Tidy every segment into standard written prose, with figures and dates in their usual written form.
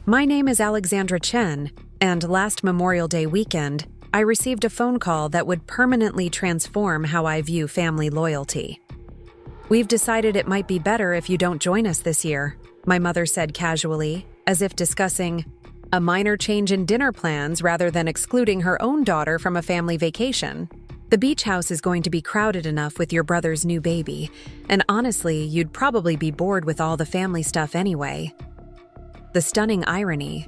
My name is Alexandra Chen, and last Memorial Day weekend, I received a phone call that would permanently transform how I view family loyalty. "We've decided it might be better if you don't join us this year," my mother said casually, as if discussing a minor change in dinner plans rather than excluding her own daughter from a family vacation. "The beach house is going to be crowded enough with your brother's new baby, and honestly, you'd probably be bored with all the family stuff anyway." The stunning irony.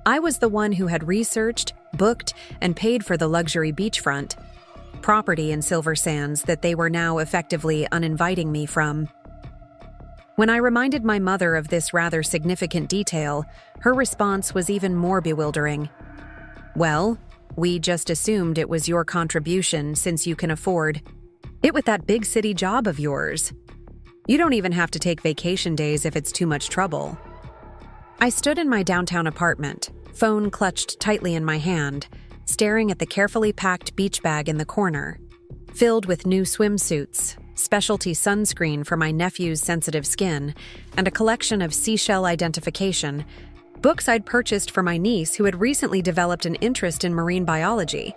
I was the one who had researched, booked, and paid for the luxury beachfront property in Silver Sands that they were now effectively uninviting me from. When I reminded my mother of this rather significant detail, her response was even more bewildering. "Well, we just assumed it was your contribution since you can afford it with that big city job of yours. You don't even have to take vacation days if it's too much trouble." I stood in my downtown apartment, phone clutched tightly in my hand, staring at the carefully packed beach bag in the corner, filled with new swimsuits, specialty sunscreen for my nephew's sensitive skin, and a collection of seashell identification, books I'd purchased for my niece who had recently developed an interest in marine biology.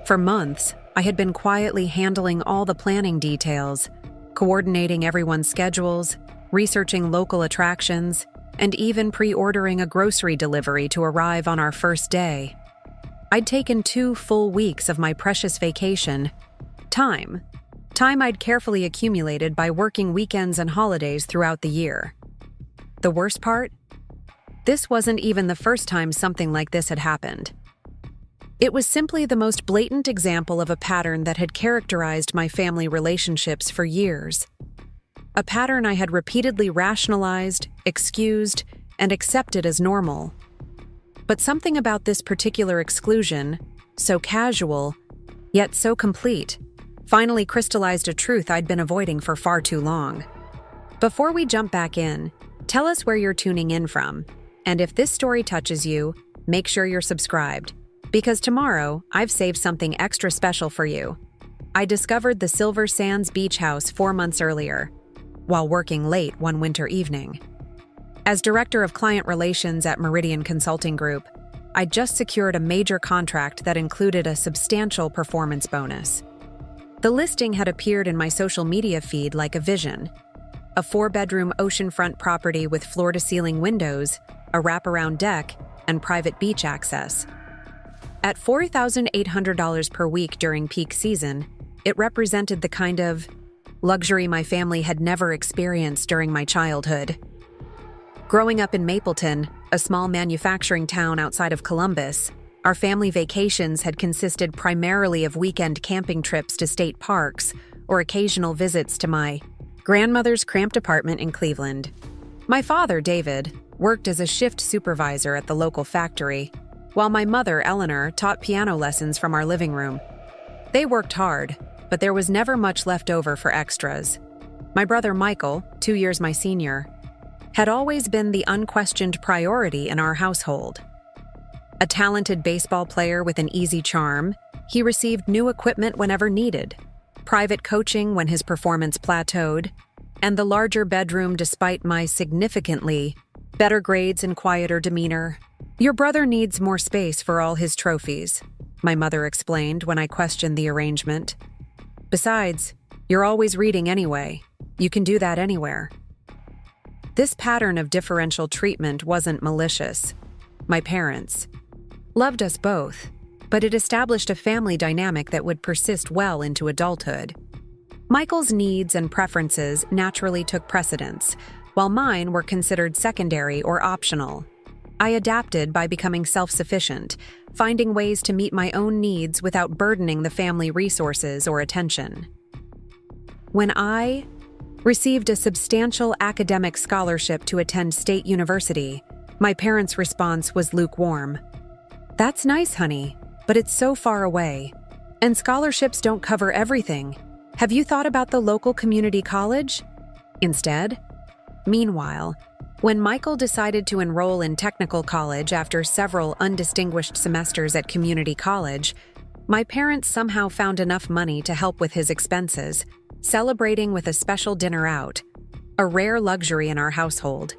For months, I had been quietly handling all the planning details, coordinating everyone's schedules, researching local attractions, and even pre-ordering a grocery delivery to arrive on our first day. I'd taken 2 full weeks of my precious vacation. Time I'd carefully accumulated by working weekends and holidays throughout the year. The worst part? This wasn't even the first time something like this had happened. It was simply the most blatant example of a pattern that had characterized my family relationships for years. A pattern I had repeatedly rationalized, excused, and accepted as normal. But something about this particular exclusion, so casual, yet so complete, finally crystallized a truth I'd been avoiding for far too long. Before we jump back in, tell us where you're tuning in from, and if this story touches you, make sure you're subscribed, because tomorrow I've saved something extra special for you. I discovered the Silver Sands Beach House 4 months earlier, while working late one winter evening. As Director of Client Relations at Meridian Consulting Group, I'd just secured a major contract that included a substantial performance bonus. The listing had appeared in my social media feed like a vision. A 4-bedroom oceanfront property with floor-to-ceiling windows, a wraparound deck, and private beach access. At $4,800 per week during peak season, it represented the kind of luxury my family had never experienced during my childhood. Growing up in Mapleton, a small manufacturing town outside of Columbus, our family vacations had consisted primarily of weekend camping trips to state parks or occasional visits to my grandmother's cramped apartment in Cleveland. My father, David, worked as a shift supervisor at the local factory, while my mother, Eleanor, taught piano lessons from our living room. They worked hard, but there was never much left over for extras. My brother Michael, 2 years my senior, had always been the unquestioned priority in our household. A talented baseball player with an easy charm, he received new equipment whenever needed, private coaching when his performance plateaued, and the larger bedroom despite my significantly better grades and quieter demeanor. "Your brother needs more space for all his trophies," my mother explained when I questioned the arrangement. "Besides, you're always reading anyway. You can do that anywhere." This pattern of differential treatment wasn't malicious. My parents loved us both, but it established a family dynamic that would persist well into adulthood. Michael's needs and preferences naturally took precedence, while mine were considered secondary or optional. I adapted by becoming self-sufficient, finding ways to meet my own needs without burdening the family resources or attention. When I received a substantial academic scholarship to attend state university, my parents' response was lukewarm. "That's nice, honey, but it's so far away. And scholarships don't cover everything. Have you thought about the local community college?" Instead, meanwhile, when Michael decided to enroll in technical college after several undistinguished semesters at community college, my parents somehow found enough money to help with his expenses, celebrating with a special dinner out, a rare luxury in our household.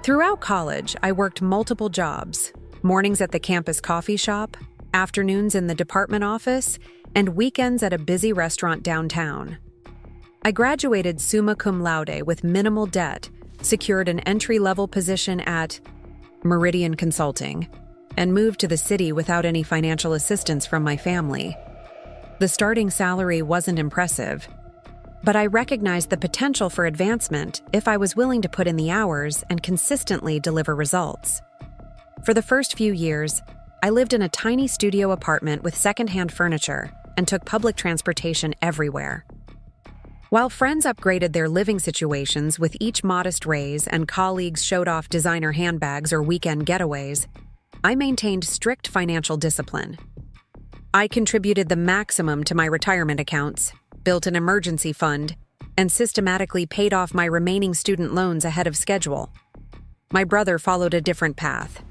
Throughout college, I worked multiple jobs: mornings at the campus coffee shop, afternoons in the department office, and weekends at a busy restaurant downtown. I graduated summa cum laude with minimal debt, secured an entry-level position at Meridian Consulting, and moved to the city without any financial assistance from my family. The starting salary wasn't impressive, but I recognized the potential for advancement if I was willing to put in the hours and consistently deliver results. For the first few years, I lived in a tiny studio apartment with secondhand furniture and took public transportation everywhere. While friends upgraded their living situations with each modest raise and colleagues showed off designer handbags or weekend getaways, I maintained strict financial discipline. I contributed the maximum to my retirement accounts, built an emergency fund, and systematically paid off my remaining student loans ahead of schedule. My brother followed a different path.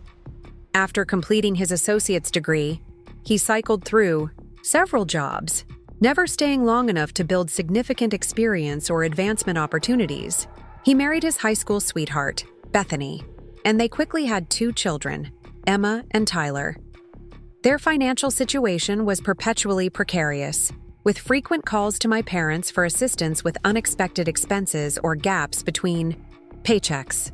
After completing his associate's degree, he cycled through several jobs, never staying long enough to build significant experience or advancement opportunities. He married his high school sweetheart, Bethany, and they quickly had 2 children, Emma and Tyler. Their financial situation was perpetually precarious, with frequent calls to my parents for assistance with unexpected expenses or gaps between paychecks.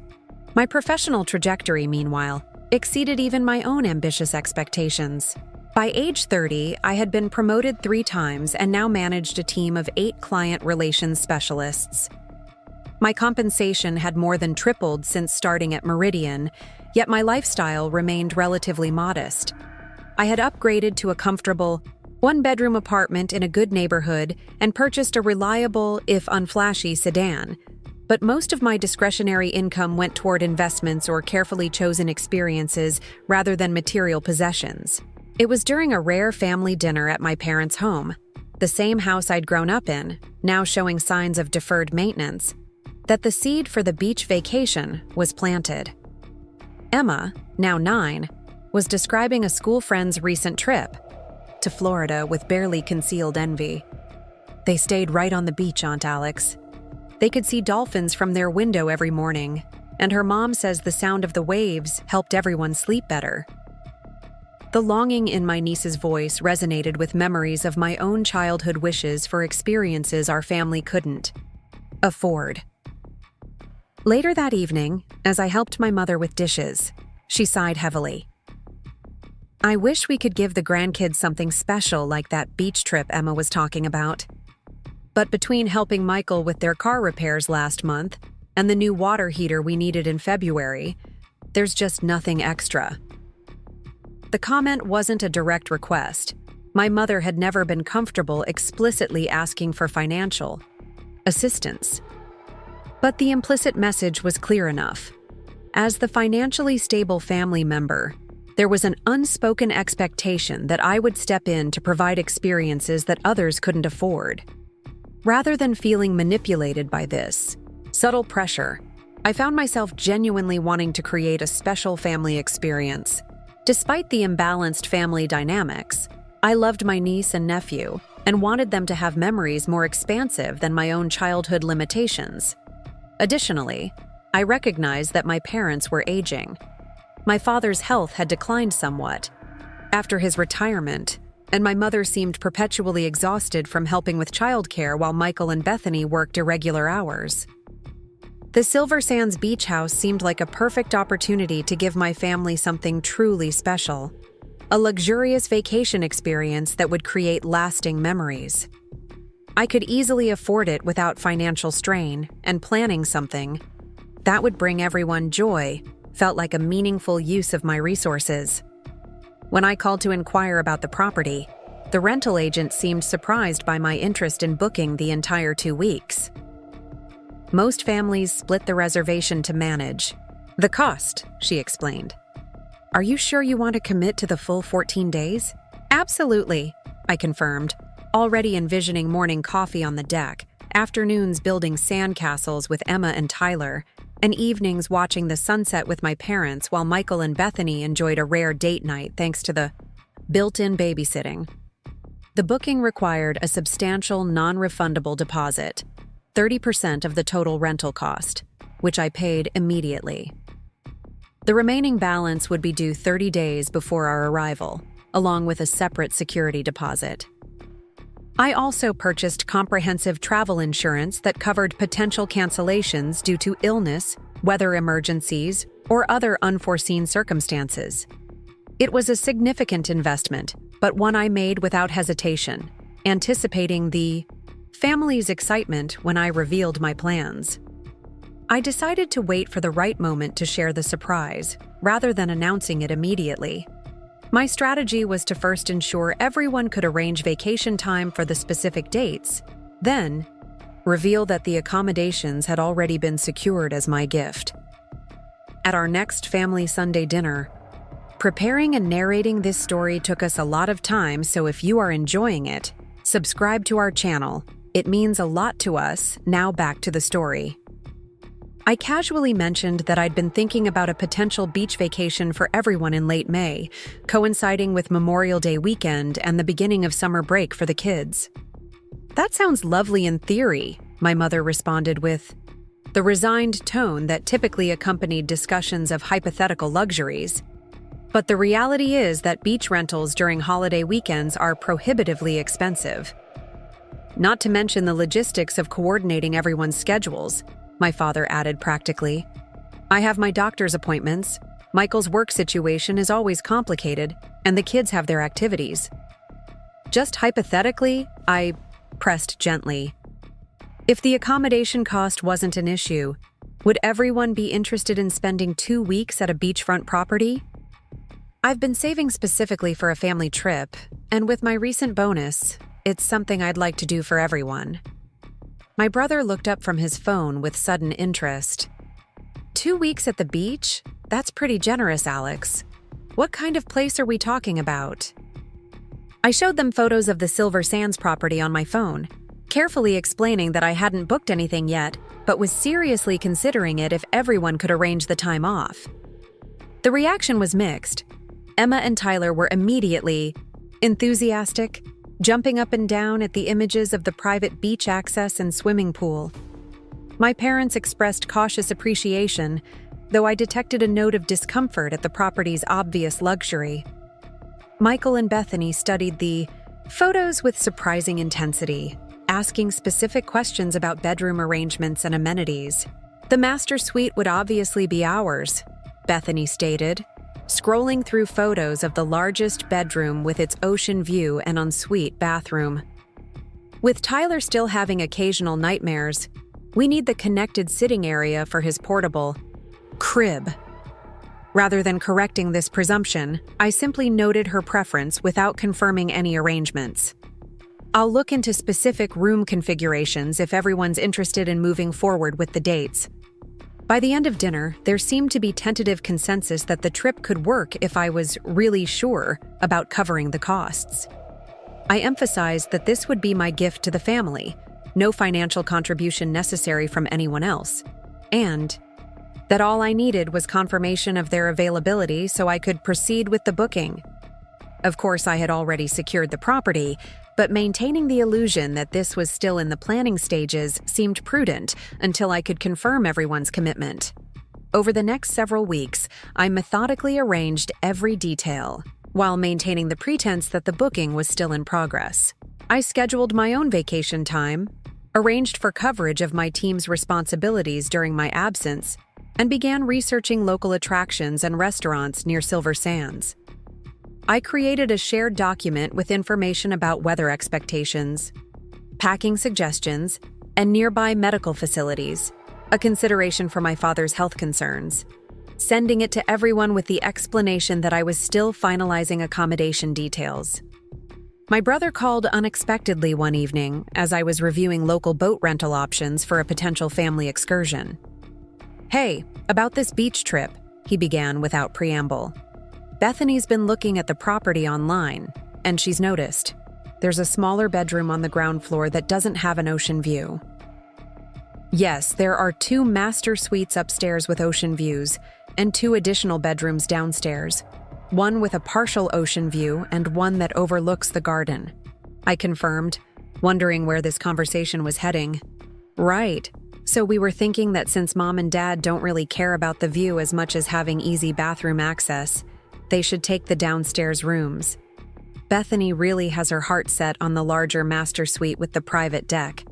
My professional trajectory, meanwhile, exceeded even my own ambitious expectations. By age 30, I had been promoted 3 times and now managed a team of 8 client relations specialists. My compensation had more than tripled since starting at Meridian, yet my lifestyle remained relatively modest. I had upgraded to a comfortable, 1-bedroom apartment in a good neighborhood and purchased a reliable, if unflashy, sedan. But most of my discretionary income went toward investments or carefully chosen experiences rather than material possessions. It was during a rare family dinner at my parents' home, the same house I'd grown up in, now showing signs of deferred maintenance, that the seed for the beach vacation was planted. Emma, now 9, was describing a school friend's recent trip to Florida with barely concealed envy. "They stayed right on the beach, Aunt Alex. They could see dolphins from their window every morning, and her mom says the sound of the waves helped everyone sleep better." The longing in my niece's voice resonated with memories of my own childhood wishes for experiences our family couldn't afford. Later that evening, as I helped my mother with dishes, she sighed heavily. "I wish we could give the grandkids something special like that beach trip Emma was talking about. But between helping Michael with their car repairs last month and the new water heater we needed in February, there's just nothing extra." The comment wasn't a direct request. My mother had never been comfortable explicitly asking for financial assistance. But the implicit message was clear enough. As the financially stable family member, there was an unspoken expectation that I would step in to provide experiences that others couldn't afford. Rather than feeling manipulated by this subtle pressure, I found myself genuinely wanting to create a special family experience. Despite the imbalanced family dynamics, I loved my niece and nephew and wanted them to have memories more expansive than my own childhood limitations. Additionally, I recognized that my parents were aging. My father's health had declined somewhat after his retirement, and my mother seemed perpetually exhausted from helping with childcare while Michael and Bethany worked irregular hours. The Silver Sands Beach House seemed like a perfect opportunity to give my family something truly special, a luxurious vacation experience that would create lasting memories. I could easily afford it without financial strain, and planning something that would bring everyone joy felt like a meaningful use of my resources. When I called to inquire about the property, the rental agent seemed surprised by my interest in booking the entire 2 weeks. Most families split the reservation to manage the cost, she explained. "Are you sure you want to commit to the full 14 days? "Absolutely," I confirmed, already envisioning morning coffee on the deck, afternoons building sandcastles with Emma and Tyler, and evenings watching the sunset with my parents while Michael and Bethany enjoyed a rare date night thanks to the built-in babysitting. The booking required a substantial non-refundable deposit, 30% of the total rental cost, which I paid immediately. The remaining balance would be due 30 days before our arrival, along with a separate security deposit. I also purchased comprehensive travel insurance that covered potential cancellations due to illness, weather emergencies, or other unforeseen circumstances. It was a significant investment, but one I made without hesitation, anticipating the family's excitement when I revealed my plans. I decided to wait for the right moment to share the surprise, rather than announcing it immediately. My strategy was to first ensure everyone could arrange vacation time for the specific dates, then reveal that the accommodations had already been secured as my gift. At our next family Sunday dinner, preparing and narrating this story took us a lot of time, so if you are enjoying it, subscribe to our channel. It means a lot to us. Now back to the story. I casually mentioned that I'd been thinking about a potential beach vacation for everyone in late May, coinciding with Memorial Day weekend and the beginning of summer break for the kids. "That sounds lovely in theory," my mother responded with the resigned tone that typically accompanied discussions of hypothetical luxuries. "But the reality is that beach rentals during holiday weekends are prohibitively expensive. Not to mention the logistics of coordinating everyone's schedules," my father added practically. "I have my doctor's appointments, Michael's work situation is always complicated, and the kids have their activities." "Just hypothetically," I pressed gently, "if the accommodation cost wasn't an issue, would everyone be interested in spending 2 weeks at a beachfront property? I've been saving specifically for a family trip, and with my recent bonus, it's something I'd like to do for everyone." My brother looked up from his phone with sudden interest. 2 weeks at the beach? That's pretty generous, Alex. What kind of place are we talking about? I showed them photos of the Silver Sands property on my phone, carefully explaining that I hadn't booked anything yet, but was seriously considering it if everyone could arrange the time off. The reaction was mixed. Emma and Tyler were immediately enthusiastic, jumping up and down at the images of the private beach access and swimming pool. My parents expressed cautious appreciation, though I detected a note of discomfort at the property's obvious luxury. Michael and Bethany studied the photos with surprising intensity, asking specific questions about bedroom arrangements and amenities. "The master suite would obviously be ours," Bethany stated, scrolling through photos of the largest bedroom with its ocean view and ensuite bathroom. With Tyler still having occasional nightmares, we need the connected sitting area for his portable crib. Rather than correcting this presumption, I simply noted her preference without confirming any arrangements. "I'll look into specific room configurations if everyone's interested in moving forward with the dates." By the end of dinner, there seemed to be tentative consensus that the trip could work if I was really sure about covering the costs. I emphasized that this would be my gift to the family, no financial contribution necessary from anyone else, and that all I needed was confirmation of their availability so I could proceed with the booking. Of course, I had already secured the property, but maintaining the illusion that this was still in the planning stages seemed prudent until I could confirm everyone's commitment. Over the next several weeks, I methodically arranged every detail, while maintaining the pretense that the booking was still in progress. I scheduled my own vacation time, arranged for coverage of my team's responsibilities during my absence, and began researching local attractions and restaurants near Silver Sands. I created a shared document with information about weather expectations, packing suggestions, and nearby medical facilities, a consideration for my father's health concerns, sending it to everyone with the explanation that I was still finalizing accommodation details. My brother called unexpectedly one evening as I was reviewing local boat rental options for a potential family excursion. "Hey, about this beach trip," he began without preamble. "Bethany's been looking at the property online, and she's noticed there's a smaller bedroom on the ground floor that doesn't have an ocean view. Yes, there are 2 master suites upstairs with ocean views, and 2 additional bedrooms downstairs, one with a partial ocean view and one that overlooks the garden," I confirmed, wondering where this conversation was heading. "Right. So we were thinking that since Mom and Dad don't really care about the view as much as having easy bathroom access, they should take the downstairs rooms. Bethany really has her heart set on the larger master suite with the private deck.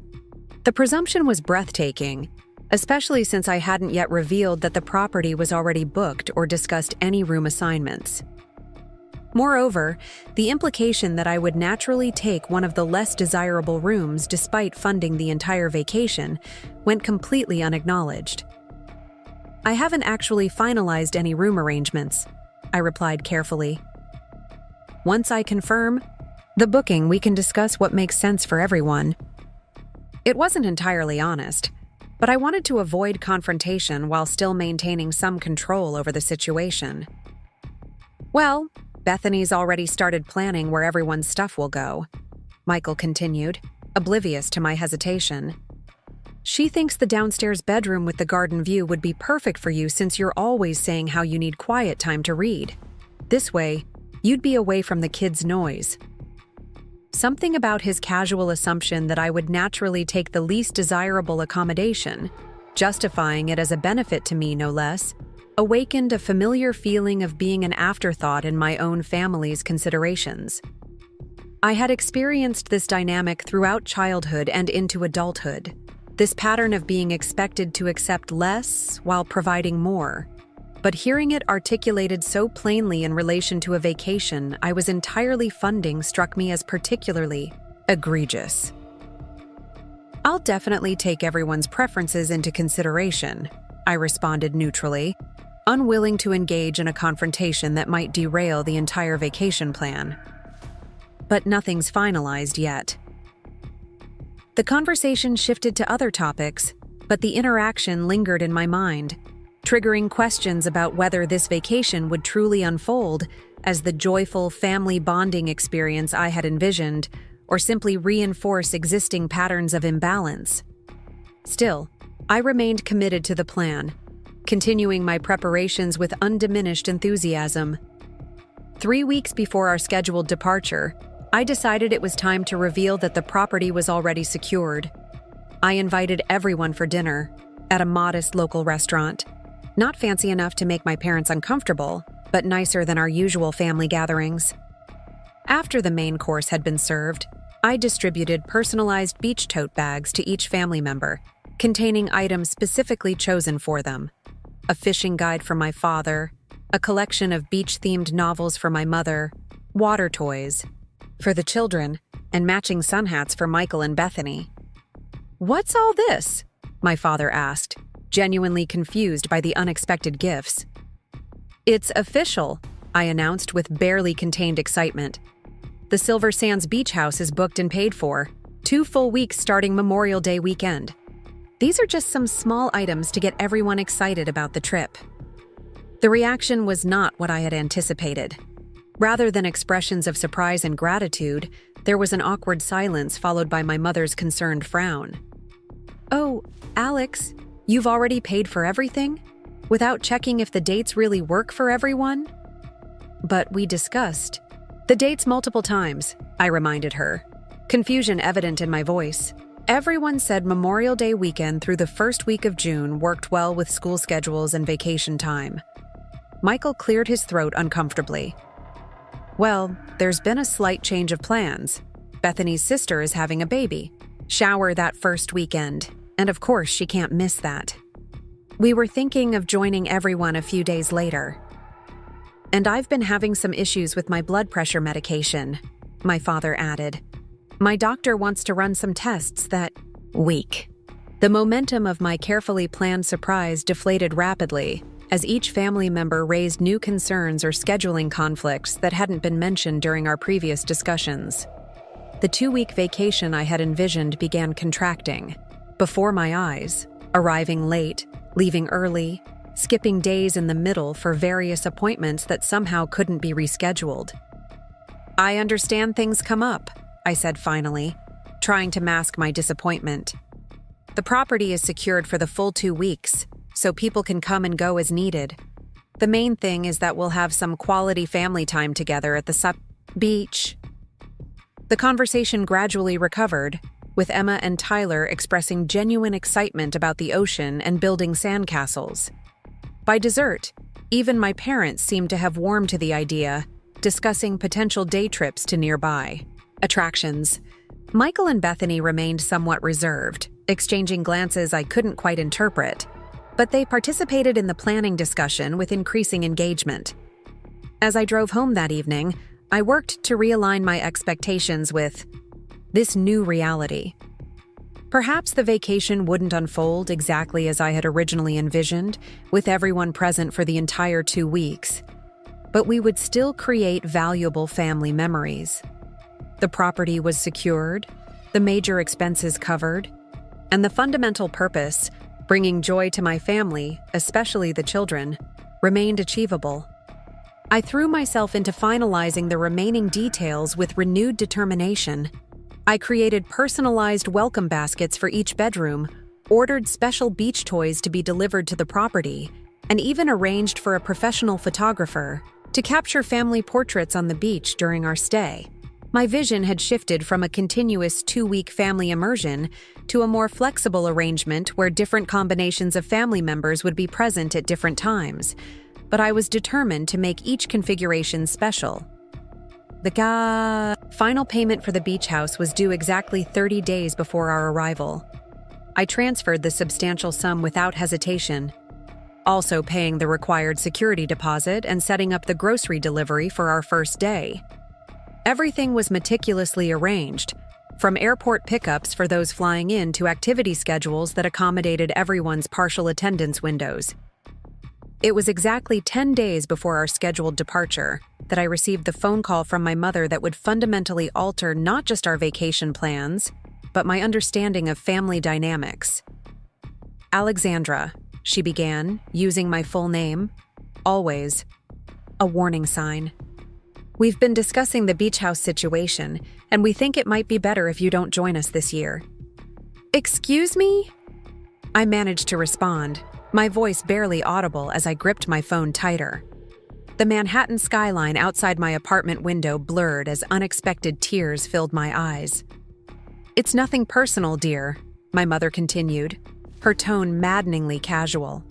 The presumption was breathtaking, especially since I hadn't yet revealed that the property was already booked or discussed any room assignments. Moreover, the implication that I would naturally take one of the less desirable rooms despite funding the entire vacation went completely unacknowledged. "I haven't actually finalized any room arrangements," I replied carefully. "Once I confirm the booking, we can discuss what makes sense for everyone." It wasn't entirely honest, but I wanted to avoid confrontation while still maintaining some control over the situation. "Well, Bethany's already started planning where everyone's stuff will go," Michael continued, oblivious to my hesitation. "She thinks the downstairs bedroom with the garden view would be perfect for you since you're always saying how you need quiet time to read. This way, you'd be away from the kids' noise." Something about his casual assumption that I would naturally take the least desirable accommodation, justifying it as a benefit to me no less, awakened a familiar feeling of being an afterthought in my own family's considerations. I had experienced this dynamic throughout childhood and into adulthood, this pattern of being expected to accept less while providing more. But hearing it articulated so plainly in relation to a vacation I was entirely funding struck me as particularly egregious. "I'll definitely take everyone's preferences into consideration," I responded neutrally, unwilling to engage in a confrontation that might derail the entire vacation plan. But nothing's finalized yet. The conversation shifted to other topics, but the interaction lingered in my mind, triggering questions about whether this vacation would truly unfold as the joyful family bonding experience I had envisioned, or simply reinforce existing patterns of imbalance. Still, I remained committed to the plan, continuing my preparations with undiminished enthusiasm. 3 weeks before our scheduled departure, I decided it was time to reveal that the property was already secured. I invited everyone for dinner at a modest local restaurant. Not fancy enough to make my parents uncomfortable, but nicer than our usual family gatherings. After the main course had been served, I distributed personalized beach tote bags to each family member, containing items specifically chosen for them. A fishing guide for my father, a collection of beach-themed novels for my mother, water toys for the children, and matching sun hats for Michael and Bethany. "What's all this?" my father asked, genuinely confused by the unexpected gifts. "It's official," I announced with barely contained excitement. "The Silver Sands Beach House is booked and paid for, 2 full weeks starting Memorial Day weekend. These are just some small items to get everyone excited about the trip." The reaction was not what I had anticipated. Rather than expressions of surprise and gratitude, there was an awkward silence followed by my mother's concerned frown. "Oh, Alex, you've already paid for everything? Without checking if the dates really work for everyone?" "But we discussed the dates multiple times," I reminded her, confusion evident in my voice. "Everyone said Memorial Day weekend through the first week of June worked well with school schedules and vacation time." Michael cleared his throat uncomfortably. "Well, there's been a slight change of plans. Bethany's sister is having a baby shower that first weekend, and of course she can't miss that. We were thinking of joining everyone a few days later. And I've been having some issues with my blood pressure medication," my father added. "My doctor wants to run some tests that week." The momentum of my carefully planned surprise deflated rapidly as each family member raised new concerns or scheduling conflicts that hadn't been mentioned during our previous discussions. The 2-week vacation I had envisioned began contracting before my eyes, arriving late, leaving early, skipping days in the middle for various appointments that somehow couldn't be rescheduled. "I understand things come up," I said finally, trying to mask my disappointment. "The property is secured for the full 2 weeks, so people can come and go as needed. The main thing is that we'll have some quality family time together at the beach." The conversation gradually recovered, with Emma and Tyler expressing genuine excitement about the ocean and building sandcastles. By dessert, even my parents seemed to have warmed to the idea, discussing potential day trips to nearby attractions. Michael and Bethany remained somewhat reserved, exchanging glances I couldn't quite interpret, but they participated in the planning discussion with increasing engagement. As I drove home that evening, I worked to realign my expectations with this new reality. Perhaps the vacation wouldn't unfold exactly as I had originally envisioned, with everyone present for the entire 2 weeks, but we would still create valuable family memories. The property was secured, the major expenses covered, and the fundamental purpose, bringing joy to my family, especially the children, remained achievable. I threw myself into finalizing the remaining details with renewed determination. I created personalized welcome baskets for each bedroom, ordered special beach toys to be delivered to the property, and even arranged for a professional photographer to capture family portraits on the beach during our stay. My vision had shifted from a continuous 2-week family immersion to a more flexible arrangement where different combinations of family members would be present at different times, but I was determined to make each configuration special. The final payment for the beach house was due exactly 30 days before our arrival. I transferred the substantial sum without hesitation, also paying the required security deposit and setting up the grocery delivery for our first day. Everything was meticulously arranged, from airport pickups for those flying in to activity schedules that accommodated everyone's partial attendance windows. It was exactly 10 days before our scheduled departure that I received the phone call from my mother that would fundamentally alter not just our vacation plans, but my understanding of family dynamics. Alexandra, she began, using my full name. Always. A warning sign. We've been discussing the beach house situation, and we think it might be better if you don't join us this year. Excuse me? I managed to respond, my voice barely audible as I gripped my phone tighter. The Manhattan skyline outside my apartment window blurred as unexpected tears filled my eyes. It's nothing personal, dear, my mother continued, her tone maddeningly casual.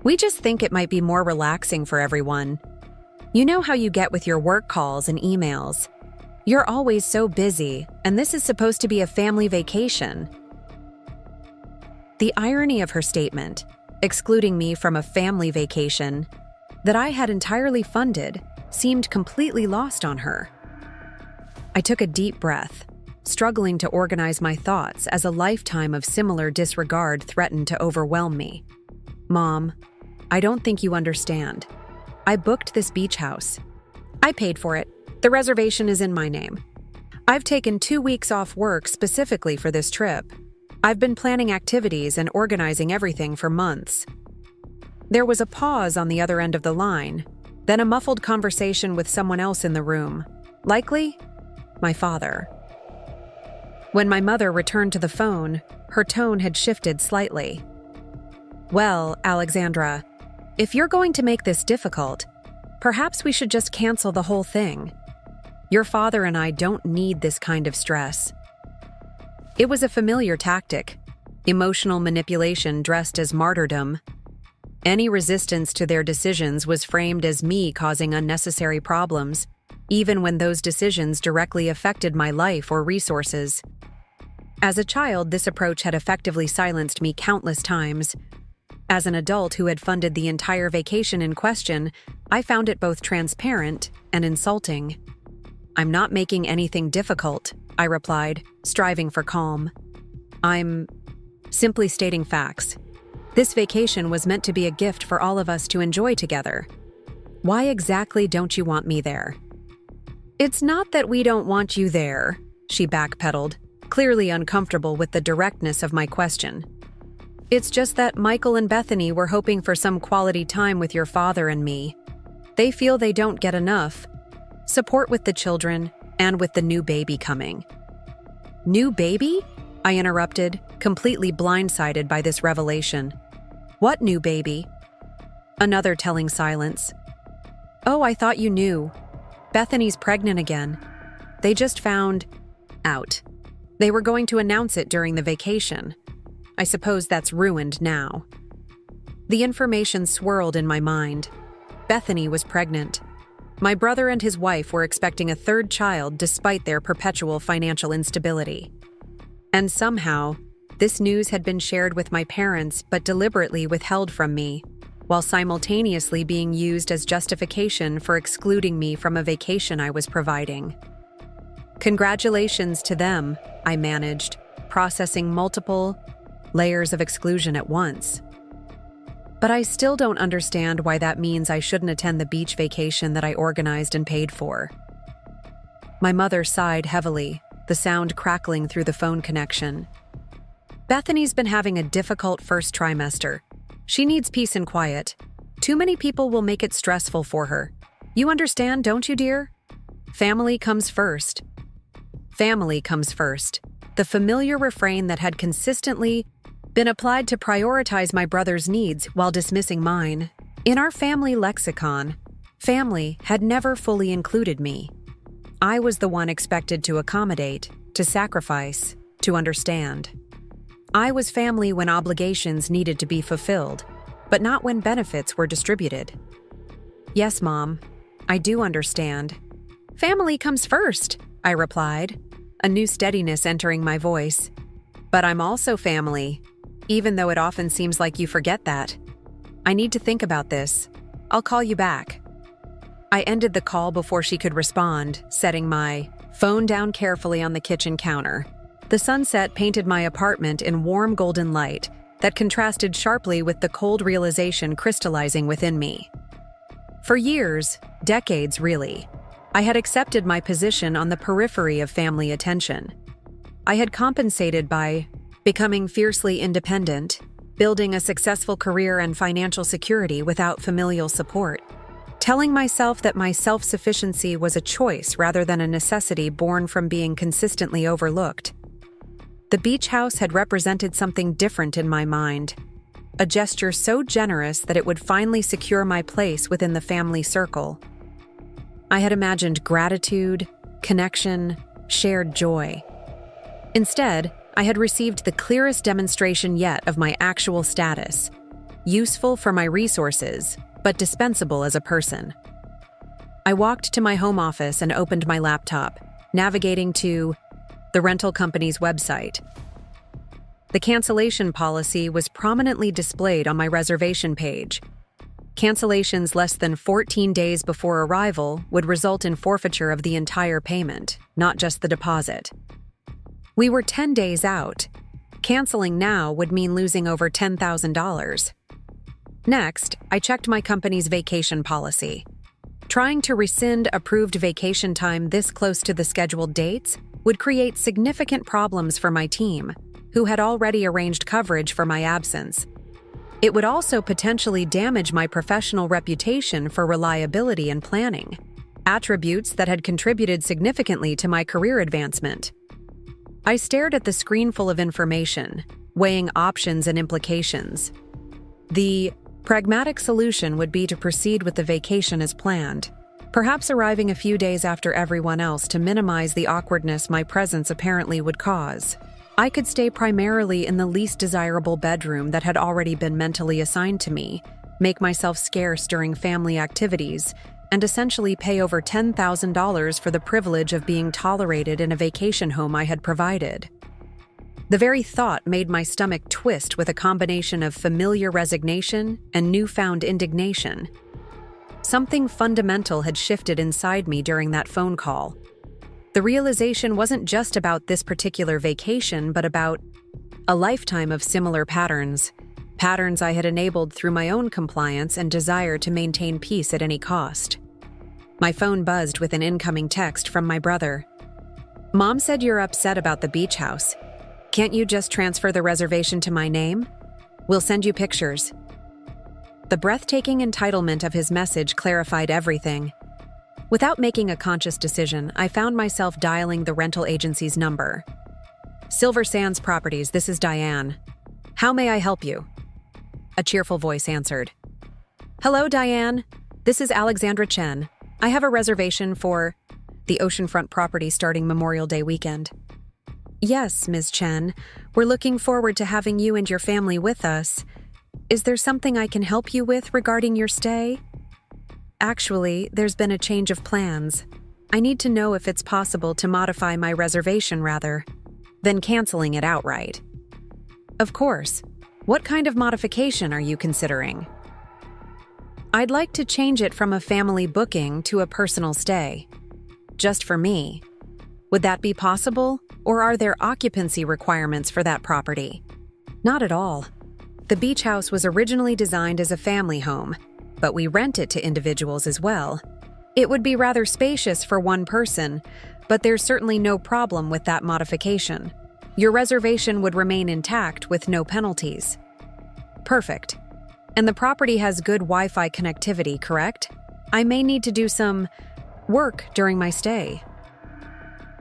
We just think it might be more relaxing for everyone. You know how you get with your work calls and emails. You're always so busy, and this is supposed to be a family vacation. The irony of her statement, excluding me from a family vacation that I had entirely funded, seemed completely lost on her. I took a deep breath, struggling to organize my thoughts as a lifetime of similar disregard threatened to overwhelm me. Mom, I don't think you understand. I booked this beach house. I paid for it. The reservation is in my name. I've taken 2 weeks off work specifically for this trip. I've been planning activities and organizing everything for months. There was a pause on the other end of the line, then a muffled conversation with someone else in the room. Likely, my father. When my mother returned to the phone, her tone had shifted slightly. Well, Alexandra, if you're going to make this difficult, perhaps we should just cancel the whole thing. Your father and I don't need this kind of stress. It was a familiar tactic, emotional manipulation dressed as martyrdom. Any resistance to their decisions was framed as me causing unnecessary problems, even when those decisions directly affected my life or resources. As a child, this approach had effectively silenced me countless times. As an adult who had funded the entire vacation in question, I found it both transparent and insulting. I'm not making anything difficult, I replied, striving for calm. I'm simply stating facts. This vacation was meant to be a gift for all of us to enjoy together. Why exactly don't you want me there? It's not that we don't want you there, she backpedaled, clearly uncomfortable with the directness of my question. It's just that Michael and Bethany were hoping for some quality time with your father and me. They feel they don't get enough support with the children and with the new baby coming. New baby? I interrupted, completely blindsided by this revelation. What new baby? Another telling silence. Oh, I thought you knew. Bethany's pregnant again. They just found out. They were going to announce it during the vacation. I suppose that's ruined now. The information swirled in my mind. Bethany was pregnant. My brother and his wife were expecting a third child despite their perpetual financial instability. And somehow, this news had been shared with my parents but deliberately withheld from me, while simultaneously being used as justification for excluding me from a vacation I was providing. Congratulations to them, I managed, processing multiple layers of exclusion at once. But I still don't understand why that means I shouldn't attend the beach vacation that I organized and paid for. My mother sighed heavily, the sound crackling through the phone connection. Bethany's been having a difficult first trimester. She needs peace and quiet. Too many people will make it stressful for her. You understand, don't you, dear? Family comes first. Family comes first. The familiar refrain that had consistently been applied to prioritize my brother's needs while dismissing mine. In our family lexicon, family had never fully included me. I was the one expected to accommodate, to sacrifice, to understand. I was family when obligations needed to be fulfilled, but not when benefits were distributed. Yes, Mom, I do understand. Family comes first, I replied, a new steadiness entering my voice. But I'm also family, even though it often seems like you forget that. I need to think about this. I'll call you back. I ended the call before she could respond, setting my phone down carefully on the kitchen counter. The sunset painted my apartment in warm golden light that contrasted sharply with the cold realization crystallizing within me. For years, decades really, I had accepted my position on the periphery of family attention. I had compensated by becoming fiercely independent, building a successful career and financial security without familial support, telling myself that my self-sufficiency was a choice rather than a necessity born from being consistently overlooked. The beach house had represented something different in my mind, a gesture so generous that it would finally secure my place within the family circle. I had imagined gratitude, connection, shared joy. Instead, I had received the clearest demonstration yet of my actual status, useful for my resources, but dispensable as a person. I walked to my home office and opened my laptop, navigating to the rental company's website. The cancellation policy was prominently displayed on my reservation page. Cancellations less than 14 days before arrival would result in forfeiture of the entire payment, not just the deposit. We were 10 days out. Canceling now would mean losing over $10,000. Next, I checked my company's vacation policy. Trying to rescind approved vacation time this close to the scheduled dates would create significant problems for my team, who had already arranged coverage for my absence. It would also potentially damage my professional reputation for reliability and planning, attributes that had contributed significantly to my career advancement. I stared at the screen full of information, weighing options and implications. The pragmatic solution would be to proceed with the vacation as planned, perhaps arriving a few days after everyone else to minimize the awkwardness my presence apparently would cause. I could stay primarily in the least desirable bedroom that had already been mentally assigned to me, make myself scarce during family activities, and essentially pay over $10,000 for the privilege of being tolerated in a vacation home I had provided. The very thought made my stomach twist with a combination of familiar resignation and newfound indignation. Something fundamental had shifted inside me during that phone call. The realization wasn't just about this particular vacation, but about a lifetime of similar patterns I had enabled through my own compliance and desire to maintain peace at any cost. My phone buzzed with an incoming text from my brother. "Mom said you're upset about the beach house. Can't you just transfer the reservation to my name? We'll send you pictures." The breathtaking entitlement of his message clarified everything. Without making a conscious decision, I found myself dialing the rental agency's number. "Silver Sands Properties, this is Diane. How may I help you?" A cheerful voice answered. "Hello, Diane. This is Alexandra Chen. I have a reservation for the oceanfront property starting Memorial Day weekend." Yes, Ms. Chen. We're looking forward to having you and your family with us. Is there something I can help you with regarding your stay? Actually, there's been a change of plans. I need to know if it's possible to modify my reservation rather than canceling it outright. Of course. What kind of modification are you considering? I'd like to change it from a family booking to a personal stay. Just for me. Would that be possible, or are there occupancy requirements for that property? Not at all. The beach house was originally designed as a family home, but we rent it to individuals as well. It would be rather spacious for one person, but there's certainly no problem with that modification. Your reservation would remain intact with no penalties. Perfect. And the property has good Wi-Fi connectivity, correct? I may need to do some work during my stay.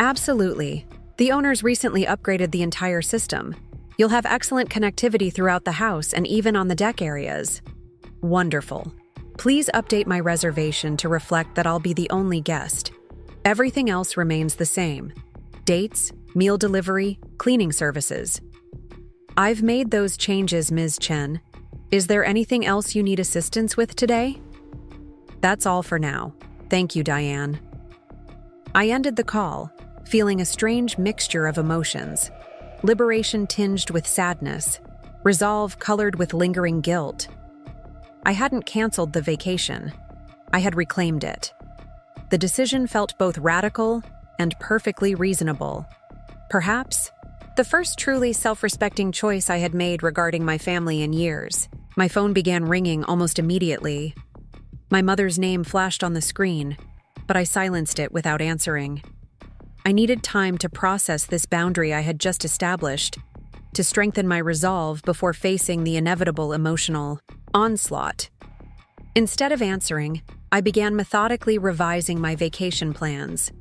Absolutely. The owners recently upgraded the entire system. You'll have excellent connectivity throughout the house and even on the deck areas. Wonderful. Please update my reservation to reflect that I'll be the only guest. Everything else remains the same. Dates, meal delivery, cleaning services. I've made those changes, Ms. Chen. Is there anything else you need assistance with today? That's all for now. Thank you, Diane. I ended the call, feeling a strange mixture of emotions. Liberation tinged with sadness, resolve colored with lingering guilt. I hadn't canceled the vacation. I had reclaimed it. The decision felt both radical and perfectly reasonable. Perhaps the first truly self-respecting choice I had made regarding my family in years. My phone began ringing almost immediately. My mother's name flashed on the screen, but I silenced it without answering. I needed time to process this boundary I had just established, to strengthen my resolve before facing the inevitable emotional onslaught. Instead of answering, I began methodically revising my vacation plans.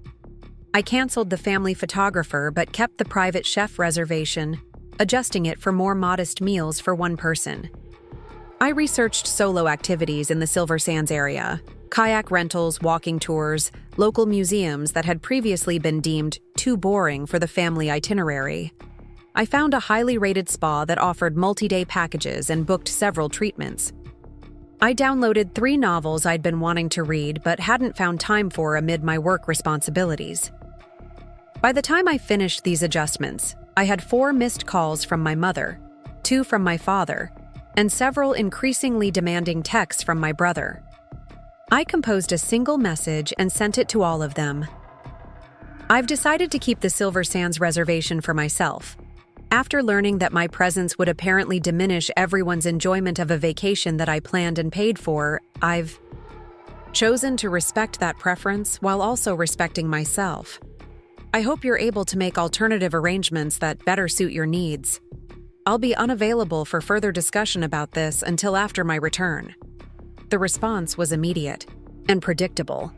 I canceled the family photographer but kept the private chef reservation, adjusting it for more modest meals for one person. I researched solo activities in the Silver Sands area, kayak rentals, walking tours, local museums that had previously been deemed too boring for the family itinerary. I found a highly rated spa that offered multi-day packages and booked several treatments. I downloaded 3 novels I'd been wanting to read but hadn't found time for amid my work responsibilities. By the time I finished these adjustments, I had 4 missed calls from my mother, 2 from my father, and several increasingly demanding texts from my brother. I composed a single message and sent it to all of them. I've decided to keep the Silver Sands reservation for myself. After learning that my presence would apparently diminish everyone's enjoyment of a vacation that I planned and paid for, I've chosen to respect that preference while also respecting myself. I hope you're able to make alternative arrangements that better suit your needs. I'll be unavailable for further discussion about this until after my return. The response was immediate and predictable.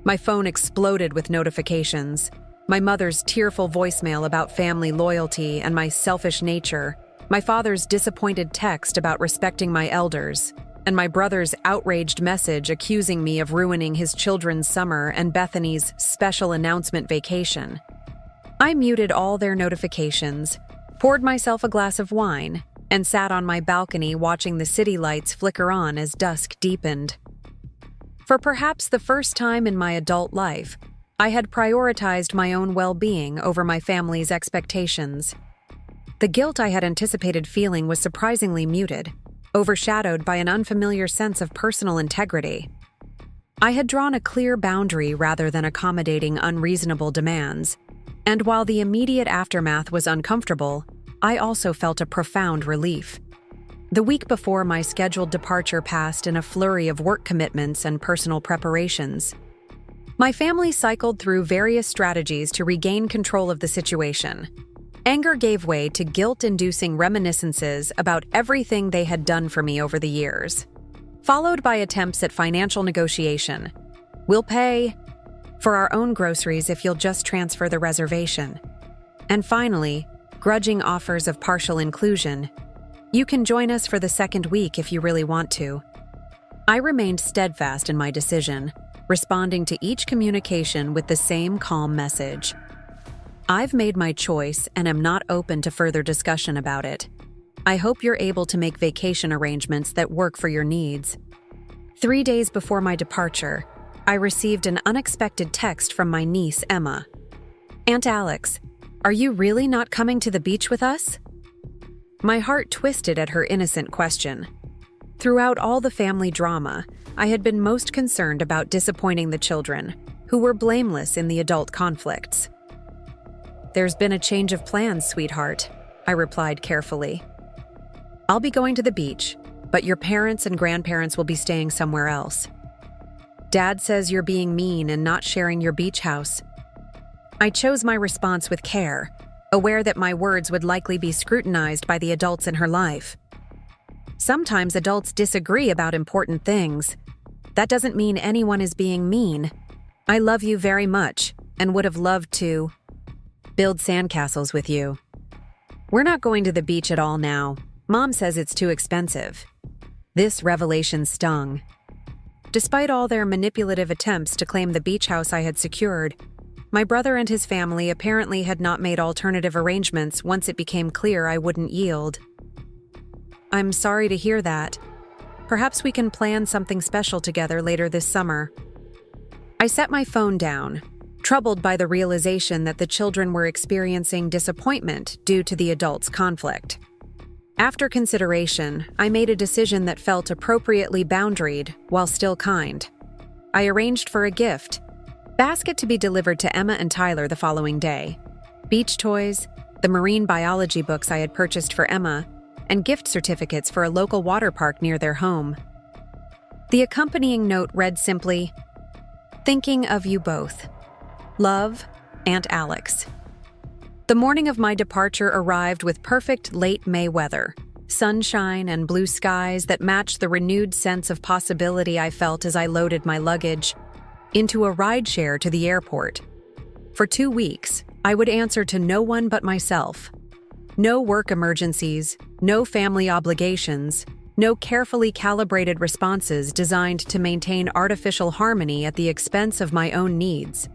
My phone exploded with notifications. My mother's tearful voicemail about family loyalty and my selfish nature, my father's disappointed text about respecting my elders, and my brother's outraged message accusing me of ruining his children's summer and Bethany's special announcement vacation. I muted all their notifications, poured myself a glass of wine, and sat on my balcony watching the city lights flicker on as dusk deepened. For perhaps the first time in my adult life, I had prioritized my own well-being over my family's expectations. The guilt I had anticipated feeling was surprisingly muted, overshadowed by an unfamiliar sense of personal integrity. I had drawn a clear boundary rather than accommodating unreasonable demands, and while the immediate aftermath was uncomfortable, I also felt a profound relief. The week before my scheduled departure passed in a flurry of work commitments and personal preparations. My family cycled through various strategies to regain control of the situation. Anger gave way to guilt-inducing reminiscences about everything they had done for me over the years, followed by attempts at financial negotiation. We'll pay for our own groceries if you'll just transfer the reservation. And finally, grudging offers of partial inclusion. You can join us for the second week if you really want to. I remained steadfast in my decision, responding to each communication with the same calm message. I've made my choice and am not open to further discussion about it. I hope you're able to make vacation arrangements that work for your needs. 3 days before my departure, I received an unexpected text from my niece, Emma. "Aunt Alex, are you really not coming to the beach with us?" My heart twisted at her innocent question. Throughout all the family drama, I had been most concerned about disappointing the children, who were blameless in the adult conflicts. "There's been a change of plans, sweetheart," I replied carefully. "I'll be going to the beach, but your parents and grandparents will be staying somewhere else. Dad says you're being mean and not sharing your beach house." I chose my response with care, aware that my words would likely be scrutinized by the adults in her life. Sometimes adults disagree about important things. That doesn't mean anyone is being mean. I love you very much and would have loved to build sandcastles with you. We're not going to the beach at all now. Mom says it's too expensive. This revelation stung. Despite all their manipulative attempts to claim the beach house I had secured, my brother and his family apparently had not made alternative arrangements once it became clear I wouldn't yield. "I'm sorry to hear that. Perhaps we can plan something special together later this summer." I set my phone down, troubled by the realization that the children were experiencing disappointment due to the adults' conflict. After consideration, I made a decision that felt appropriately boundaried while still kind. I arranged for a gift basket to be delivered to Emma and Tyler the following day. Beach toys, the marine biology books I had purchased for Emma, and gift certificates for a local water park near their home. The accompanying note read simply, "Thinking of you both. Love, Aunt Alex." The morning of my departure arrived with perfect late May weather, sunshine and blue skies that matched the renewed sense of possibility I felt as I loaded my luggage into a rideshare to the airport. For 2 weeks, I would answer to no one but myself. No work emergencies, no family obligations, no carefully calibrated responses designed to maintain artificial harmony at the expense of my own needs.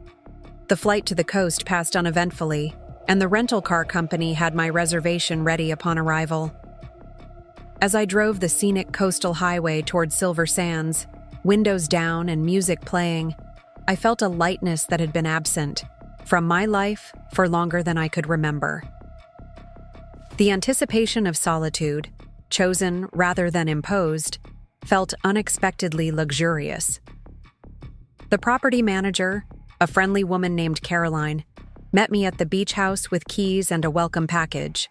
The flight to the coast passed uneventfully, and the rental car company had my reservation ready upon arrival. As I drove the scenic coastal highway toward Silver Sands, windows down and music playing, I felt a lightness that had been absent from my life for longer than I could remember. The anticipation of solitude, chosen rather than imposed, felt unexpectedly luxurious. The property manager, a friendly woman named Caroline, met me at the beach house with keys and a welcome package.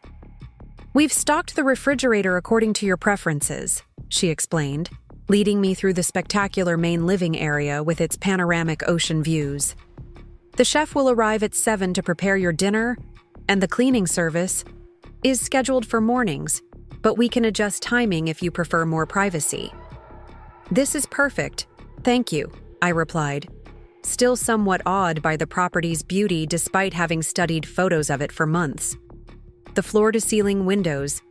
"We've stocked the refrigerator according to your preferences," she explained, leading me through the spectacular main living area with its panoramic ocean views. "The chef will arrive at 7 to prepare your dinner, and the cleaning service is scheduled for mornings, but we can adjust timing if you prefer more privacy." "This is perfect, thank you," I replied, still somewhat awed by the property's beauty despite having studied photos of it for months. The floor-to-ceiling windows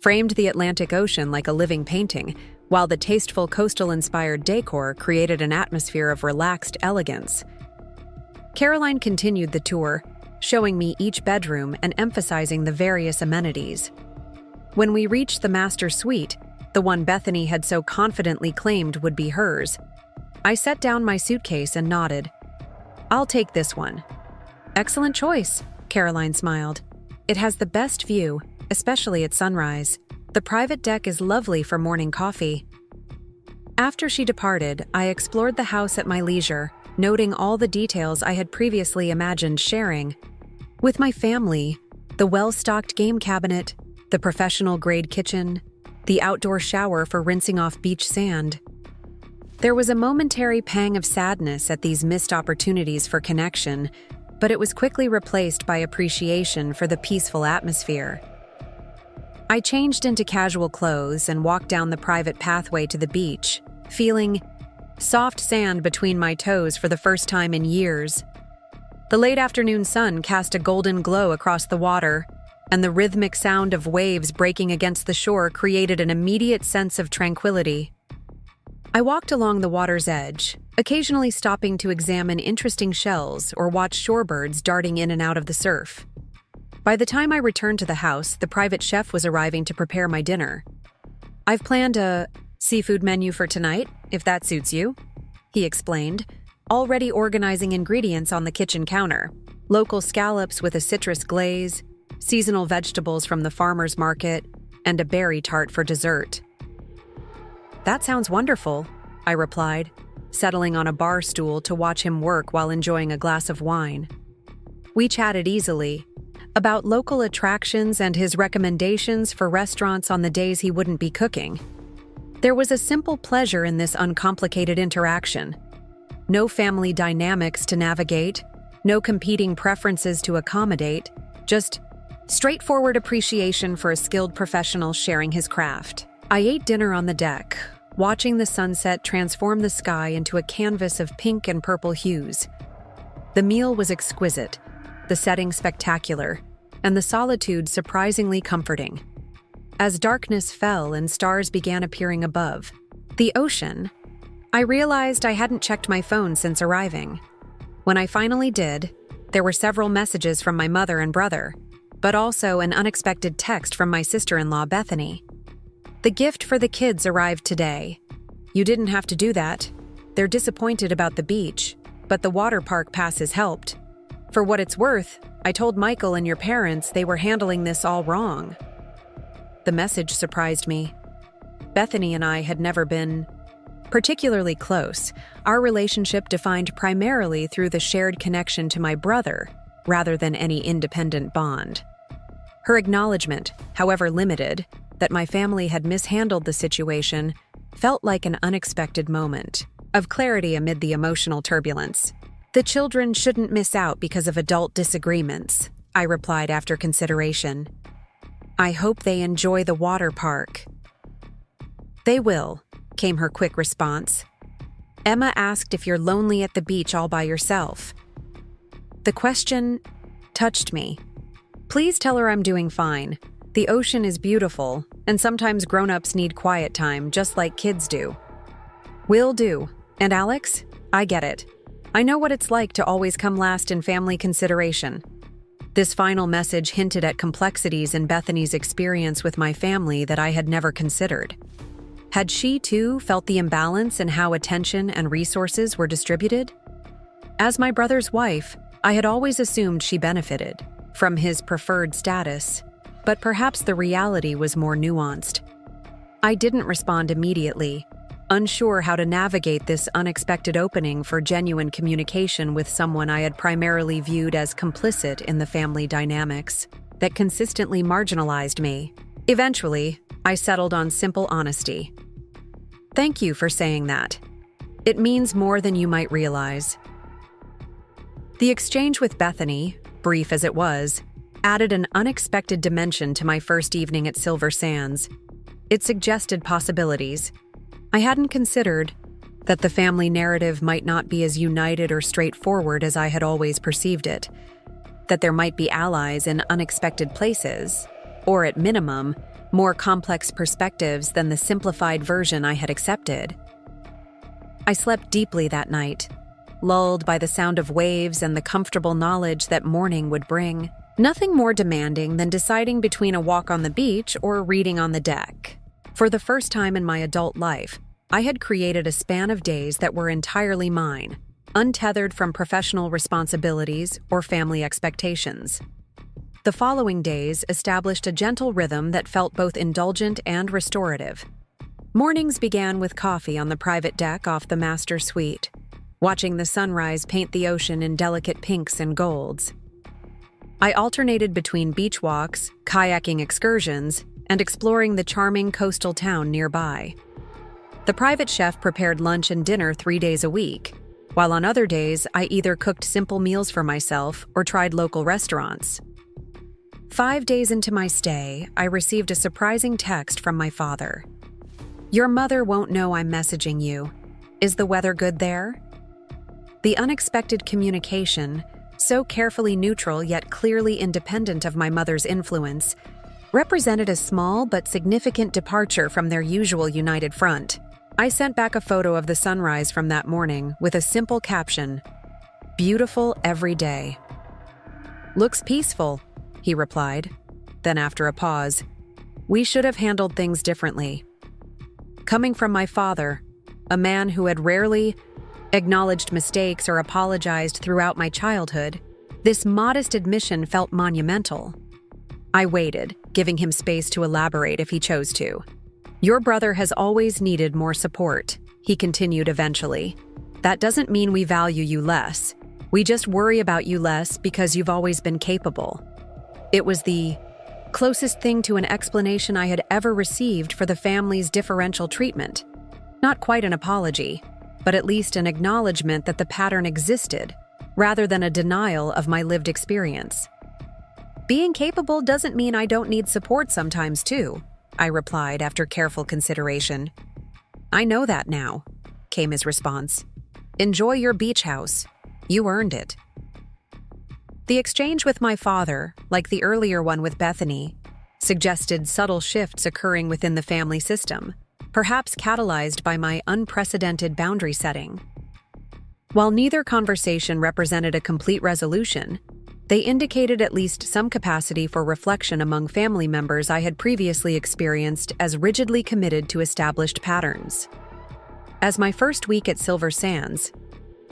framed the Atlantic Ocean like a living painting, while the tasteful coastal-inspired decor created an atmosphere of relaxed elegance. Caroline continued the tour, showing me each bedroom and emphasizing the various amenities. When we reached the master suite, the one Bethany had so confidently claimed would be hers, I set down my suitcase and nodded. "I'll take this one." "Excellent choice," Caroline smiled. "It has the best view, especially at sunrise. The private deck is lovely for morning coffee." After she departed, I explored the house at my leisure, noting all the details I had previously imagined sharing with my family: the well-stocked game cabinet, the professional-grade kitchen, the outdoor shower for rinsing off beach sand. There was a momentary pang of sadness at these missed opportunities for connection, but it was quickly replaced by appreciation for the peaceful atmosphere. I changed into casual clothes and walked down the private pathway to the beach, feeling soft sand between my toes for the first time in years. The late afternoon sun cast a golden glow across the water, and the rhythmic sound of waves breaking against the shore created an immediate sense of tranquility. I walked along the water's edge, occasionally stopping to examine interesting shells or watch shorebirds darting in and out of the surf. By the time I returned to the house, the private chef was arriving to prepare my dinner. "I've planned a seafood menu for tonight, if that suits you," he explained, already organizing ingredients on the kitchen counter. Local scallops with a citrus glaze, seasonal vegetables from the farmer's market, and a berry tart for dessert. "That sounds wonderful," I replied, settling on a bar stool to watch him work while enjoying a glass of wine. We chatted easily about local attractions and his recommendations for restaurants on the days he wouldn't be cooking. There was a simple pleasure in this uncomplicated interaction. No family dynamics to navigate, no competing preferences to accommodate, just straightforward appreciation for a skilled professional sharing his craft. I ate dinner on the deck, watching the sunset transform the sky into a canvas of pink and purple hues. The meal was exquisite, the setting spectacular, and the solitude surprisingly comforting. As darkness fell and stars began appearing above the ocean, I realized I hadn't checked my phone since arriving. When I finally did, there were several messages from my mother and brother, but also an unexpected text from my sister-in-law, Bethany. "The gift for the kids arrived today. You didn't have to do that. They're disappointed about the beach, but the water park passes helped. For what it's worth, I told Michael and your parents they were handling this all wrong." The message surprised me. Bethany and I had never been particularly close, our relationship defined primarily through the shared connection to my brother, rather than any independent bond. Her acknowledgement, however limited, that my family had mishandled the situation felt like an unexpected moment of clarity amid the emotional turbulence. "The children shouldn't miss out because of adult disagreements," I replied after consideration. "I hope they enjoy the water park." "They will," came her quick response. "Emma asked if you're lonely at the beach all by yourself." The question touched me. "Please tell her I'm doing fine. The ocean is beautiful, and sometimes grown-ups need quiet time, just like kids do." "Will do. And Alex, I get it. I know what it's like to always come last in family consideration." This final message hinted at complexities in Bethany's experience with my family that I had never considered. Had she, too, felt the imbalance in how attention and resources were distributed? As my brother's wife, I had always assumed she benefited from his preferred status, but perhaps the reality was more nuanced. I didn't respond immediately, unsure how to navigate this unexpected opening for genuine communication with someone I had primarily viewed as complicit in the family dynamics that consistently marginalized me. Eventually, I settled on simple honesty. "Thank you for saying that. It means more than you might realize." The exchange with Bethany, brief as it was, added an unexpected dimension to my first evening at Silver Sands. It suggested possibilities. I hadn't considered that the family narrative might not be as united or straightforward as I had always perceived it, that there might be allies in unexpected places, or at minimum, more complex perspectives than the simplified version I had accepted. I slept deeply that night, lulled by the sound of waves and the comfortable knowledge that morning would bring. Nothing more demanding than deciding between a walk on the beach or reading on the deck. For the first time in my adult life, I had created a span of days that were entirely mine, untethered from professional responsibilities or family expectations. The following days established a gentle rhythm that felt both indulgent and restorative. Mornings began with coffee on the private deck off the master suite, watching the sunrise paint the ocean in delicate pinks and golds. I alternated between beach walks, kayaking excursions, and exploring the charming coastal town nearby. The private chef prepared lunch and dinner 3 days a week, while on other days I either cooked simple meals for myself or tried local restaurants. 5 days into my stay, I received a surprising text from my father. "Your mother won't know I'm messaging you. Is the weather good there?" The unexpected communication, so carefully neutral yet clearly independent of my mother's influence, represented a small but significant departure from their usual united front. I sent back a photo of the sunrise from that morning with a simple caption, "Beautiful every day." "Looks peaceful," he replied. Then after a pause, "We should have handled things differently." Coming from my father, a man who had rarely acknowledged mistakes or apologized throughout my childhood, this modest admission felt monumental. I waited, giving him space to elaborate if he chose to. "Your brother has always needed more support," he continued eventually. "That doesn't mean we value you less. We just worry about you less because you've always been capable." It was the closest thing to an explanation I had ever received for the family's differential treatment. Not quite an apology, but at least an acknowledgement that the pattern existed, rather than a denial of my lived experience. "Being capable doesn't mean I don't need support sometimes too," I replied after careful consideration. "I know that now," came his response. "Enjoy your beach house. You earned it." The exchange with my father, like the earlier one with Bethany, suggested subtle shifts occurring within the family system, perhaps catalyzed by my unprecedented boundary setting. While neither conversation represented a complete resolution, they indicated at least some capacity for reflection among family members I had previously experienced as rigidly committed to established patterns. As my first week at Silver Sands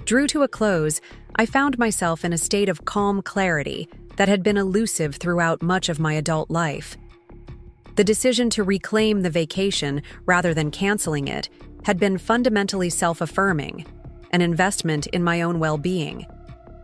drew to a close, I found myself in a state of calm clarity that had been elusive throughout much of my adult life. The decision to reclaim the vacation rather than canceling it had been fundamentally self-affirming, an investment in my own well-being,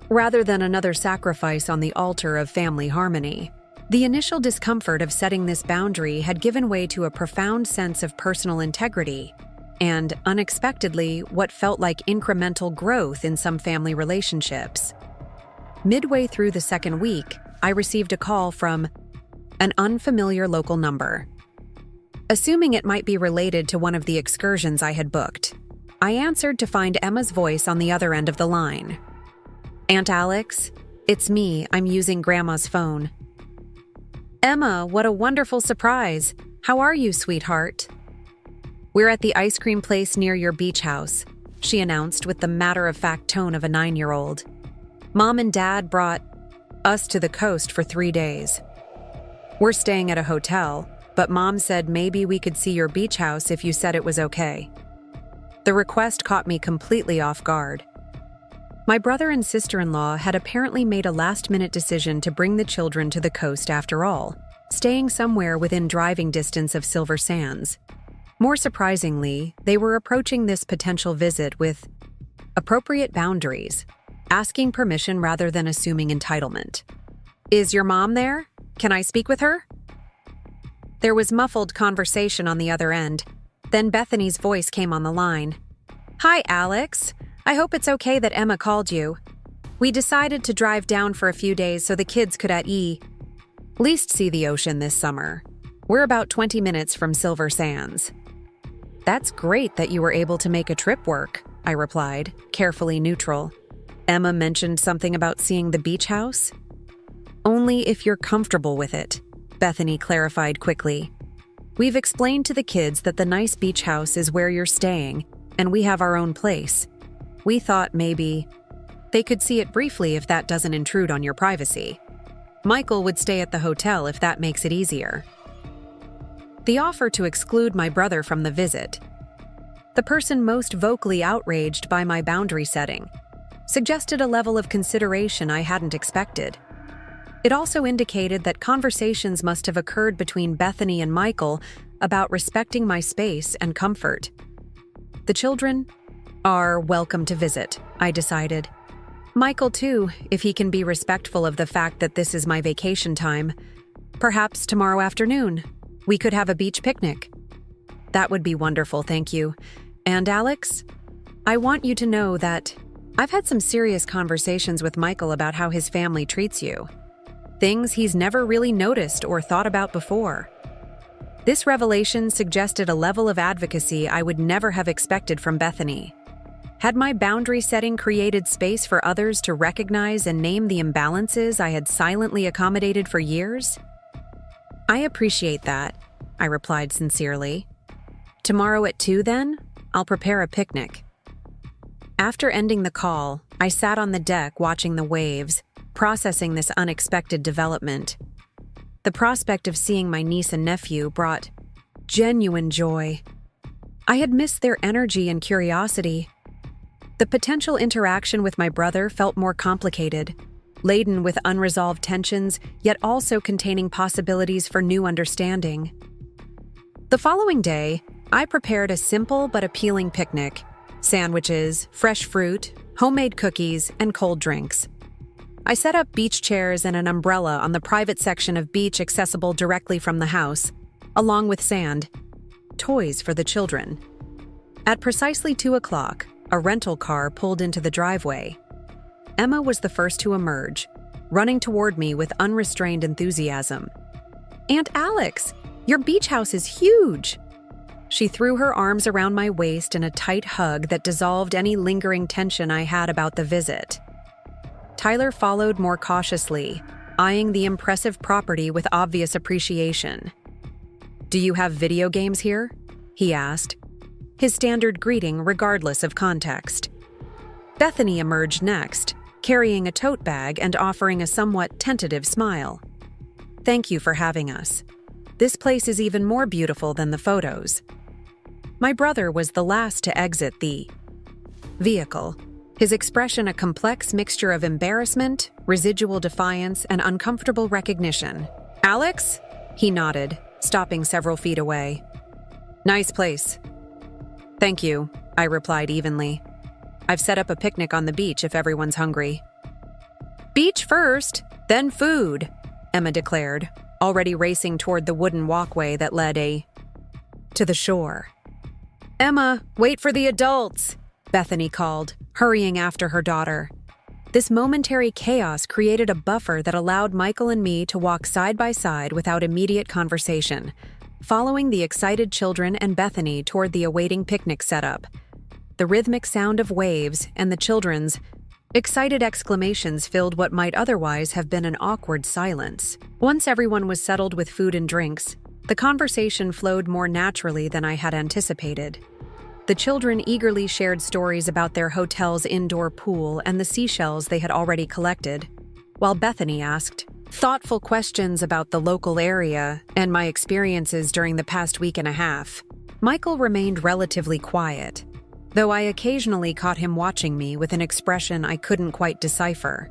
rather than another sacrifice on the altar of family harmony. The initial discomfort of setting this boundary had given way to a profound sense of personal integrity and, unexpectedly, what felt like incremental growth in some family relationships. Midway through the second week, I received a call from an unfamiliar local number. Assuming it might be related to one of the excursions I had booked, I answered to find Emma's voice on the other end of the line. "Aunt Alex, it's me. I'm using Grandma's phone." "Emma, what a wonderful surprise. How are you, sweetheart?" "We're at the ice cream place near your beach house," she announced with the matter-of-fact tone of a 9-year-old. "Mom and Dad brought us to the coast for 3 days. We're staying at a hotel, but Mom said maybe we could see your beach house if you said it was okay." The request caught me completely off guard. My brother and sister-in-law had apparently made a last-minute decision to bring the children to the coast after all, staying somewhere within driving distance of Silver Sands. More surprisingly, they were approaching this potential visit with appropriate boundaries, asking permission rather than assuming entitlement. "Is your mom there? Can I speak with her?" There was muffled conversation on the other end. Then Bethany's voice came on the line. "Hi, Alex. I hope it's okay that Emma called you. We decided to drive down for a few days so the kids could at least see the ocean this summer. We're about 20 minutes from Silver Sands." "That's great that you were able to make a trip work," I replied, carefully neutral. "Emma mentioned something about seeing the beach house?" "Only if you're comfortable with it," Bethany clarified quickly. "We've explained to the kids that the nice beach house is where you're staying, and we have our own place. We thought maybe they could see it briefly if that doesn't intrude on your privacy. Michael would stay at the hotel if that makes it easier." The offer to exclude my brother from the visit, the person most vocally outraged by my boundary setting, suggested a level of consideration I hadn't expected. It also indicated that conversations must have occurred between Bethany and Michael about respecting my space and comfort. The children are welcome to visit, I decided. Michael, too, if he can be respectful of the fact that this is my vacation time. Perhaps tomorrow afternoon, we could have a beach picnic. That would be wonderful, thank you. And Alex, I want you to know that I've had some serious conversations with Michael about how his family treats you. Things he's never really noticed or thought about before. This revelation suggested a level of advocacy I would never have expected from Bethany. Had my boundary setting created space for others to recognize and name the imbalances I had silently accommodated for years? "I appreciate that," I replied sincerely. "Tomorrow at 2 then? I'll prepare a picnic." After ending the call, I sat on the deck watching the waves, processing this unexpected development. The prospect of seeing my niece and nephew brought genuine joy. I had missed their energy and curiosity. The potential interaction with my brother felt more complicated, laden with unresolved tensions, yet also containing possibilities for new understanding. The following day, I prepared a simple but appealing picnic: sandwiches, fresh fruit, homemade cookies, and cold drinks. I set up beach chairs and an umbrella on the private section of beach accessible directly from the house, along with sand, toys for the children. At precisely 2 o'clock, a rental car pulled into the driveway. Emma was the first to emerge, running toward me with unrestrained enthusiasm. "Aunt Alex, your beach house is huge!" She threw her arms around my waist in a tight hug that dissolved any lingering tension I had about the visit. Tyler followed more cautiously, eyeing the impressive property with obvious appreciation. "Do you have video games here?" he asked, his standard greeting regardless of context. Bethany emerged next, carrying a tote bag and offering a somewhat tentative smile. "Thank you for having us. This place is even more beautiful than the photos." My brother was the last to exit the vehicle, his expression a complex mixture of embarrassment, residual defiance, and uncomfortable recognition. "Alex?" He nodded, stopping several feet away. "Nice place." "Thank you," I replied evenly. "I've set up a picnic on the beach if everyone's hungry." "Beach first, then food," Emma declared, already racing toward the wooden walkway that led to the shore. "Emma, wait for the adults," Bethany called, hurrying after her daughter. This momentary chaos created a buffer that allowed Michael and me to walk side by side without immediate conversation, following the excited children and Bethany toward the awaiting picnic setup. The rhythmic sound of waves and the children's excited exclamations filled what might otherwise have been an awkward silence. Once everyone was settled with food and drinks, the conversation flowed more naturally than I had anticipated. The children eagerly shared stories about their hotel's indoor pool and the seashells they had already collected, while Bethany asked thoughtful questions about the local area and my experiences during the past week and a half. Michael remained relatively quiet, though I occasionally caught him watching me with an expression I couldn't quite decipher.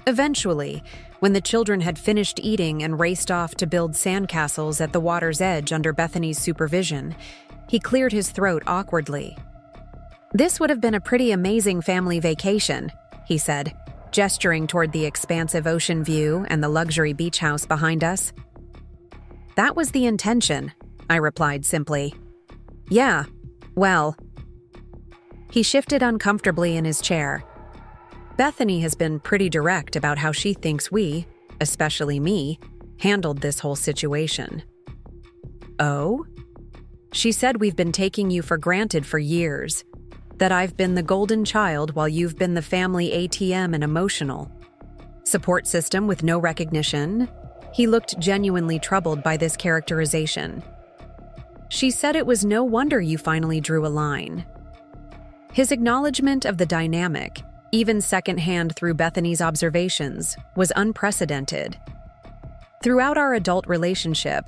Eventually, when the children had finished eating and raced off to build sandcastles at the water's edge under Bethany's supervision, he cleared his throat awkwardly. "This would have been a pretty amazing family vacation," he said, gesturing toward the expansive ocean view and the luxury beach house behind us. "That was the intention," I replied simply. "Yeah, well." He shifted uncomfortably in his chair. "Bethany has been pretty direct about how she thinks we, especially me, handled this whole situation." "Oh?" "She said we've been taking you for granted for years, that I've been the golden child while you've been the family ATM and emotional support system with no recognition." He looked genuinely troubled by this characterization. "She said it was no wonder you finally drew a line." His acknowledgement of the dynamic, even secondhand through Bethany's observations, was unprecedented. Throughout our adult relationship,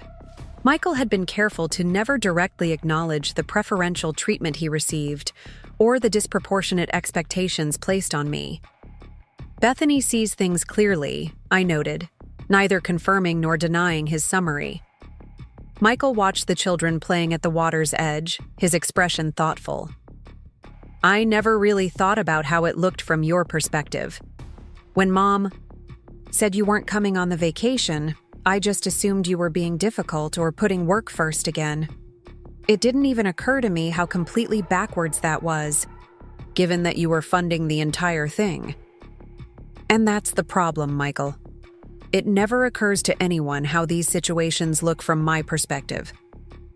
Michael had been careful to never directly acknowledge the preferential treatment he received or the disproportionate expectations placed on me. "Bethany sees things clearly," I noted, neither confirming nor denying his summary. Michael watched the children playing at the water's edge, his expression thoughtful. "I never really thought about how it looked from your perspective. When Mom said you weren't coming on the vacation, I just assumed you were being difficult or putting work first again. It didn't even occur to me how completely backwards that was, given that you were funding the entire thing." And that's the problem, Michael. It never occurs to anyone how these situations look from my perspective.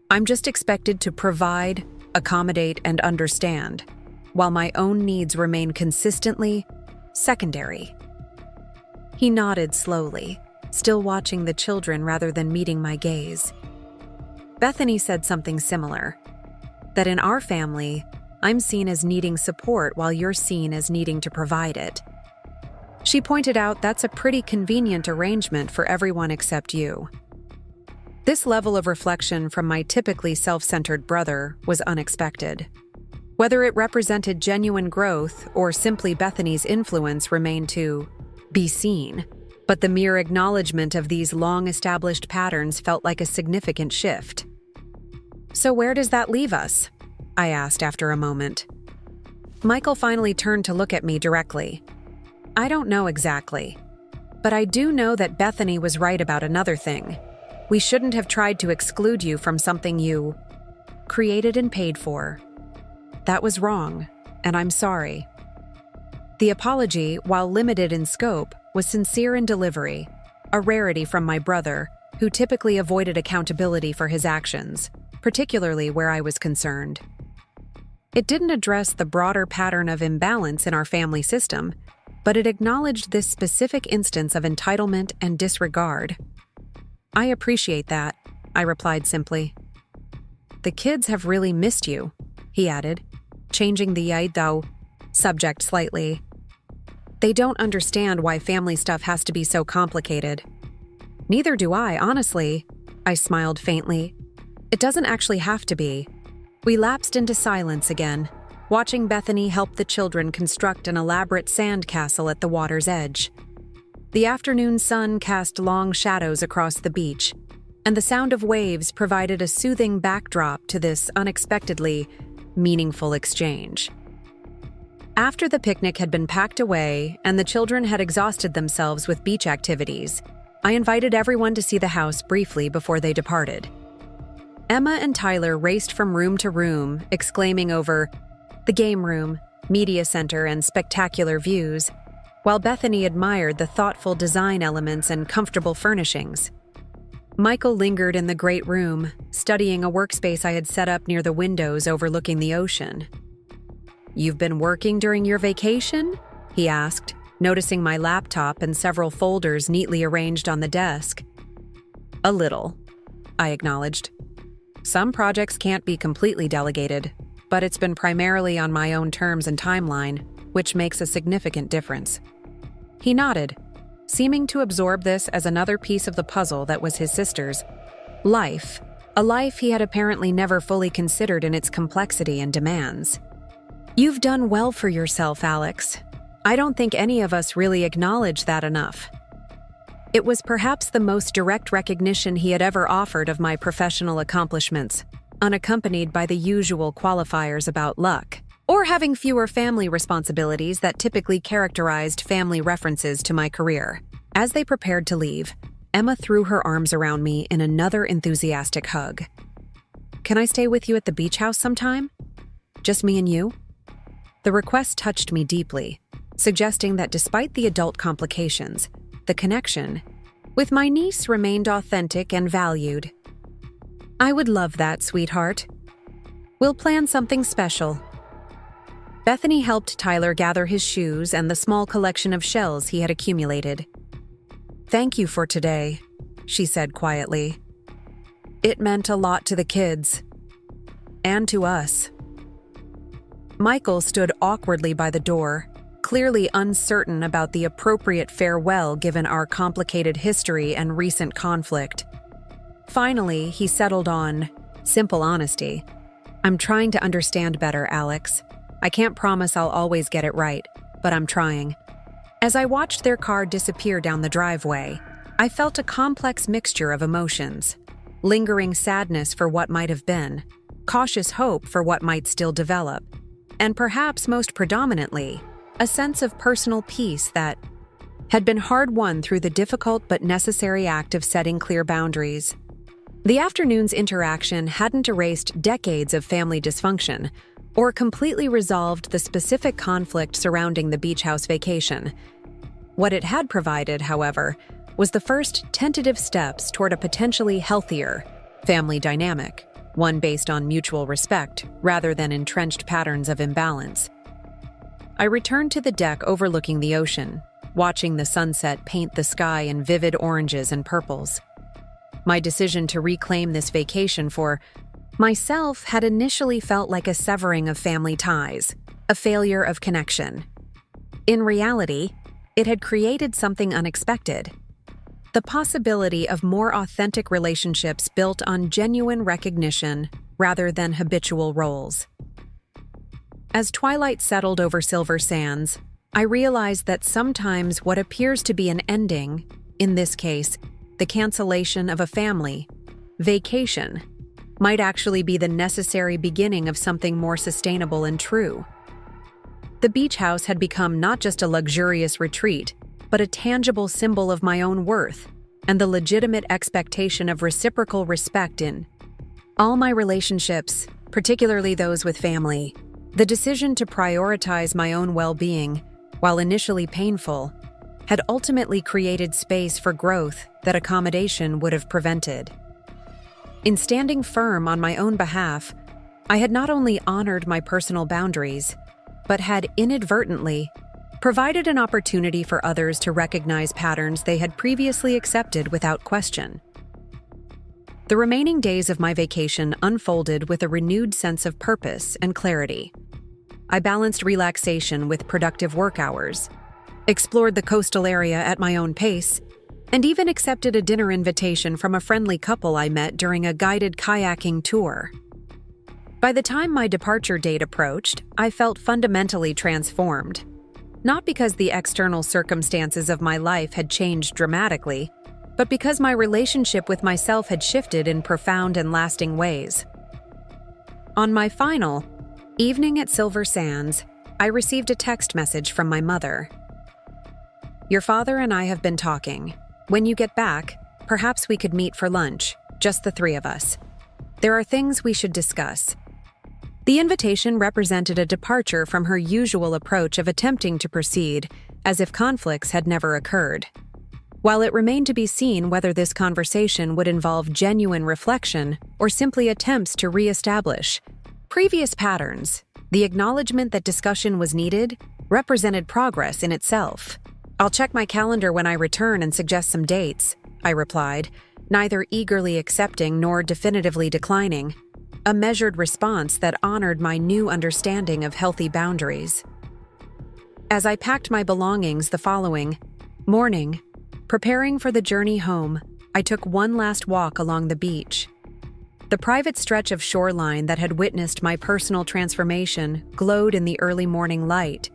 I'm just expected to provide, accommodate, and understand, while my own needs remain consistently secondary. He nodded slowly, still watching the children rather than meeting my gaze. Bethany said something similar. that in our family, I'm seen as needing support while you're seen as needing to provide it. She pointed out that's a pretty convenient arrangement for everyone except you. This level of reflection from my typically self-centered brother was unexpected. Whether it represented genuine growth or simply Bethany's influence remained to be seen, but the mere acknowledgement of these long-established patterns felt like a significant shift. "So where does that leave us?" I asked after a moment. Michael finally turned to look at me directly. "I don't know exactly, but I do know that Bethany was right about another thing. We shouldn't have tried to exclude you from something you created and paid for. That was wrong, and I'm sorry." The apology, while limited in scope, was sincere in delivery, a rarity from my brother, who typically avoided accountability for his actions, particularly where I was concerned. It didn't address the broader pattern of imbalance in our family system, but it acknowledged this specific instance of entitlement and disregard. "I appreciate that," I replied simply. "The kids have really missed you," he added, changing the yaidao subject slightly. "They don't understand why family stuff has to be so complicated." "Neither do I, honestly," I smiled faintly. "It doesn't actually have to be." We lapsed into silence again, watching Bethany help the children construct an elaborate sand castle at the water's edge. The afternoon sun cast long shadows across the beach, and the sound of waves provided a soothing backdrop to this unexpectedly meaningful exchange. After the picnic had been packed away and the children had exhausted themselves with beach activities, I invited everyone to see the house briefly before they departed. Emma and Tyler raced from room to room, exclaiming over the game room, media center, and spectacular views, while Bethany admired the thoughtful design elements and comfortable furnishings. Michael lingered in the great room, studying a workspace I had set up near the windows overlooking the ocean. "You've been working during your vacation?" he asked, noticing my laptop and several folders neatly arranged on the desk. "A little," I acknowledged. "Some projects can't be completely delegated, but it's been primarily on my own terms and timeline, which makes a significant difference." He nodded, seeming to absorb this as another piece of the puzzle that was his sister's life, a life he had apparently never fully considered in its complexity and demands. "You've done well for yourself, Alex. I don't think any of us really acknowledge that enough." It was perhaps the most direct recognition he had ever offered of my professional accomplishments, unaccompanied by the usual qualifiers about luck, or having fewer family responsibilities that typically characterized family references to my career. As they prepared to leave, Emma threw her arms around me in another enthusiastic hug. "Can I stay with you at the beach house sometime? Just me and you?" The request touched me deeply, suggesting that despite the adult complications, the connection with my niece remained authentic and valued. "I would love that, sweetheart. We'll plan something special." Bethany helped Tyler gather his shoes and the small collection of shells he had accumulated. "Thank you for today," she said quietly. "It meant a lot to the kids. And to us." Michael stood awkwardly by the door, clearly uncertain about the appropriate farewell given our complicated history and recent conflict. Finally, he settled on simple honesty. "I'm trying to understand better, Alex. I can't promise I'll always get it right, but I'm trying." As I watched their car disappear down the driveway, I felt a complex mixture of emotions: lingering sadness for what might have been, cautious hope for what might still develop, and perhaps most predominantly, a sense of personal peace that had been hard-won through the difficult but necessary act of setting clear boundaries. The afternoon's interaction hadn't erased decades of family dysfunction or completely resolved the specific conflict surrounding the beach house vacation. What it had provided, however, was the first tentative steps toward a potentially healthier family dynamic, one based on mutual respect rather than entrenched patterns of imbalance. I returned to the deck overlooking the ocean, watching the sunset paint the sky in vivid oranges and purples. My decision to reclaim this vacation for Myself had initially felt like a severing of family ties, a failure of connection. In reality, it had created something unexpected. The possibility of more authentic relationships built on genuine recognition rather than habitual roles. As twilight settled over Silver Sands, I realized that sometimes what appears to be an ending, in this case, the cancellation of a family vacation, might actually be the necessary beginning of something more sustainable and true. The beach house had become not just a luxurious retreat, but a tangible symbol of my own worth and the legitimate expectation of reciprocal respect in all my relationships, particularly those with family. The decision to prioritize my own well-being, while initially painful, had ultimately created space for growth that accommodation would have prevented. In standing firm on my own behalf, I had not only honored my personal boundaries, but had inadvertently provided an opportunity for others to recognize patterns they had previously accepted without question. The remaining days of my vacation unfolded with a renewed sense of purpose and clarity. I balanced relaxation with productive work hours, explored the coastal area at my own pace, and even accepted a dinner invitation from a friendly couple I met during a guided kayaking tour. By the time my departure date approached, I felt fundamentally transformed. Not because the external circumstances of my life had changed dramatically, but because my relationship with myself had shifted in profound and lasting ways. On my final evening at Silver Sands, I received a text message from my mother. "Your father and I have been talking. When you get back, perhaps we could meet for lunch, just the three of us. There are things we should discuss." The invitation represented a departure from her usual approach of attempting to proceed as if conflicts had never occurred. While it remained to be seen whether this conversation would involve genuine reflection or simply attempts to re-establish previous patterns, the acknowledgement that discussion was needed represented progress in itself. "I'll check my calendar when I return and suggest some dates," I replied, neither eagerly accepting nor definitively declining, a measured response that honored my new understanding of healthy boundaries. As I packed my belongings the following morning, preparing for the journey home, I took one last walk along the beach. The private stretch of shoreline that had witnessed my personal transformation glowed in the early morning light,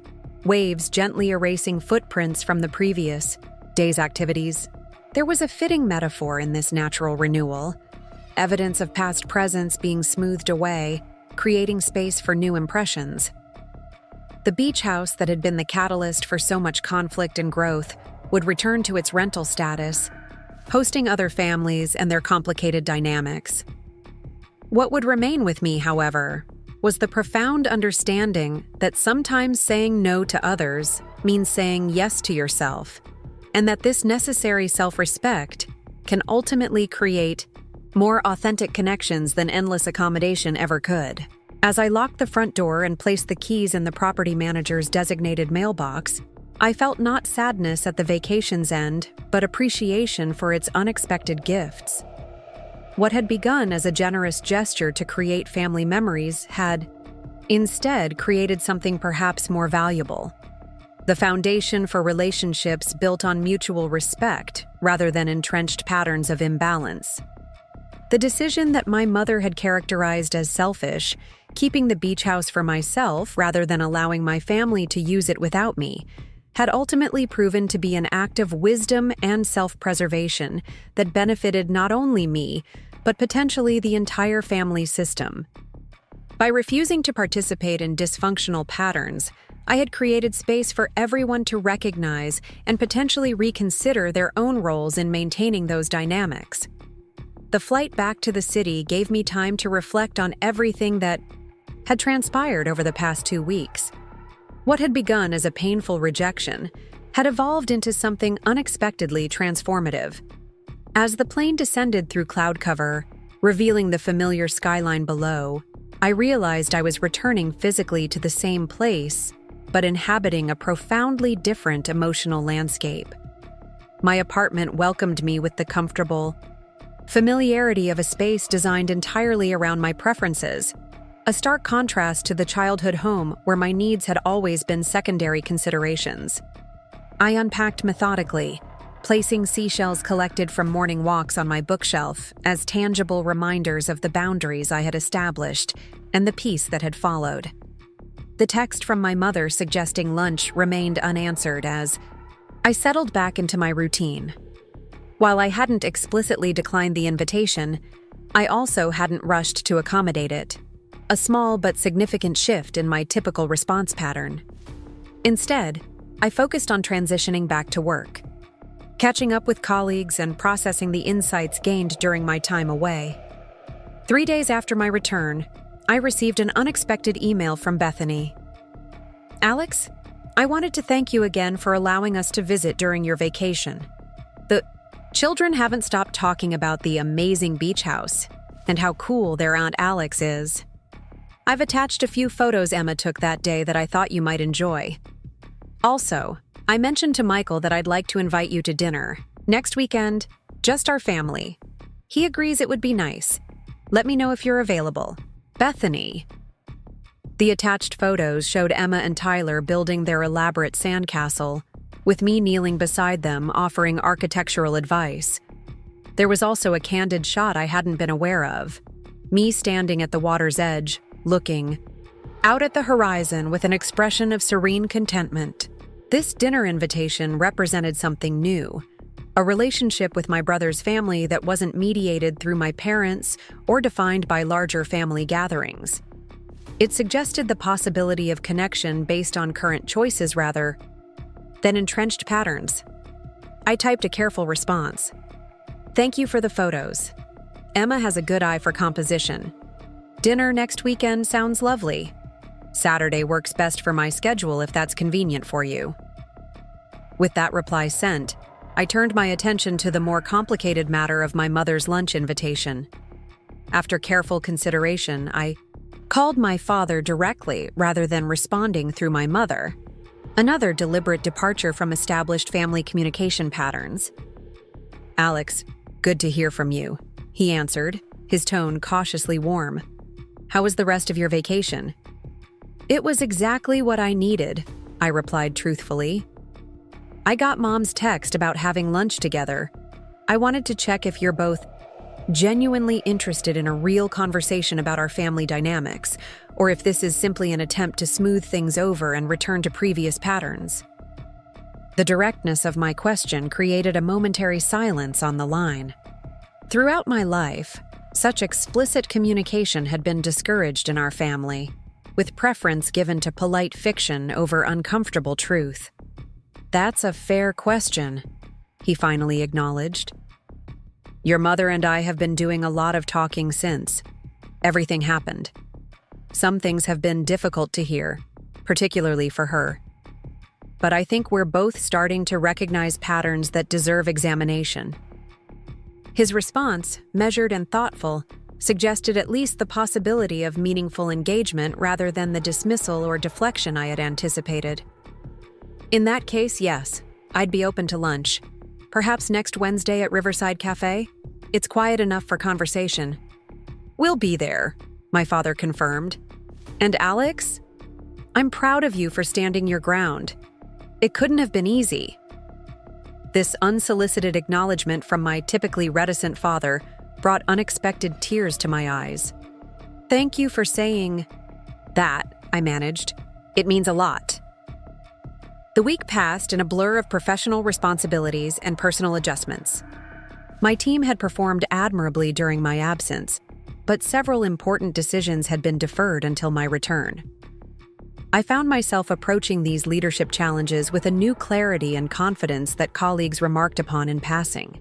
waves gently erasing footprints from the previous day's activities. There was a fitting metaphor in this natural renewal, evidence of past presence being smoothed away, creating space for new impressions. The beach house that had been the catalyst for so much conflict and growth would return to its rental status, hosting other families and their complicated dynamics. What would remain with me, however, was the profound understanding that sometimes saying no to others means saying yes to yourself, and that this necessary self-respect can ultimately create more authentic connections than endless accommodation ever could. As I locked the front door and placed the keys in the property manager's designated mailbox, I felt not sadness at the vacation's end, but appreciation for its unexpected gifts. What had begun as a generous gesture to create family memories had, instead, created something perhaps more valuable. The foundation for relationships built on mutual respect rather than entrenched patterns of imbalance. The decision that my mother had characterized as selfish, keeping the beach house for myself rather than allowing my family to use it without me, had ultimately proven to be an act of wisdom and self-preservation that benefited not only me, but potentially the entire family system. By refusing to participate in dysfunctional patterns, I had created space for everyone to recognize and potentially reconsider their own roles in maintaining those dynamics. The flight back to the city gave me time to reflect on everything that had transpired over the past 2 weeks. What had begun as a painful rejection had evolved into something unexpectedly transformative. As the plane descended through cloud cover, revealing the familiar skyline below, I realized I was returning physically to the same place, but inhabiting a profoundly different emotional landscape. My apartment welcomed me with the comfortable, Familiarity of a space designed entirely around my preferences, a stark contrast to the childhood home where my needs had always been secondary considerations. I unpacked methodically, placing seashells collected from morning walks on my bookshelf as tangible reminders of the boundaries I had established and the peace that had followed. The text from my mother suggesting lunch remained unanswered as I settled back into my routine. While I hadn't explicitly declined the invitation, I also hadn't rushed to accommodate it, a small but significant shift in my typical response pattern. Instead, I focused on transitioning back to work, catching up with colleagues and processing the insights gained during my time away. 3 days after my return, I received an unexpected email from Bethany. "Alex, I wanted to thank you again for allowing us to visit during your vacation. The children haven't stopped talking about the amazing beach house and how cool their Aunt Alex is. I've attached a few photos Emma took that day that I thought you might enjoy. Also, I mentioned to Michael that I'd like to invite you to dinner. Next weekend, just our family. He agrees it would be nice. Let me know if you're available. Bethany." The attached photos showed Emma and Tyler building their elaborate sandcastle, with me kneeling beside them offering architectural advice. There was also a candid shot I hadn't been aware of, me standing at the water's edge, looking out at the horizon with an expression of serene contentment. This dinner invitation represented something new, a relationship with my brother's family that wasn't mediated through my parents or defined by larger family gatherings. It suggested the possibility of connection based on current choices rather than entrenched patterns. I typed a careful response. "Thank you for the photos. Emma has a good eye for composition. Dinner next weekend sounds lovely. Saturday works best for my schedule if that's convenient for you." With that reply sent, I turned my attention to the more complicated matter of my mother's lunch invitation. After careful consideration, I called my father directly rather than responding through my mother, another deliberate departure from established family communication patterns. "Alex, good to hear from you," he answered, his tone cautiously warm. "How was the rest of your vacation?" "It was exactly what I needed," I replied truthfully. "I got Mom's text about having lunch together. I wanted to check if you're both genuinely interested in a real conversation about our family dynamics, or if this is simply an attempt to smooth things over and return to previous patterns." The directness of my question created a momentary silence on the line. Throughout my life, such explicit communication had been discouraged in our family, with preference given to polite fiction over uncomfortable truth. "That's a fair question," he finally acknowledged. "Your mother and I have been doing a lot of talking since everything happened. Some things have been difficult to hear, particularly for her. But I think we're both starting to recognize patterns that deserve examination." His response, measured and thoughtful, suggested at least the possibility of meaningful engagement rather than the dismissal or deflection I had anticipated. "In that case, yes, I'd be open to lunch. Perhaps next Wednesday at Riverside Cafe? It's quiet enough for conversation." "We'll be there," my father confirmed. "And Alex? I'm proud of you for standing your ground. It couldn't have been easy." This unsolicited acknowledgement from my typically reticent father brought unexpected tears to my eyes. "Thank you for saying that," I managed. "It means a lot." The week passed in a blur of professional responsibilities and personal adjustments. My team had performed admirably during my absence, but several important decisions had been deferred until my return. I found myself approaching these leadership challenges with a new clarity and confidence that colleagues remarked upon in passing.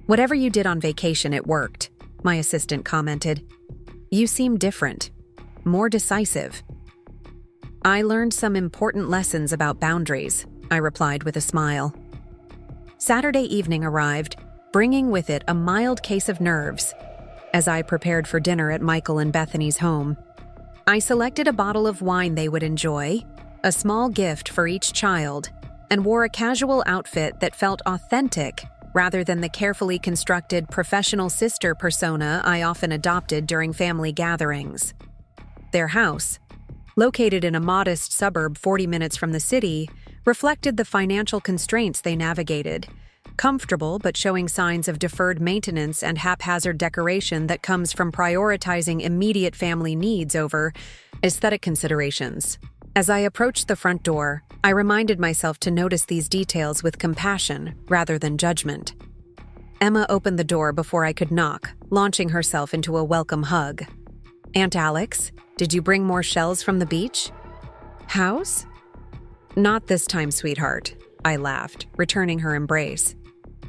"Whatever you did on vacation, it worked," my assistant commented. "You seem different, more decisive." "I learned some important lessons about boundaries," I replied with a smile. Saturday evening arrived, bringing with it a mild case of nerves. As I prepared for dinner at Michael and Bethany's home, I selected a bottle of wine they would enjoy, a small gift for each child, and wore a casual outfit that felt authentic rather than the carefully constructed professional sister persona I often adopted during family gatherings. Their house, located in a modest suburb 40 minutes from the city, reflected the financial constraints they navigated. Comfortable but showing signs of deferred maintenance and haphazard decoration that comes from prioritizing immediate family needs over aesthetic considerations. As I approached the front door, I reminded myself to notice these details with compassion rather than judgment. Emma opened the door before I could knock, launching herself into a welcome hug. "Aunt Alex, did you bring more shells from the beach?" "House?" "Not this time, sweetheart," I laughed, returning her embrace.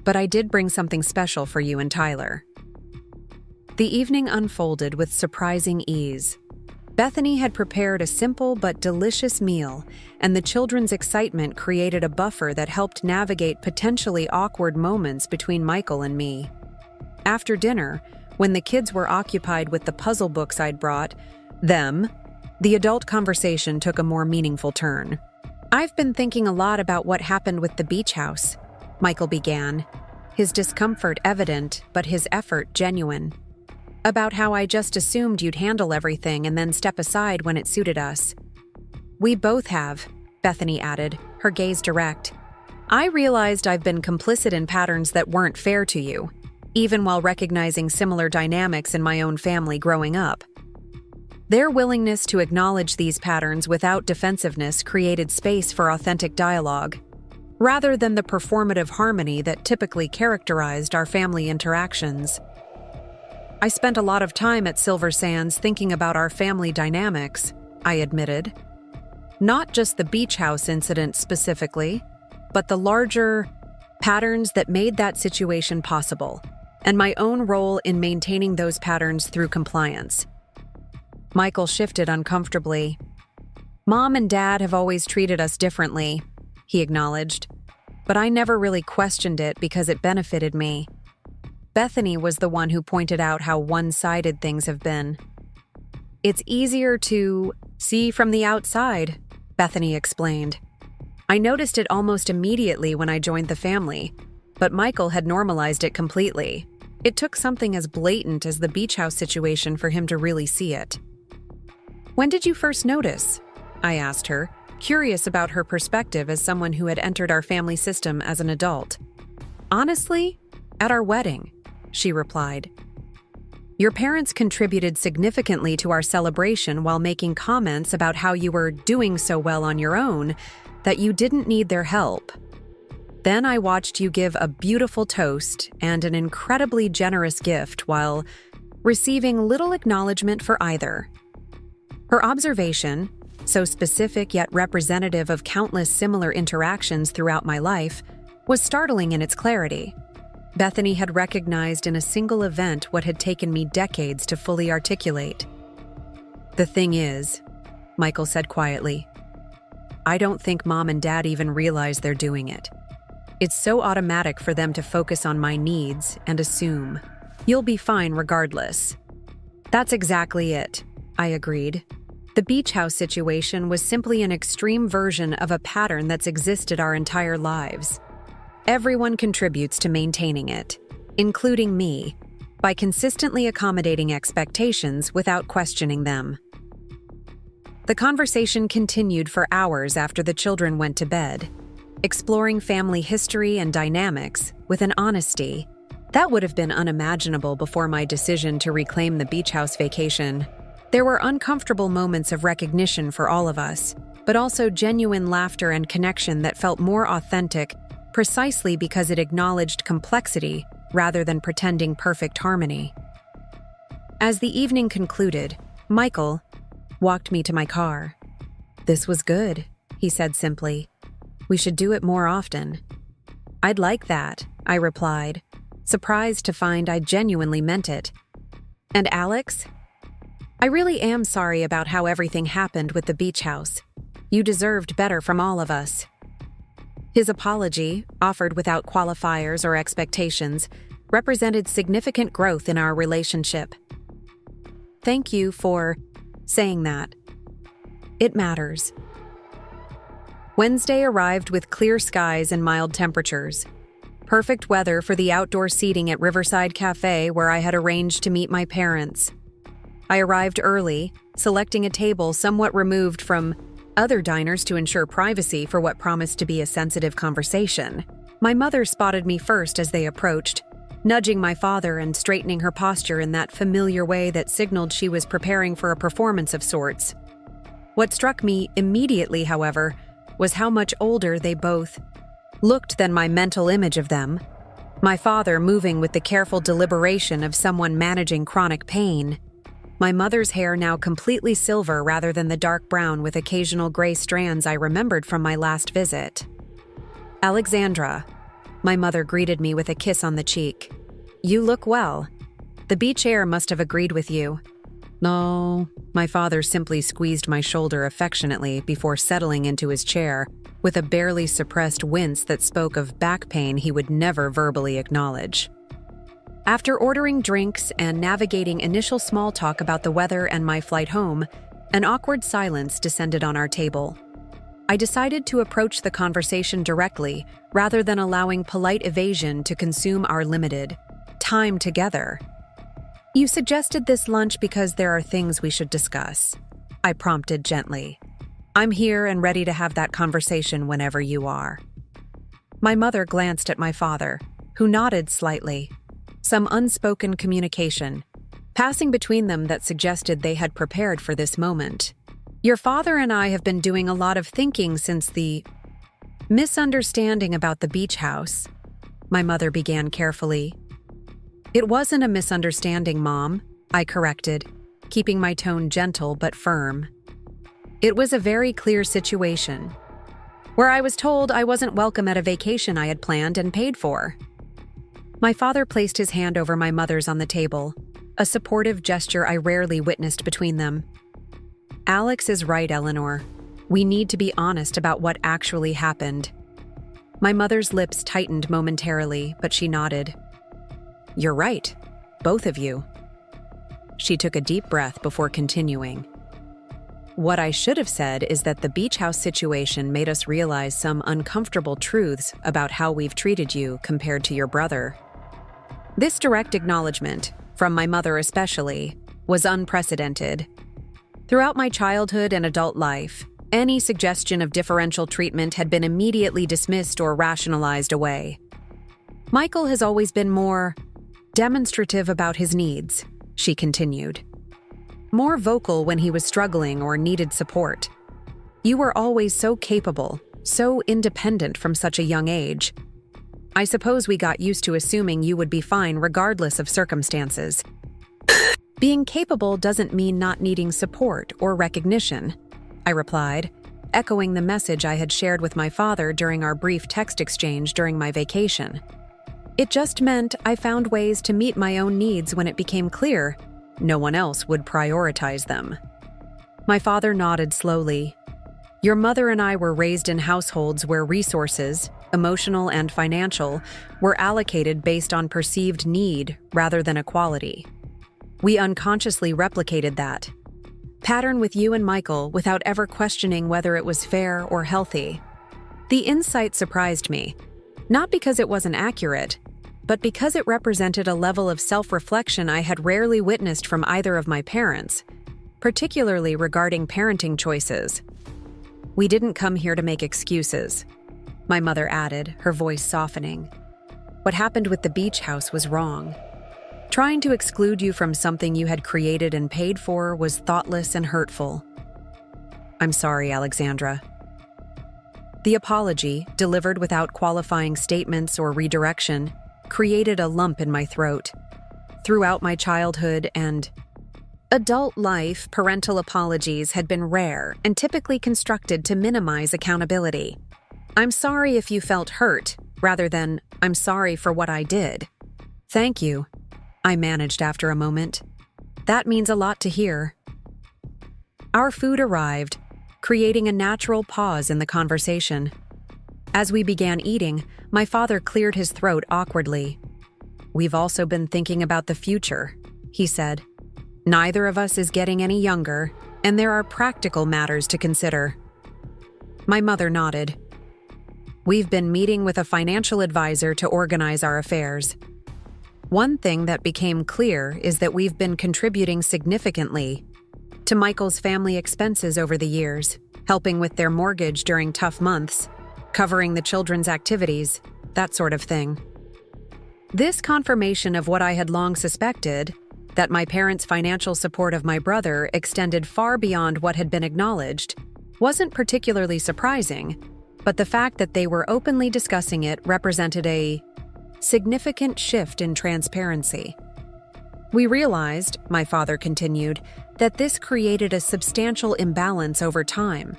"But I did bring something special for you and Tyler." The evening unfolded with surprising ease. Bethany had prepared a simple but delicious meal, and the children's excitement created a buffer that helped navigate potentially awkward moments between Michael and me. After dinner, when the kids were occupied with the puzzle books I'd brought them, the adult conversation took a more meaningful turn. "I've been thinking a lot about what happened with the beach house," Michael began, his discomfort evident but his effort genuine. "About how I just assumed you'd handle everything and then step aside when it suited us." "We both have," Bethany added, her gaze direct. "I realized I've been complicit in patterns that weren't fair to you, even while recognizing similar dynamics in my own family growing up." Their willingness to acknowledge these patterns without defensiveness created space for authentic dialogue, rather than the performative harmony that typically characterized our family interactions. "I spent a lot of time at Silver Sands thinking about our family dynamics," I admitted. "Not just the beach house incident specifically, but the larger patterns that made that situation possible, and my own role in maintaining those patterns through compliance." Michael shifted uncomfortably. "Mom and Dad have always treated us differently," he acknowledged, "but I never really questioned it because it benefited me. Bethany was the one who pointed out how one-sided things have been." "It's easier to see from the outside," Bethany explained. "I noticed it almost immediately when I joined the family, but Michael had normalized it completely. It took something as blatant as the beach house situation for him to really see it." "When did you first notice?" I asked her, curious about her perspective as someone who had entered our family system as an adult. "Honestly, at our wedding," she replied. "Your parents contributed significantly to our celebration while making comments about how you were doing so well on your own that you didn't need their help. Then I watched you give a beautiful toast and an incredibly generous gift while receiving little acknowledgement for either." Her observation, so specific yet representative of countless similar interactions throughout my life, was startling in its clarity. Bethany had recognized in a single event what had taken me decades to fully articulate. "The thing is," Michael said quietly, "I don't think Mom and Dad even realize they're doing it. It's so automatic for them to focus on my needs and assume, you'll be fine regardless." "That's exactly it," I agreed. The beach house situation was simply an extreme version of a pattern that's existed our entire lives. Everyone contributes to maintaining it, including me, by consistently accommodating expectations without questioning them. The conversation continued for hours after the children went to bed, exploring family history and dynamics with an honesty that would have been unimaginable before my decision to reclaim the beach house vacation. There were uncomfortable moments of recognition for all of us, but also genuine laughter and connection that felt more authentic precisely because it acknowledged complexity rather than pretending perfect harmony. As the evening concluded, Michael walked me to my car. "This was good," he said simply. "We should do it more often." "I'd like that," I replied, surprised to find I genuinely meant it. "And Alex? I really am sorry about how everything happened with the beach house. You deserved better from all of us." His apology, offered without qualifiers or expectations, represented significant growth in our relationship. "Thank you for saying that. It matters." Wednesday arrived with clear skies and mild temperatures. Perfect weather for the outdoor seating at Riverside Cafe where I had arranged to meet my parents. I arrived early, selecting a table somewhat removed from other diners to ensure privacy for what promised to be a sensitive conversation. My mother spotted me first as they approached, nudging my father and straightening her posture in that familiar way that signaled she was preparing for a performance of sorts. What struck me immediately, however, was how much older they both looked than my mental image of them. My father moving with the careful deliberation of someone managing chronic pain. My mother's hair now completely silver rather than the dark brown with occasional gray strands I remembered from my last visit. "Alexandra," my mother greeted me with a kiss on the cheek. "You look well. The beach air must have agreed with you." "No," my father simply squeezed my shoulder affectionately before settling into his chair with a barely suppressed wince that spoke of back pain he would never verbally acknowledge. After ordering drinks and navigating initial small talk about the weather and my flight home, an awkward silence descended on our table. I decided to approach the conversation directly rather than allowing polite evasion to consume our limited time together. "You suggested this lunch because there are things we should discuss," I prompted gently. "I'm here and ready to have that conversation whenever you are." My mother glanced at my father, who nodded slightly. Some unspoken communication passing between them that suggested they had prepared for this moment. "Your father and I have been doing a lot of thinking since the misunderstanding about the beach house," my mother began carefully. "It wasn't a misunderstanding, Mom," I corrected, keeping my tone gentle but firm. "It was a very clear situation, where I was told I wasn't welcome at a vacation I had planned and paid for." My father placed his hand over my mother's on the table, a supportive gesture I rarely witnessed between them. "Alex is right, Eleanor. We need to be honest about what actually happened." My mother's lips tightened momentarily, but she nodded. "You're right, both of you." She took a deep breath before continuing. "What I should have said is that the beach house situation made us realize some uncomfortable truths about how we've treated you compared to your brother." This direct acknowledgement, from my mother especially, was unprecedented. Throughout my childhood and adult life, any suggestion of differential treatment had been immediately dismissed or rationalized away. "Michael has always been more demonstrative about his needs," she continued. "More vocal when he was struggling or needed support. You were always so capable, so independent from such a young age. I suppose we got used to assuming you would be fine regardless of circumstances. Being capable doesn't mean not needing support or recognition," I replied, echoing the message I had shared with my father during our brief text exchange during my vacation. "It just meant I found ways to meet my own needs when it became clear no one else would prioritize them." My father nodded slowly. "Your mother and I were raised in households where resources, emotional and financial, were allocated based on perceived need rather than equality. We unconsciously replicated that pattern with you and Michael without ever questioning whether it was fair or healthy." The insight surprised me, not because it wasn't accurate, but because it represented a level of self-reflection I had rarely witnessed from either of my parents, particularly regarding parenting choices. "We didn't come here to make excuses," my mother added, her voice softening. "What happened with the beach house was wrong. Trying to exclude you from something you had created and paid for was thoughtless and hurtful." "I'm sorry, Alexandra." The apology, delivered without qualifying statements or redirection, created a lump in my throat. Throughout my childhood and adult life, parental apologies had been rare and typically constructed to minimize accountability. "I'm sorry if you felt hurt," rather than, "I'm sorry for what I did." "Thank you," I managed after a moment. "That means a lot to hear." Our food arrived, creating a natural pause in the conversation. As we began eating, my father cleared his throat awkwardly. "We've also been thinking about the future," he said. "Neither of us is getting any younger, and there are practical matters to consider." My mother nodded. We've been meeting with a financial advisor to organize our affairs. One thing that became clear is that we've been contributing significantly to Michael's family expenses over the years, helping with their mortgage during tough months, covering the children's activities, that sort of thing. This confirmation of what I had long suspected, that my parents' financial support of my brother extended far beyond what had been acknowledged, wasn't particularly surprising, but the fact that they were openly discussing it represented a significant shift in transparency. We realized, my father continued, that this created a substantial imbalance over time.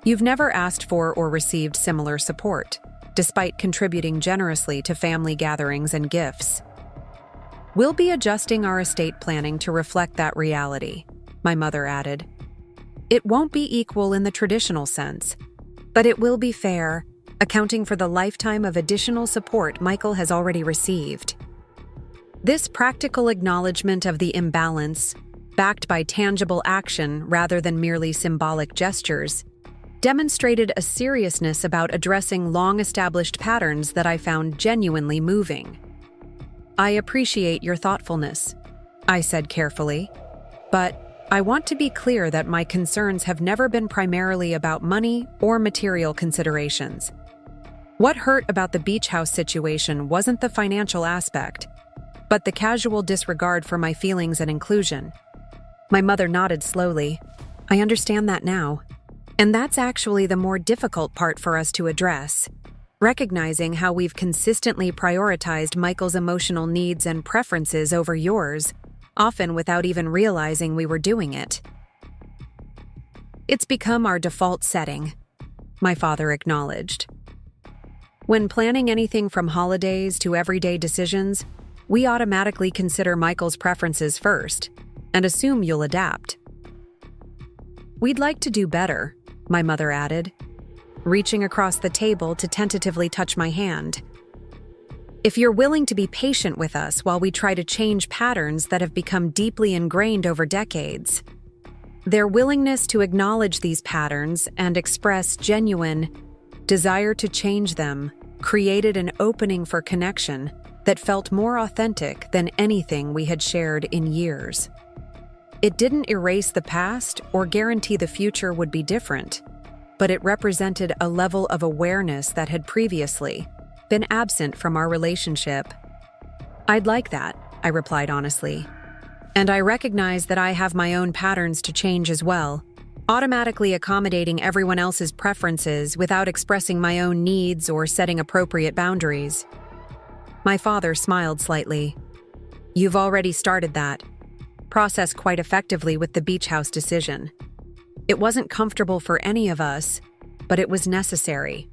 You've never asked for or received similar support, despite contributing generously to family gatherings and gifts. We'll be adjusting our estate planning to reflect that reality, my mother added. It won't be equal in the traditional sense, but it will be fair, accounting for the lifetime of additional support Michael has already received. This practical acknowledgement of the imbalance, backed by tangible action rather than merely symbolic gestures, demonstrated a seriousness about addressing long-established patterns that I found genuinely moving. I appreciate your thoughtfulness, I said carefully, but I want to be clear that my concerns have never been primarily about money or material considerations. What hurt about the beach house situation wasn't the financial aspect, but the casual disregard for my feelings and inclusion. My mother nodded slowly. I understand that now. And that's actually the more difficult part for us to address, recognizing how we've consistently prioritized Michael's emotional needs and preferences over yours, often without even realizing we were doing it. It's become our default setting, my father acknowledged. When planning anything from holidays to everyday decisions, we automatically consider Michael's preferences first and assume you'll adapt. We'd like to do better, my mother added, reaching across the table to tentatively touch my hand. If you're willing to be patient with us while we try to change patterns that have become deeply ingrained over decades. Their willingness to acknowledge these patterns and express genuine desire to change them created an opening for connection that felt more authentic than anything we had shared in years. It didn't erase the past or guarantee the future would be different, but it represented a level of awareness that had previously been absent from our relationship. I'd like that, I replied honestly. And I recognize that I have my own patterns to change as well, automatically accommodating everyone else's preferences without expressing my own needs or setting appropriate boundaries. My father smiled slightly. You've already started that process quite effectively with the beach house decision. It wasn't comfortable for any of us, but it was necessary.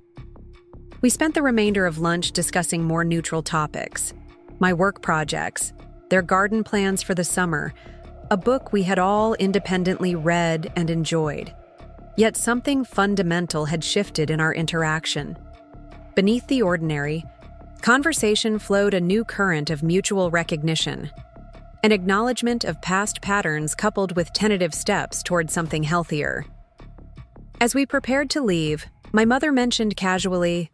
We spent the remainder of lunch discussing more neutral topics, my work projects, their garden plans for the summer, a book we had all independently read and enjoyed. Yet something fundamental had shifted in our interaction. Beneath the ordinary, conversation flowed a new current of mutual recognition, an acknowledgement of past patterns coupled with tentative steps toward something healthier. As we prepared to leave, my mother mentioned casually,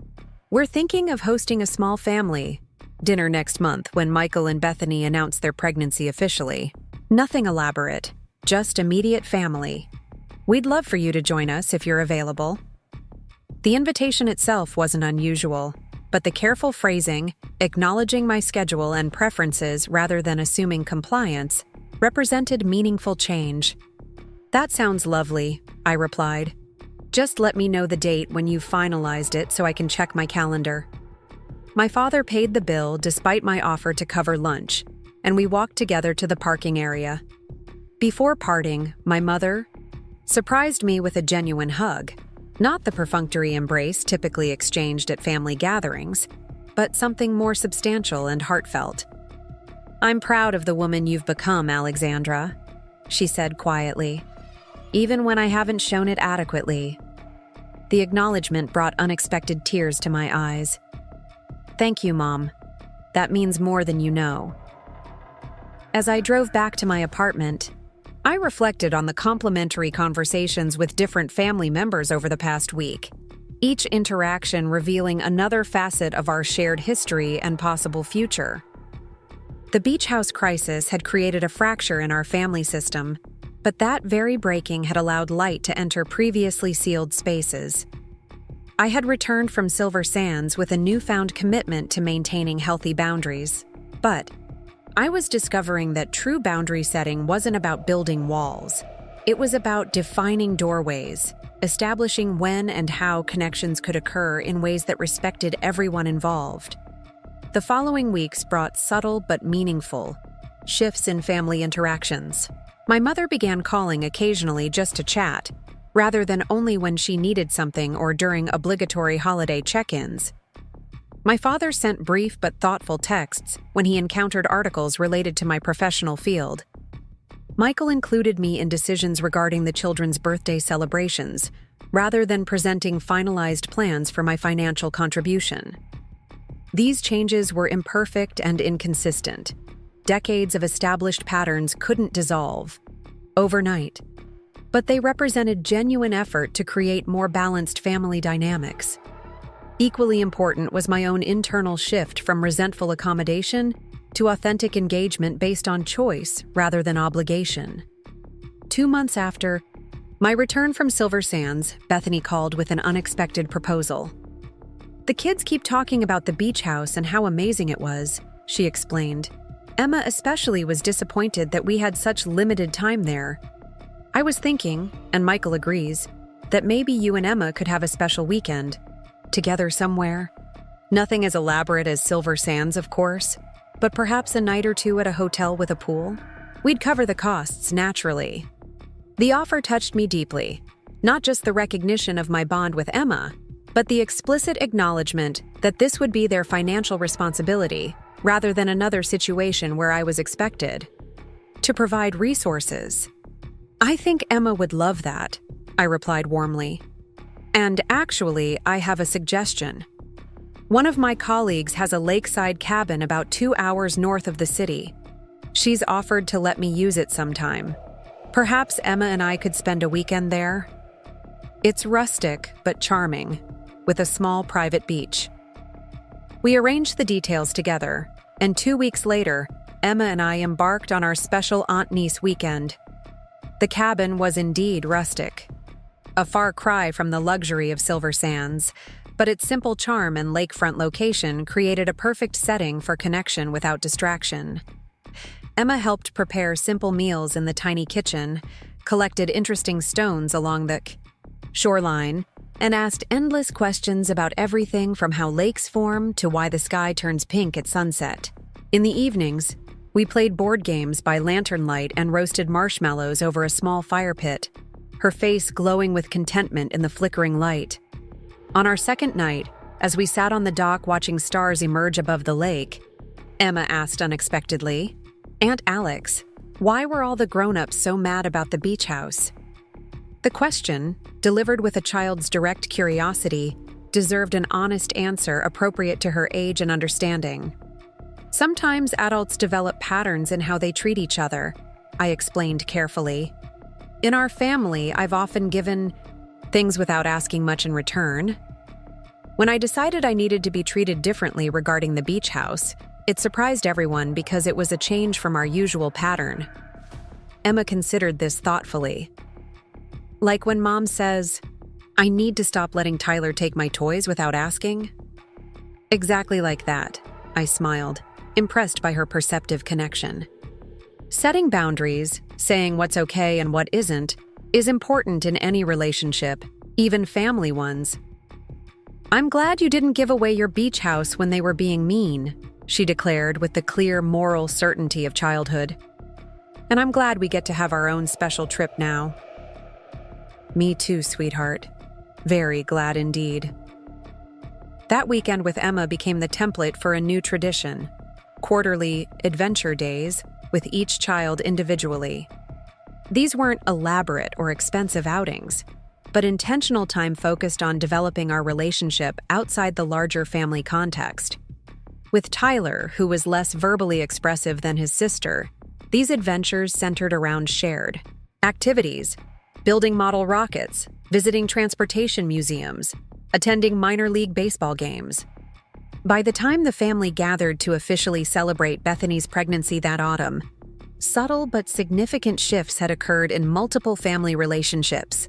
"We're thinking of hosting a small family dinner next month when Michael and Bethany announce their pregnancy officially. Nothing elaborate, just immediate family. We'd love for you to join us if you're available." The invitation itself wasn't unusual, but the careful phrasing, acknowledging my schedule and preferences rather than assuming compliance, represented meaningful change. "That sounds lovely," I replied. "Just let me know the date when you've finalized it so I can check my calendar." My father paid the bill despite my offer to cover lunch, and we walked together to the parking area. Before parting, my mother surprised me with a genuine hug. Not the perfunctory embrace typically exchanged at family gatherings, but something more substantial and heartfelt. "I'm proud of the woman you've become, Alexandra," she said quietly, "even when I haven't shown it adequately." The acknowledgement brought unexpected tears to my eyes. "Thank you, Mom. That means more than you know." As I drove back to my apartment, I reflected on the complimentary conversations with different family members over the past week. each interaction revealing another facet of our shared history and possible future. The beach house crisis had created a fracture in our family system, but that very breaking had allowed light to enter previously sealed spaces. I had returned from Silver Sands with a newfound commitment to maintaining healthy boundaries, but I was discovering that true boundary setting wasn't about building walls. It was about defining doorways, establishing when and how connections could occur in ways that respected everyone involved. The following weeks brought subtle but meaningful shifts in family interactions. My mother began calling occasionally just to chat, rather than only when she needed something or during obligatory holiday check-ins. My father sent brief but thoughtful texts when he encountered articles related to my professional field. Michael included me in decisions regarding the children's birthday celebrations, rather than presenting finalized plans for my financial contribution. These changes were imperfect and inconsistent. Decades of established patterns couldn't dissolve overnight, but they represented genuine effort to create more balanced family dynamics. Equally important was my own internal shift from resentful accommodation to authentic engagement based on choice rather than obligation. 2 months after my return from Silver Sands, Bethany called with an unexpected proposal. "The kids keep talking about the beach house and how amazing it was," she explained. "Emma especially was disappointed that we had such limited time there. I was thinking, and Michael agrees, that maybe you and Emma could have a special weekend, together somewhere. Nothing as elaborate as Silver Sands, of course, but perhaps a night or two at a hotel with a pool. We'd cover the costs, naturally." The offer touched me deeply, not just the recognition of my bond with Emma, but the explicit acknowledgement that this would be their financial responsibility, rather than another situation where I was expected to provide resources. "I think Emma would love that," I replied warmly. "And actually, I have a suggestion. One of my colleagues has a lakeside cabin about 2 hours north of the city. She's offered to let me use it sometime. Perhaps Emma and I could spend a weekend there. It's rustic but charming, with a small private beach." We arranged the details together, and 2 weeks later, Emma and I embarked on our special aunt-niece weekend. The cabin was indeed rustic, a far cry from the luxury of Silver Sands, but its simple charm and lakefront location created a perfect setting for connection without distraction. Emma helped prepare simple meals in the tiny kitchen, collected interesting stones along the shoreline, and asked endless questions about everything from how lakes form to why the sky turns pink at sunset. In the evenings, we played board games by lantern light and roasted marshmallows over a small fire pit, her face glowing with contentment in the flickering light. On our second night, as we sat on the dock watching stars emerge above the lake, Emma asked unexpectedly, "Aunt Alex, why were all the grown-ups so mad about the beach house?" The question, delivered with a child's direct curiosity, deserved an honest answer appropriate to her age and understanding. "Sometimes adults develop patterns in how they treat each other," I explained carefully. "In our family, I've often given things without asking much in return. When I decided I needed to be treated differently regarding the beach house, it surprised everyone because it was a change from our usual pattern." Emma considered this thoughtfully. "Like when Mom says, 'I need to stop letting Tyler take my toys without asking?'" "Exactly like that," I smiled, impressed by her perceptive connection. Setting boundaries, saying what's okay and what isn't, is important in any relationship, even family ones. "I'm glad you didn't give away your beach house when they were being mean," she declared with the clear moral certainty of childhood. "And I'm glad we get to have our own special trip now." "Me too, sweetheart. Very glad indeed." That weekend with Emma became the template for a new tradition: quarterly adventure days with each child individually. These weren't elaborate or expensive outings, but intentional time focused on developing our relationship outside the larger family context. With Tyler, who was less verbally expressive than his sister, these adventures centered around shared activities: building model rockets, visiting transportation museums, attending minor league baseball games. By the time the family gathered to officially celebrate Bethany's pregnancy that autumn, subtle but significant shifts had occurred in multiple family relationships.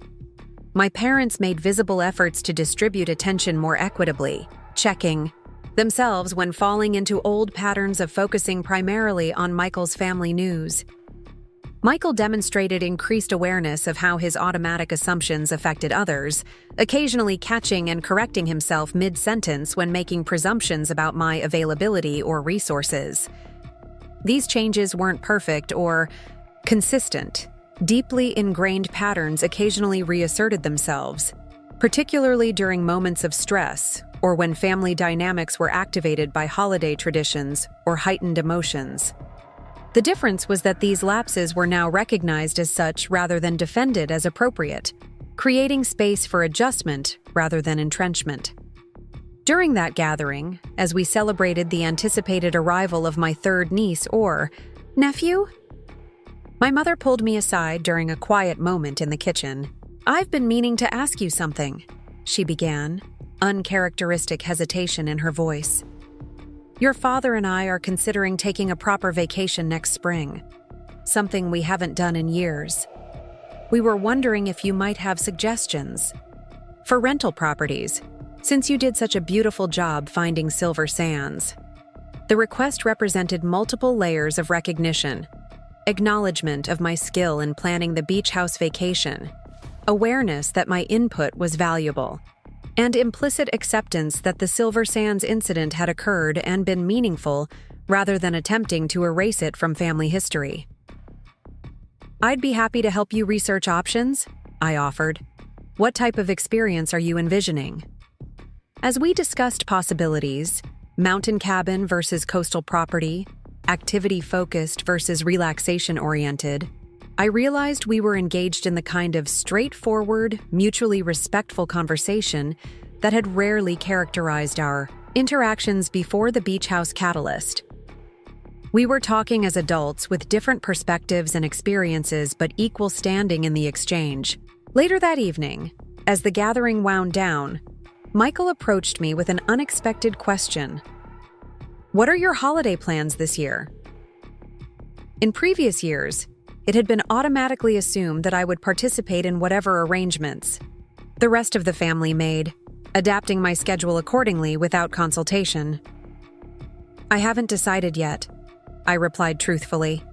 My parents made visible efforts to distribute attention more equitably, checking themselves when falling into old patterns of focusing primarily on Michael's family news. Michael demonstrated increased awareness of how his automatic assumptions affected others, occasionally catching and correcting himself mid-sentence when making presumptions about my availability or resources. These changes weren't perfect or consistent. Deeply ingrained patterns occasionally reasserted themselves, particularly during moments of stress or when family dynamics were activated by holiday traditions or heightened emotions. The difference was that these lapses were now recognized as such rather than defended as appropriate, creating space for adjustment rather than entrenchment. During that gathering, as we celebrated the anticipated arrival of my third niece or nephew, my mother pulled me aside during a quiet moment in the kitchen. "I've been meaning to ask you something," she began, uncharacteristic hesitation in her voice. "Your father and I are considering taking a proper vacation next spring, something we haven't done in years. We were wondering if you might have suggestions for rental properties, since you did such a beautiful job finding Silver Sands." The request represented multiple layers of recognition: acknowledgement of my skill in planning the beach house vacation, awareness that my input was valuable, and implicit acceptance that the Silver Sands incident had occurred and been meaningful rather than attempting to erase it from family history. "I'd be happy to help you research options," I offered. "What type of experience are you envisioning?" As we discussed possibilities, mountain cabin versus coastal property, activity-focused versus relaxation-oriented, I realized we were engaged in the kind of straightforward, mutually respectful conversation that had rarely characterized our interactions before the beach house catalyst. We were talking as adults with different perspectives and experiences but equal standing in the exchange. Later that evening, as the gathering wound down, Michael approached me with an unexpected question. "What are your holiday plans this year?" In previous years, it had been automatically assumed that I would participate in whatever arrangements the rest of the family made, adapting my schedule accordingly without consultation. "I haven't decided yet," I replied truthfully.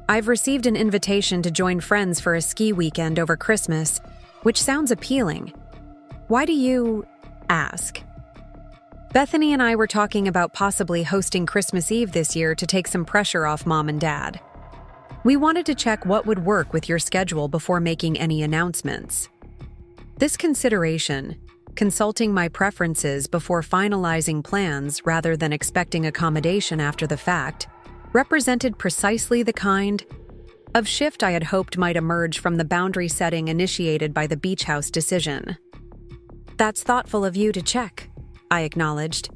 "I've received an invitation to join friends for a ski weekend over Christmas, which sounds appealing. Why do you ask?" Bethany and I were talking about possibly hosting Christmas Eve this year to take some pressure off Mom and Dad. We wanted to check what would work with your schedule before making any announcements. This consideration, consulting my preferences before finalizing plans rather than expecting accommodation after the fact, represented precisely the kind of shift I had hoped might emerge from the boundary setting initiated by the beach house decision. "That's thoughtful of you to check," I acknowledged.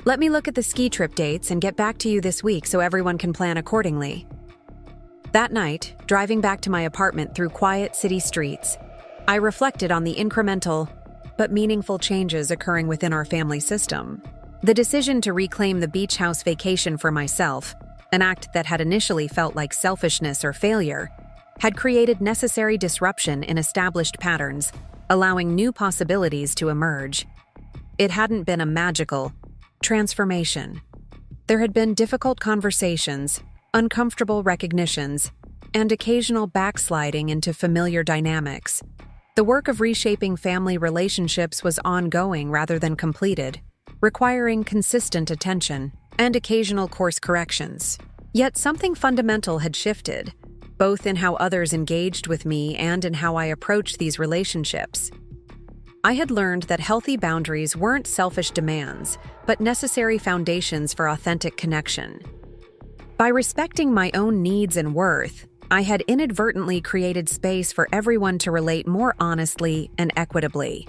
"Let me look at the ski trip dates and get back to you this week so everyone can plan accordingly." That night, driving back to my apartment through quiet city streets, I reflected on the incremental but meaningful changes occurring within our family system. The decision to reclaim the beach house vacation for myself, an act that had initially felt like selfishness or failure, had created necessary disruption in established patterns, allowing new possibilities to emerge. It hadn't been a magical transformation. There had been difficult conversations, uncomfortable recognitions, and occasional backsliding into familiar dynamics. The work of reshaping family relationships was ongoing rather than completed, requiring consistent attention and occasional course corrections. Yet something fundamental had shifted, both in how others engaged with me and in how I approached these relationships. I had learned that healthy boundaries weren't selfish demands, but necessary foundations for authentic connection. By respecting my own needs and worth, I had inadvertently created space for everyone to relate more honestly and equitably.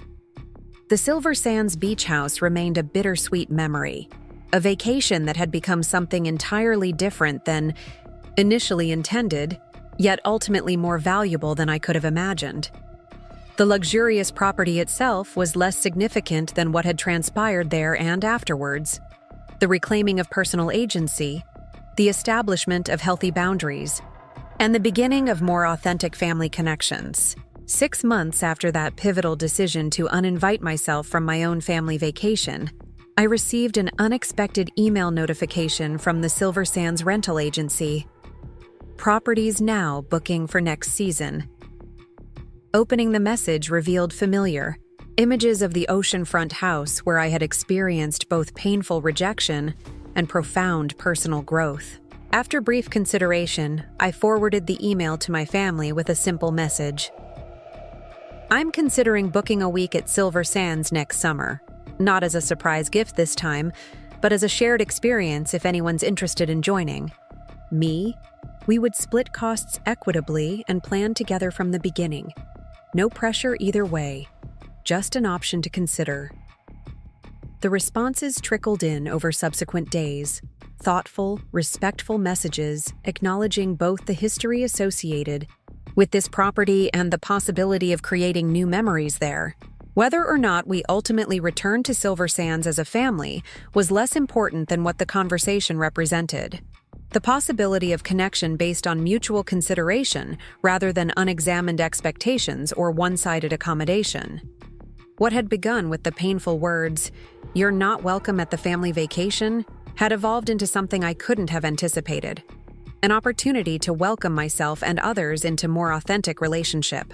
The Silver Sands Beach House remained a bittersweet memory, a vacation that had become something entirely different than initially intended, yet ultimately more valuable than I could have imagined. The luxurious property itself was less significant than what had transpired there and afterwards. The reclaiming of personal agency, the establishment of healthy boundaries, and the beginning of more authentic family connections. 6 months after that pivotal decision to uninvite myself from my own family vacation, I received an unexpected email notification from the Silver Sands rental agency. Properties now booking for next season. Opening the message revealed familiar images of the oceanfront house where I had experienced both painful rejection and profound personal growth. After brief consideration, I forwarded the email to my family with a simple message. I'm considering booking a week at Silver Sands next summer. Not as a surprise gift this time, but as a shared experience if anyone's interested in joining. We would split costs equitably and plan together from the beginning. No pressure either way, just an option to consider. The responses trickled in over subsequent days, thoughtful, respectful messages acknowledging both the history associated with this property and the possibility of creating new memories there. Whether or not we ultimately returned to Silver Sands as a family was less important than what the conversation represented. The possibility of connection based on mutual consideration rather than unexamined expectations or one-sided accommodation. What had begun with the painful words, "You're not welcome at the family vacation," had evolved into something I couldn't have anticipated. An opportunity to welcome myself and others into more authentic relationship.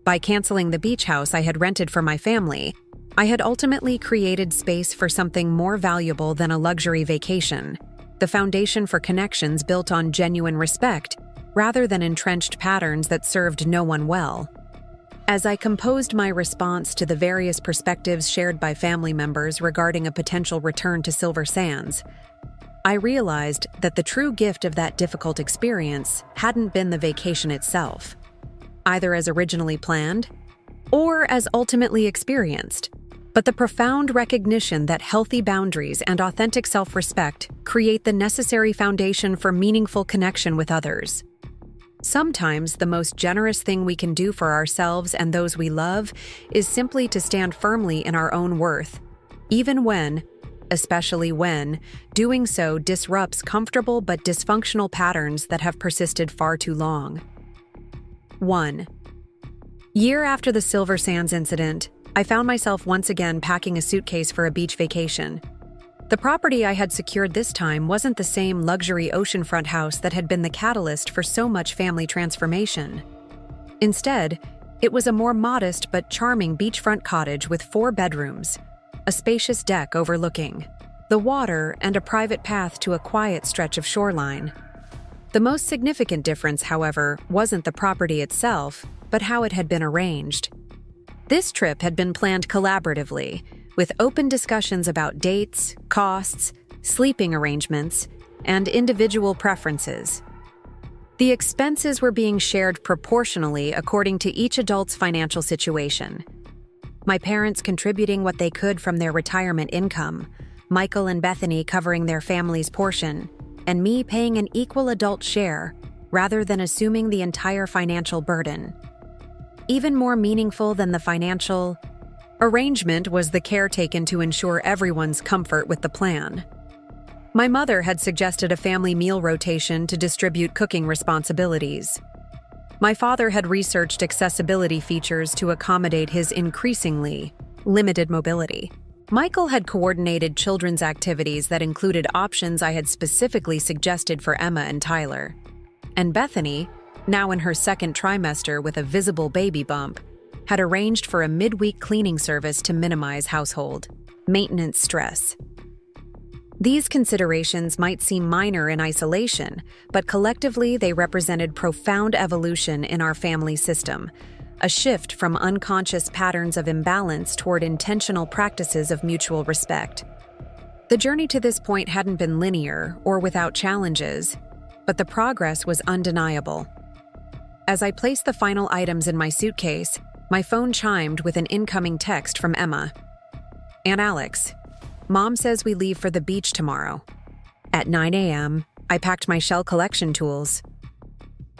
By canceling the beach house I had rented for my family, I had ultimately created space for something more valuable than a luxury vacation, the foundation for connections built on genuine respect, rather than entrenched patterns that served no one well. As I composed my response to the various perspectives shared by family members regarding a potential return to Silver Sands, I realized that the true gift of that difficult experience hadn't been the vacation itself, either as originally planned or as ultimately experienced, but the profound recognition that healthy boundaries and authentic self-respect create the necessary foundation for meaningful connection with others. Sometimes the most generous thing we can do for ourselves and those we love is simply to stand firmly in our own worth, even when, especially when, doing so disrupts comfortable but dysfunctional patterns that have persisted far too long. 1. Year after the Silver Sands incident, I found myself once again packing a suitcase for a beach vacation. The property I had secured this time wasn't the same luxury oceanfront house that had been the catalyst for so much family transformation. Instead, it was a more modest but charming beachfront cottage with 4 bedrooms, a spacious deck overlooking the water and a private path to a quiet stretch of shoreline. The most significant difference, however, wasn't the property itself, but how it had been arranged. This trip had been planned collaboratively, with open discussions about dates, costs, sleeping arrangements, and individual preferences. The expenses were being shared proportionally according to each adult's financial situation. My parents contributing what they could from their retirement income, Michael and Bethany covering their family's portion, and me paying an equal adult share, rather than assuming the entire financial burden. Even more meaningful than the financial arrangement was the care taken to ensure everyone's comfort with the plan. My mother had suggested a family meal rotation to distribute cooking responsibilities. My father had researched accessibility features to accommodate his increasingly limited mobility. Michael had coordinated children's activities that included options I had specifically suggested for Emma and Tyler. And Bethany, now in her second trimester with a visible baby bump, had arranged for a midweek cleaning service to minimize household maintenance stress. These considerations might seem minor in isolation, but collectively they represented profound evolution in our family system, a shift from unconscious patterns of imbalance toward intentional practices of mutual respect. The journey to this point hadn't been linear or without challenges, but the progress was undeniable. As I placed the final items in my suitcase, my phone chimed with an incoming text from Emma. "Aunt Alex, Mom says we leave for the beach tomorrow. At 9 a.m., I packed my shell collection tools."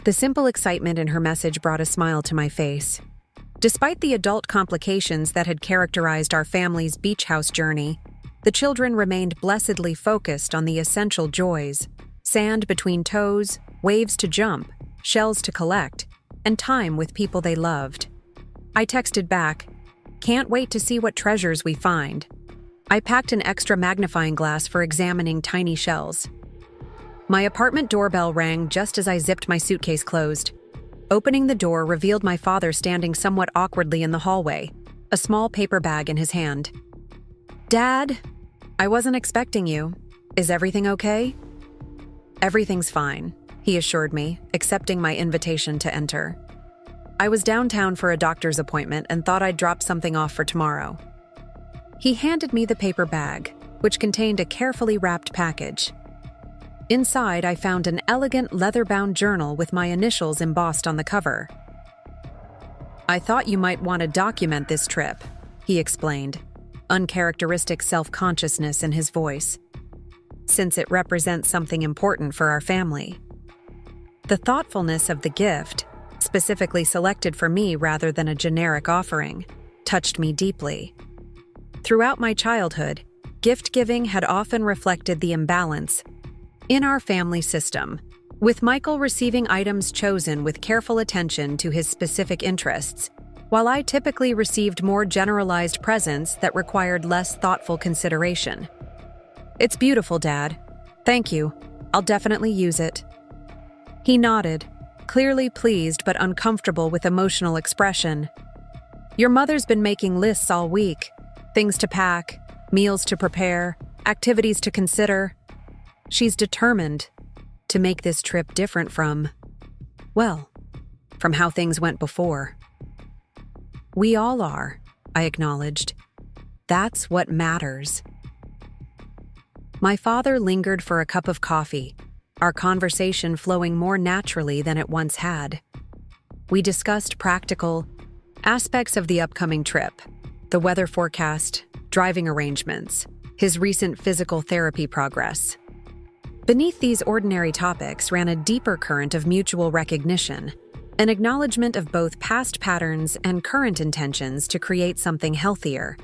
The simple excitement in her message brought a smile to my face. Despite the adult complications that had characterized our family's beach house journey, the children remained blessedly focused on the essential joys: sand between toes, waves to jump, shells to collect, and time with people they loved. I texted back, "Can't wait to see what treasures we find." I packed an extra magnifying glass for examining tiny shells. My apartment doorbell rang just as I zipped my suitcase closed. Opening the door revealed my father standing somewhat awkwardly in the hallway, a small paper bag in his hand. "Dad, I wasn't expecting you. Is everything okay?" "Everything's fine," he assured me, accepting my invitation to enter. "I was downtown for a doctor's appointment and thought I'd drop something off for tomorrow." He handed me the paper bag, which contained a carefully wrapped package. Inside, I found an elegant leather-bound journal with my initials embossed on the cover. "I thought you might want to document this trip," he explained, uncharacteristic self-consciousness in his voice, "since it represents something important for our family." The thoughtfulness of the gift, specifically selected for me rather than a generic offering, touched me deeply. Throughout my childhood, gift-giving had often reflected the imbalance in our family system, with Michael receiving items chosen with careful attention to his specific interests, while I typically received more generalized presents that required less thoughtful consideration. "It's beautiful, Dad. Thank you. I'll definitely use it." He nodded, clearly pleased but uncomfortable with emotional expression. "Your mother's been making lists all week. Things to pack, meals to prepare, activities to consider. She's determined to make this trip different from how things went before." "We all are," I acknowledged. "That's what matters." My father lingered for a cup of coffee, our conversation flowing more naturally than it once had. We discussed practical aspects of the upcoming trip, the weather forecast, driving arrangements, his recent physical therapy progress. Beneath these ordinary topics ran a deeper current of mutual recognition, an acknowledgement of both past patterns and current intentions to create something healthier.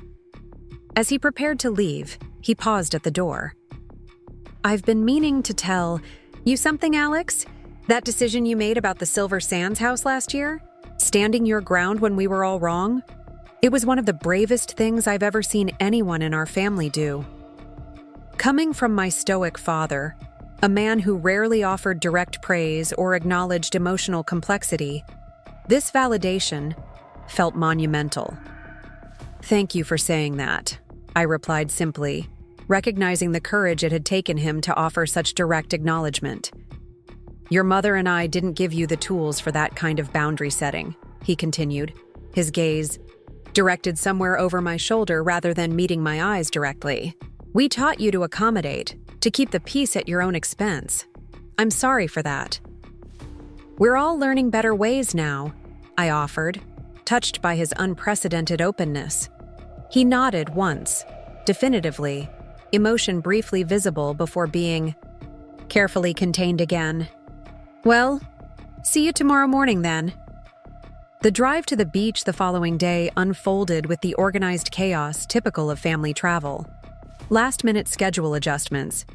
As he prepared to leave, he paused at the door. "I've been meaning to tell you something, Alex. That decision you made about the Silver Sands house last year, standing your ground when we were all wrong, it was one of the bravest things I've ever seen anyone in our family do." Coming from my stoic father, a man who rarely offered direct praise or acknowledged emotional complexity, this validation felt monumental. "Thank you for saying that," I replied simply, recognizing the courage it had taken him to offer such direct acknowledgement. "Your mother and I didn't give you the tools for that kind of boundary setting," he continued, his gaze directed somewhere over my shoulder rather than meeting my eyes directly. "We taught you to accommodate, to keep the peace at your own expense. I'm sorry for that." "We're all learning better ways now," I offered, touched by his unprecedented openness. He nodded once, definitively, emotion briefly visible before being carefully contained again. "Well, see you tomorrow morning then." The drive to the beach the following day unfolded with the organized chaos typical of family travel. Last-minute schedule adjustments,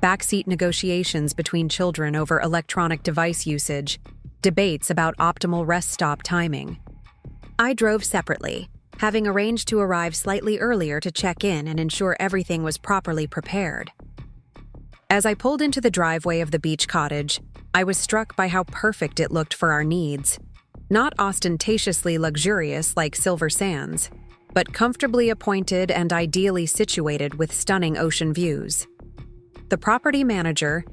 backseat negotiations between children over electronic device usage, debates about optimal rest stop timing. I drove separately, having arranged to arrive slightly earlier to check in and ensure everything was properly prepared. As I pulled into the driveway of the beach cottage, I was struck by how perfect it looked for our needs. Not ostentatiously luxurious like Silver Sands, but comfortably appointed and ideally situated with stunning ocean views. The property manager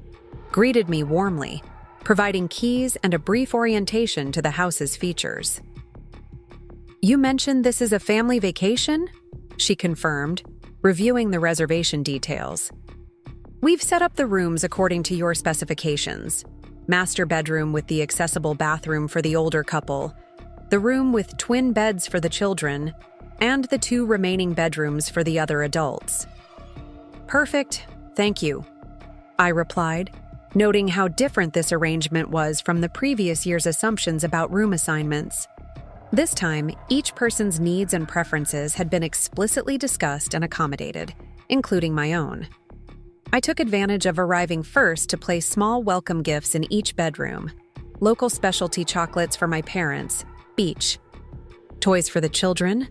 greeted me warmly, providing keys and a brief orientation to the house's features. "You mentioned this is a family vacation?" she confirmed, reviewing the reservation details. "We've set up the rooms according to your specifications. Master bedroom with the accessible bathroom for the older couple, the room with twin beds for the children, and the 2 remaining bedrooms for the other adults." "Perfect, thank you," I replied, noting how different this arrangement was from the previous year's assumptions about room assignments. This time, each person's needs and preferences had been explicitly discussed and accommodated, including my own. I took advantage of arriving first to place small welcome gifts in each bedroom: local specialty chocolates for my parents, Beach, toys for the children,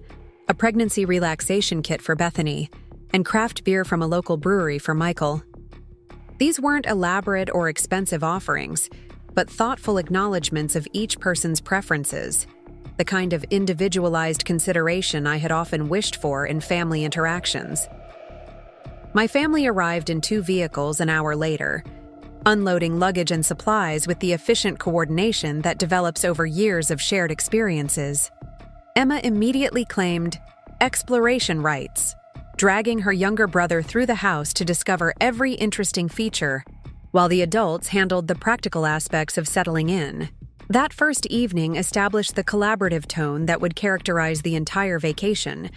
a pregnancy relaxation kit for Bethany, and craft beer from a local brewery for Michael. These weren't elaborate or expensive offerings, but thoughtful acknowledgments of each person's preferences, the kind of individualized consideration I had often wished for in family interactions. My family arrived in 2 vehicles an hour later, unloading luggage and supplies with the efficient coordination that develops over years of shared experiences. Emma immediately claimed exploration rights, dragging her younger brother through the house to discover every interesting feature, while the adults handled the practical aspects of settling in. That first evening established the collaborative tone that would characterize the entire vacation.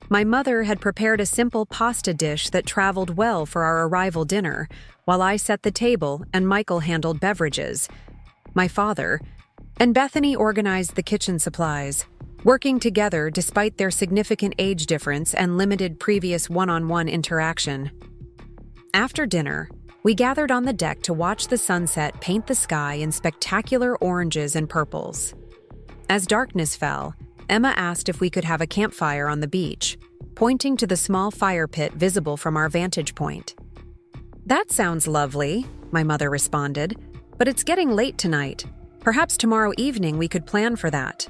My mother had prepared a simple pasta dish that traveled well for our arrival dinner, while I set the table and Michael handled beverages. My father and Bethany organized the kitchen supplies, working together despite their significant age difference and limited previous one-on-one interaction. After dinner, we gathered on the deck to watch the sunset paint the sky in spectacular oranges and purples. As darkness fell, Emma asked if we could have a campfire on the beach, pointing to the small fire pit visible from our vantage point. "That sounds lovely," my mother responded, "but it's getting late tonight. Perhaps tomorrow evening we could plan for that."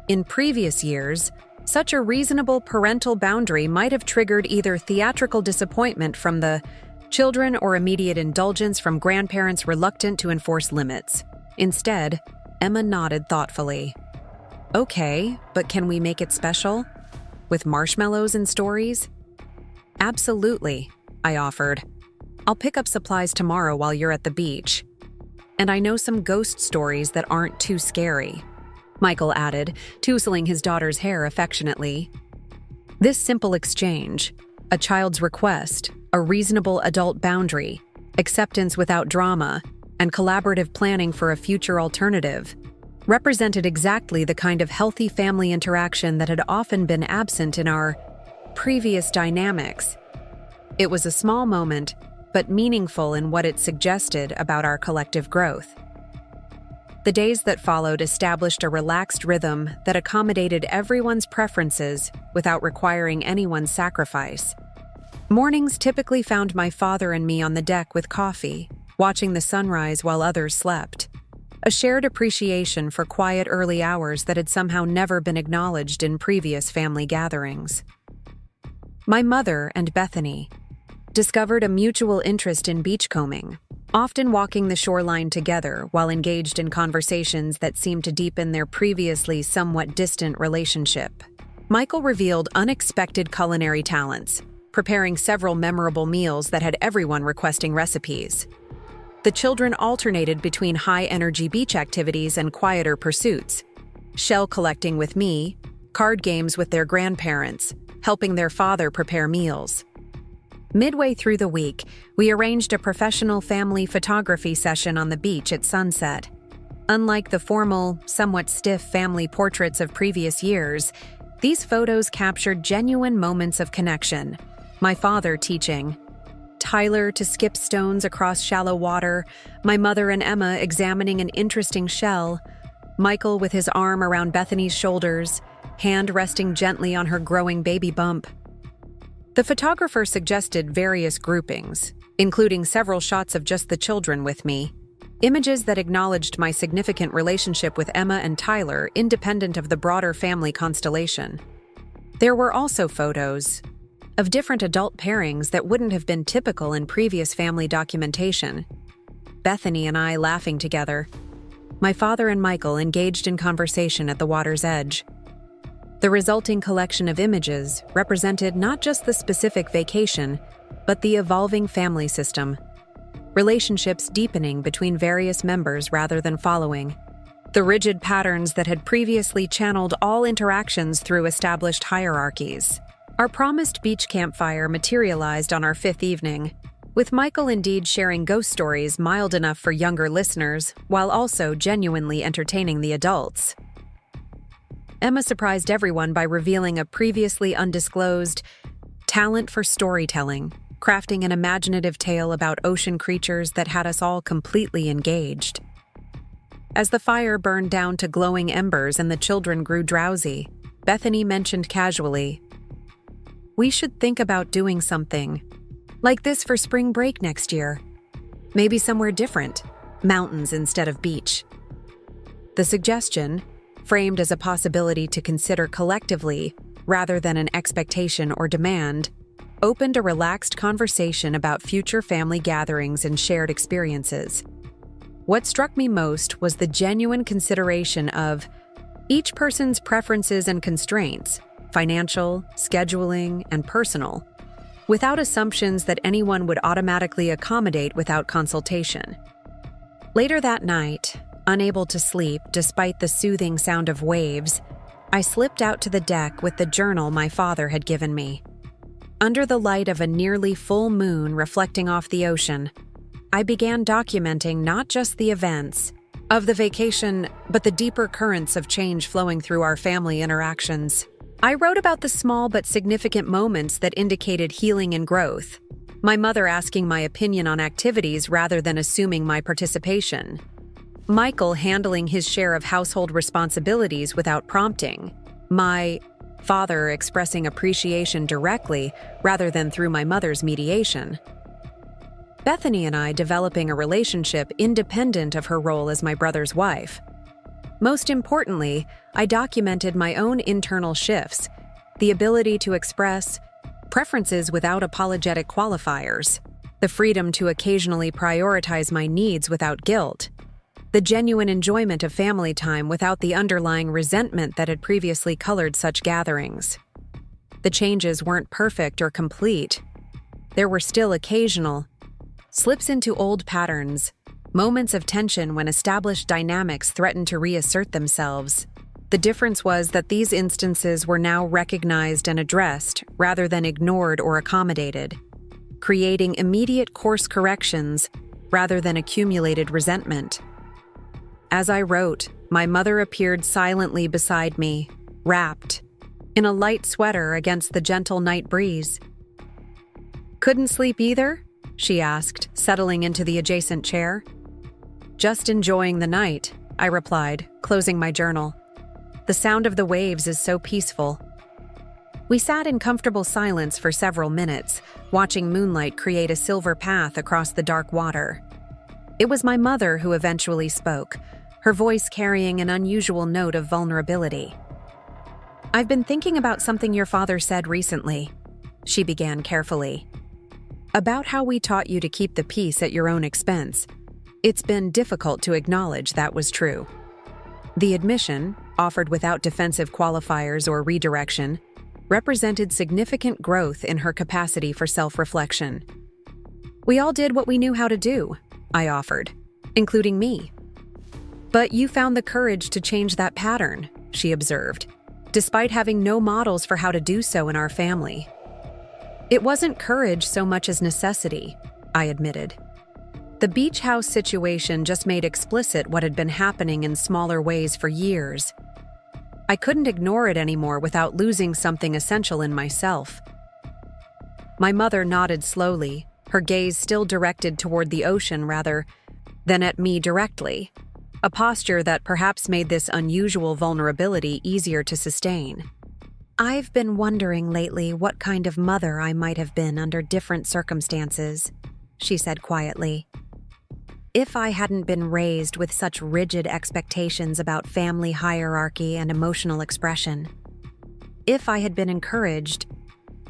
In previous years, such a reasonable parental boundary might have triggered either theatrical disappointment from the children or immediate indulgence from grandparents reluctant to enforce limits. Instead, Emma nodded thoughtfully. "Okay, but can we make it special? With marshmallows and stories?" "Absolutely," I offered. "I'll pick up supplies tomorrow while you're at the beach. And I know some ghost stories that aren't too scary," Michael added, tousling his daughter's hair affectionately. This simple exchange, a child's request, a reasonable adult boundary, acceptance without drama, and collaborative planning for a future alternative, represented exactly the kind of healthy family interaction that had often been absent in our previous dynamics. It was a small moment, but meaningful in what it suggested about our collective growth. The days that followed established a relaxed rhythm that accommodated everyone's preferences without requiring anyone's sacrifice. Mornings typically found my father and me on the deck with coffee, watching the sunrise while others slept. A shared appreciation for quiet early hours that had somehow never been acknowledged in previous family gatherings. My mother and Bethany discovered a mutual interest in beachcombing, often walking the shoreline together while engaged in conversations that seemed to deepen their previously somewhat distant relationship. Michael revealed unexpected culinary talents, preparing several memorable meals that had everyone requesting recipes. The children alternated between high-energy beach activities and quieter pursuits, shell collecting with me, card games with their grandparents, helping their father prepare meals. Midway through the week, we arranged a professional family photography session on the beach at sunset. Unlike the formal, somewhat stiff family portraits of previous years, these photos captured genuine moments of connection. My father teaching Tyler to skip stones across shallow water, my mother and Emma examining an interesting shell, Michael with his arm around Bethany's shoulders, hand resting gently on her growing baby bump. The photographer suggested various groupings, including several shots of just the children with me, images that acknowledged my significant relationship with Emma and Tyler independent of the broader family constellation. There were also photos of different adult pairings that wouldn't have been typical in previous family documentation. Bethany and I laughing together. My father and Michael engaged in conversation at the water's edge. The resulting collection of images represented not just the specific vacation, but the evolving family system. Relationships deepening between various members rather than following. The rigid patterns that had previously channeled all interactions through established hierarchies. Our promised beach campfire materialized on our 5th evening, with Michael indeed sharing ghost stories mild enough for younger listeners while also genuinely entertaining the adults. Emma surprised everyone by revealing a previously undisclosed talent for storytelling, crafting an imaginative tale about ocean creatures that had us all completely engaged. As the fire burned down to glowing embers and the children grew drowsy, Bethany mentioned casually, "We should think about doing something like this for spring break next year. Maybe somewhere different, mountains instead of beach." The suggestion, framed as a possibility to consider collectively rather than an expectation or demand, opened a relaxed conversation about future family gatherings and shared experiences. What struck me most was the genuine consideration of each person's preferences and constraints, financial, scheduling, and personal, without assumptions that anyone would automatically accommodate without consultation. Later that night, unable to sleep despite the soothing sound of waves, I slipped out to the deck with the journal my father had given me. Under the light of a nearly full moon reflecting off the ocean, I began documenting not just the events of the vacation, but the deeper currents of change flowing through our family interactions. I wrote about the small but significant moments that indicated healing and growth, my mother asking my opinion on activities rather than assuming my participation, Michael handling his share of household responsibilities without prompting, my father expressing appreciation directly rather than through my mother's mediation, Bethany and I developing a relationship independent of her role as my brother's wife. Most importantly, I documented my own internal shifts, the ability to express preferences without apologetic qualifiers, the freedom to occasionally prioritize my needs without guilt, the genuine enjoyment of family time without the underlying resentment that had previously colored such gatherings. The changes weren't perfect or complete. There were still occasional slips into old patterns, moments of tension when established dynamics threatened to reassert themselves. The difference was that these instances were now recognized and addressed rather than ignored or accommodated, creating immediate course corrections rather than accumulated resentment. As I wrote, my mother appeared silently beside me, wrapped in a light sweater against the gentle night breeze. "Couldn't sleep either?" she asked, settling into the adjacent chair. "Just enjoying the night," I replied, closing my journal. "The sound of the waves is so peaceful." We sat in comfortable silence for several minutes, watching moonlight create a silver path across the dark water. It was my mother who eventually spoke, her voice carrying an unusual note of vulnerability. "I've been thinking about something your father said recently," she began carefully. "About how we taught you to keep the peace at your own expense. It's been difficult to acknowledge that was true." The admission, offered without defensive qualifiers or redirection, represented significant growth in her capacity for self-reflection. "We all did what we knew how to do," I offered, "including me." "But you found the courage to change that pattern," she observed, "despite having no models for how to do so in our family." "It wasn't courage so much as necessity," I admitted. The beach house situation just made explicit what had been happening in smaller ways for years. I couldn't ignore it anymore without losing something essential in myself. My mother nodded slowly, her gaze still directed toward the ocean rather than at me directly, a posture that perhaps made this unusual vulnerability easier to sustain. "I've been wondering lately what kind of mother I might have been under different circumstances," she said quietly. "If I hadn't been raised with such rigid expectations about family hierarchy and emotional expression. If I had been encouraged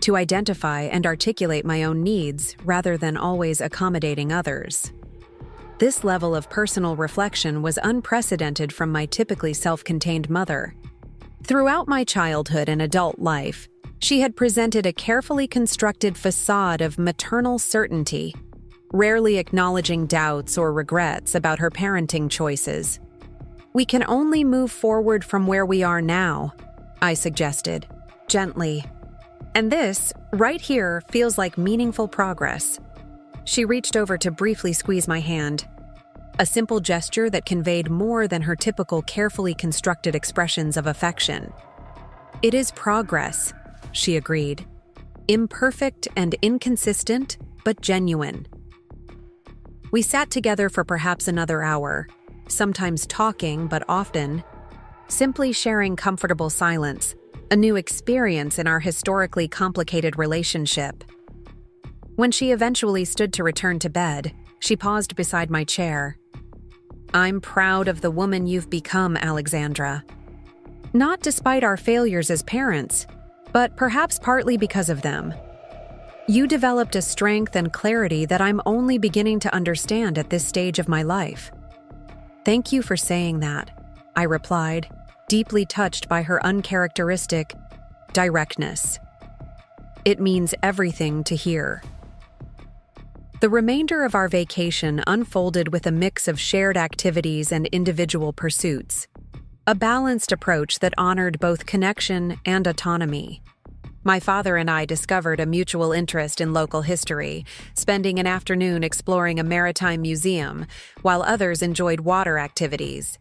to identify and articulate my own needs rather than always accommodating others." This level of personal reflection was unprecedented from my typically self-contained mother. Throughout my childhood and adult life, she had presented a carefully constructed facade of maternal certainty, rarely acknowledging doubts or regrets about her parenting choices. "We can only move forward from where we are now," I suggested, gently. "And this, right here, feels like meaningful progress." She reached over to briefly squeeze my hand, a simple gesture that conveyed more than her typical carefully constructed expressions of affection. "It is progress," she agreed. "Imperfect and inconsistent, but genuine." We sat together for perhaps another hour, sometimes talking, but often simply sharing comfortable silence, a new experience in our historically complicated relationship. When she eventually stood to return to bed, she paused beside my chair. "I'm proud of the woman you've become, Alexandra. Not despite our failures as parents, but perhaps partly because of them. You developed a strength and clarity that I'm only beginning to understand at this stage of my life." "Thank you for saying that," I replied, deeply touched by her uncharacteristic directness. "It means everything to hear." The remainder of our vacation unfolded with a mix of shared activities and individual pursuits, a balanced approach that honored both connection and autonomy. My father and I discovered a mutual interest in local history, spending an afternoon exploring a maritime museum, while others enjoyed water activities.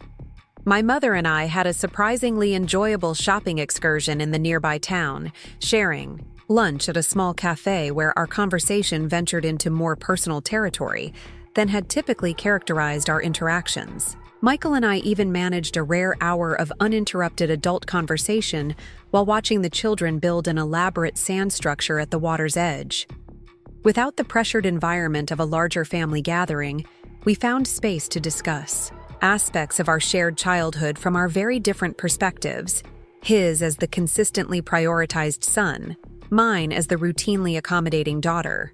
My mother and I had a surprisingly enjoyable shopping excursion in the nearby town, sharing lunch at a small cafe where our conversation ventured into more personal territory than had typically characterized our interactions. Michael and I even managed a rare hour of uninterrupted adult conversation while watching the children build an elaborate sand structure at the water's edge. Without the pressured environment of a larger family gathering, we found space to discuss aspects of our shared childhood from our very different perspectives, his as the consistently prioritized son, mine as the routinely accommodating daughter.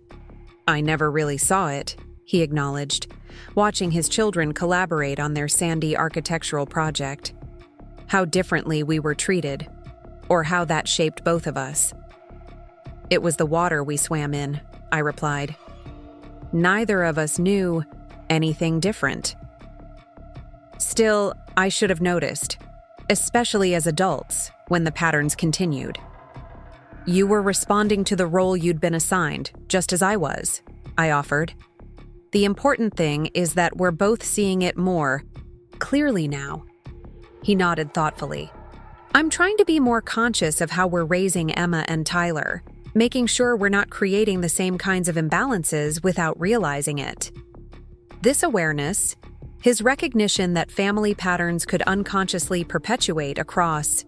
"I never really saw it," he acknowledged, watching his children collaborate on their sandy architectural project. "How differently we were treated, or how that shaped both of us." "It was the water we swam in," I replied. "Neither of us knew anything different." Still, I should have noticed, especially as adults, when the patterns continued. "You were responding to the role you'd been assigned, just as I was," I offered. "The important thing is that we're both seeing it more clearly now." He nodded thoughtfully. "I'm trying to be more conscious of how we're raising Emma and Tyler, making sure we're not creating the same kinds of imbalances without realizing it." This awareness, his recognition that family patterns could unconsciously perpetuate across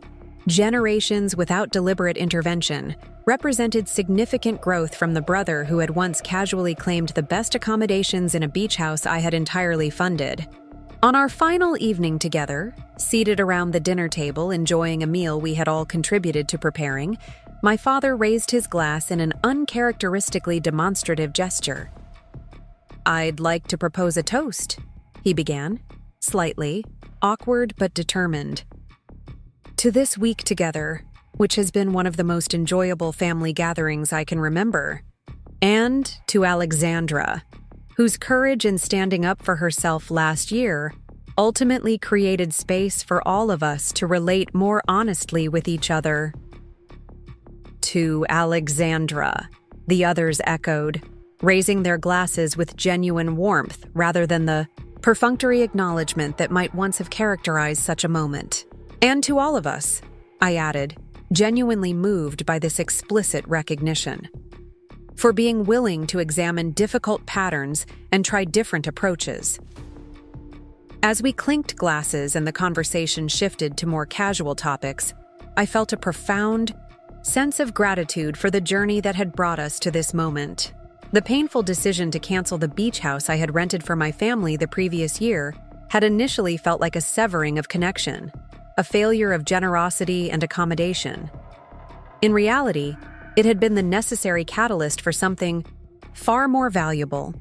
generations without deliberate intervention, represented significant growth from the brother who had once casually claimed the best accommodations in a beach house I had entirely funded. On our final evening together, seated around the dinner table enjoying a meal we had all contributed to preparing, my father raised his glass in an uncharacteristically demonstrative gesture. "I'd like to propose a toast," he began, slightly awkward but determined. "To this week together, which has been one of the most enjoyable family gatherings I can remember, and to Alexandra, whose courage in standing up for herself last year ultimately created space for all of us to relate more honestly with each other." "To Alexandra," the others echoed, raising their glasses with genuine warmth rather than the perfunctory acknowledgement that might once have characterized such a moment. "And to all of us," I added, genuinely moved by this explicit recognition, "for being willing to examine difficult patterns and try different approaches." As we clinked glasses and the conversation shifted to more casual topics, I felt a profound sense of gratitude for the journey that had brought us to this moment. The painful decision to cancel the beach house I had rented for my family the previous year had initially felt like a severing of connection, a failure of generosity and accommodation. In reality, it had been the necessary catalyst for something far more valuable,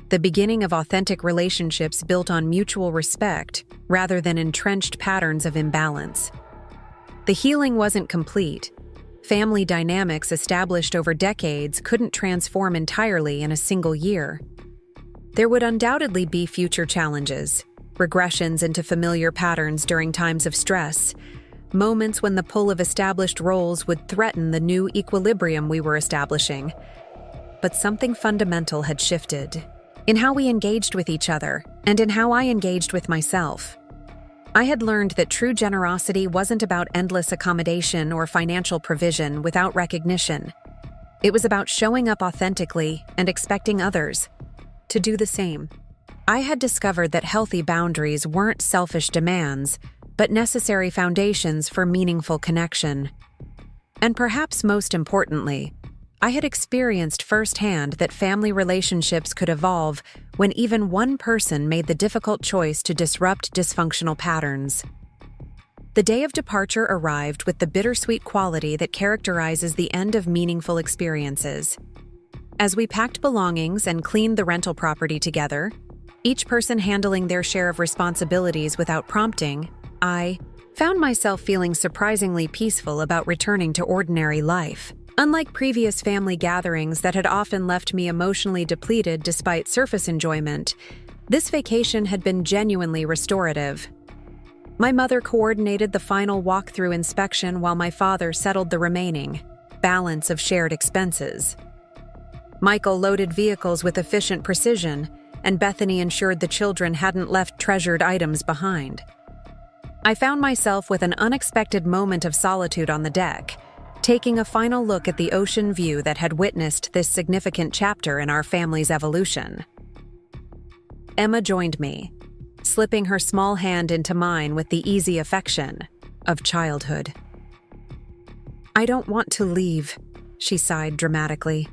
the beginning of authentic relationships built on mutual respect rather than entrenched patterns of imbalance. The healing wasn't complete. Family dynamics established over decades couldn't transform entirely in a single year. There would undoubtedly be future challenges, regressions into familiar patterns during times of stress, moments when the pull of established roles would threaten the new equilibrium we were establishing. But something fundamental had shifted, in how we engaged with each other and in how I engaged with myself. I had learned that true generosity wasn't about endless accommodation or financial provision without recognition. It was about showing up authentically and expecting others to do the same. I had discovered that healthy boundaries weren't selfish demands, but necessary foundations for meaningful connection. And perhaps most importantly, I had experienced firsthand that family relationships could evolve when even one person made the difficult choice to disrupt dysfunctional patterns. The day of departure arrived with the bittersweet quality that characterizes the end of meaningful experiences. As we packed belongings and cleaned the rental property together, each person handling their share of responsibilities without prompting, I found myself feeling surprisingly peaceful about returning to ordinary life. Unlike previous family gatherings that had often left me emotionally depleted despite surface enjoyment, this vacation had been genuinely restorative. My mother coordinated the final walkthrough inspection while my father settled the remaining balance of shared expenses. Michael loaded vehicles with efficient precision, and Bethany ensured the children hadn't left treasured items behind. I found myself with an unexpected moment of solitude on the deck, taking a final look at the ocean view that had witnessed this significant chapter in our family's evolution. Emma joined me, slipping her small hand into mine with the easy affection of childhood. "I don't want to leave," she sighed dramatically.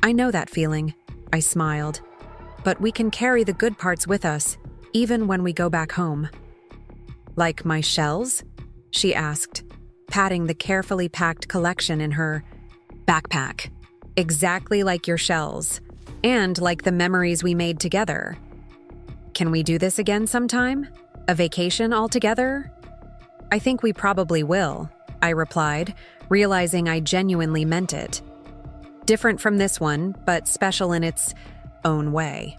"I know that feeling," I smiled, "but we can carry the good parts with us, even when we go back home." "Like my shells?" she asked, patting the carefully packed collection in her backpack. "Exactly like your shells, and like the memories we made together. Can we do this again sometime? A vacation all together?" "I think we probably will," I replied, realizing I genuinely meant it. Different from this one, but special in its own way.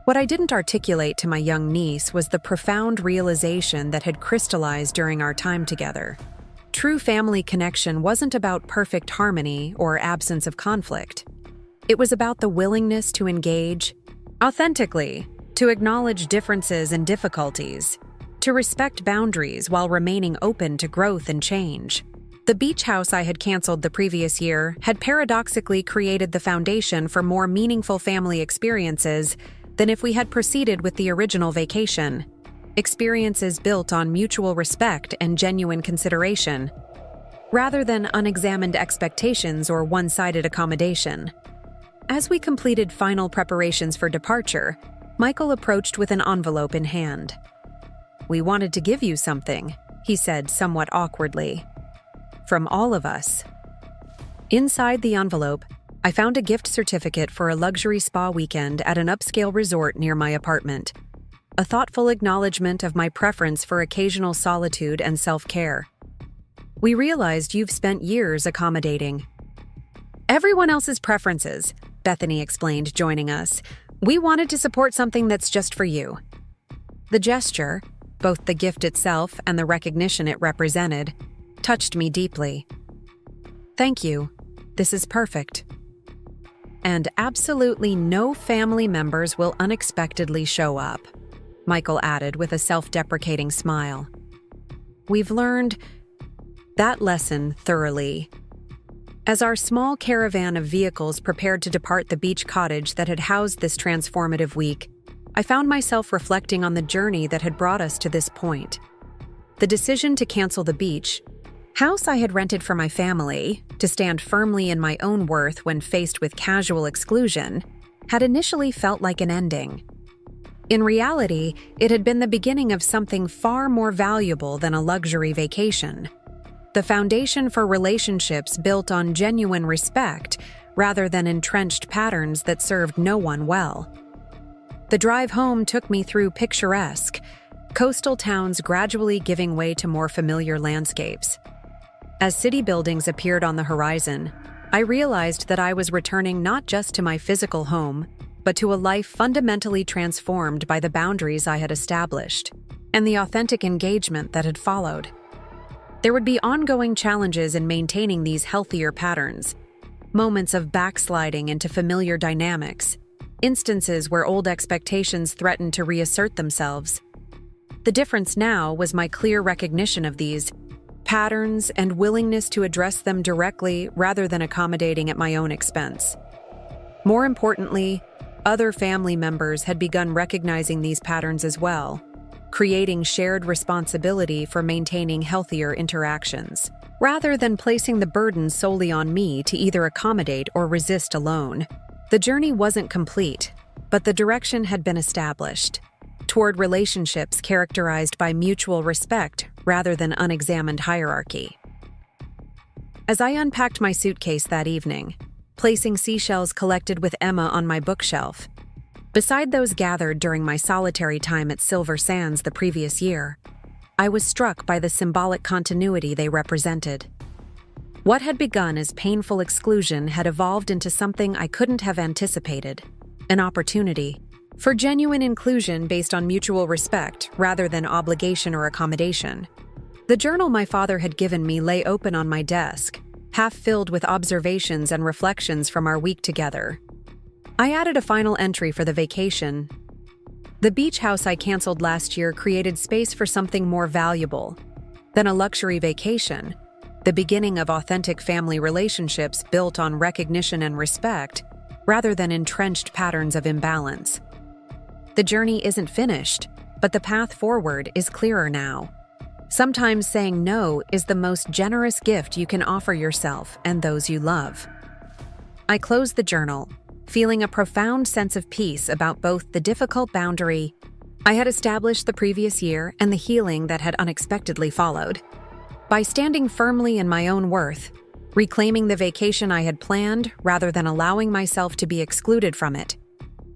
What I didn't articulate to my young niece was the profound realization that had crystallized during our time together. True family connection wasn't about perfect harmony or absence of conflict. It was about the willingness to engage authentically, to acknowledge differences and difficulties, to respect boundaries while remaining open to growth and change. The beach house I had canceled the previous year had paradoxically created the foundation for more meaningful family experiences than if we had proceeded with the original vacation. Experiences built on mutual respect and genuine consideration, rather than unexamined expectations or one-sided accommodation. As we completed final preparations for departure, Michael approached with an envelope in hand. "We wanted to give you something," he said somewhat awkwardly. "From all of us." Inside the envelope, I found a gift certificate for a luxury spa weekend at an upscale resort near my apartment, a thoughtful acknowledgement of my preference for occasional solitude and self-care. "We realized you've spent years accommodating everyone else's preferences," Bethany explained, joining us. "We wanted to support something that's just for you." The gesture, both the gift itself and the recognition it represented, touched me deeply. "Thank you. This is perfect." "And absolutely no family members will unexpectedly show up," Michael added with a self-deprecating smile. "We've learned that lesson thoroughly." As our small caravan of vehicles prepared to depart the beach cottage that had housed this transformative week, I found myself reflecting on the journey that had brought us to this point. The decision to cancel the beach house I had rented for my family, to stand firmly in my own worth when faced with casual exclusion, had initially felt like an ending. In reality, it had been the beginning of something far more valuable than a luxury vacation. The foundation for relationships built on genuine respect rather than entrenched patterns that served no one well. The drive home took me through picturesque, coastal towns gradually giving way to more familiar landscapes. As city buildings appeared on the horizon, I realized that I was returning not just to my physical home, but to a life fundamentally transformed by the boundaries I had established and the authentic engagement that had followed. There would be ongoing challenges in maintaining these healthier patterns, moments of backsliding into familiar dynamics, instances where old expectations threatened to reassert themselves. The difference now was my clear recognition of these patterns and willingness to address them directly rather than accommodating at my own expense. More importantly, other family members had begun recognizing these patterns as well, creating shared responsibility for maintaining healthier interactions, rather than placing the burden solely on me to either accommodate or resist alone. The journey wasn't complete, but the direction had been established, toward relationships characterized by mutual respect rather than unexamined hierarchy. As I unpacked my suitcase that evening, placing seashells collected with Emma on my bookshelf, beside those gathered during my solitary time at Silver Sands the previous year, I was struck by the symbolic continuity they represented. What had begun as painful exclusion had evolved into something I couldn't have anticipated, an opportunity for genuine inclusion based on mutual respect rather than obligation or accommodation. The journal my father had given me lay open on my desk, half filled with observations and reflections from our week together. I added a final entry for the vacation. The beach house I canceled last year created space for something more valuable than a luxury vacation, the beginning of authentic family relationships built on recognition and respect, rather than entrenched patterns of imbalance. The journey isn't finished, but the path forward is clearer now. Sometimes saying no is the most generous gift you can offer yourself and those you love. I closed the journal, feeling a profound sense of peace about both the difficult boundary I had established the previous year and the healing that had unexpectedly followed. By standing firmly in my own worth, reclaiming the vacation I had planned rather than allowing myself to be excluded from it,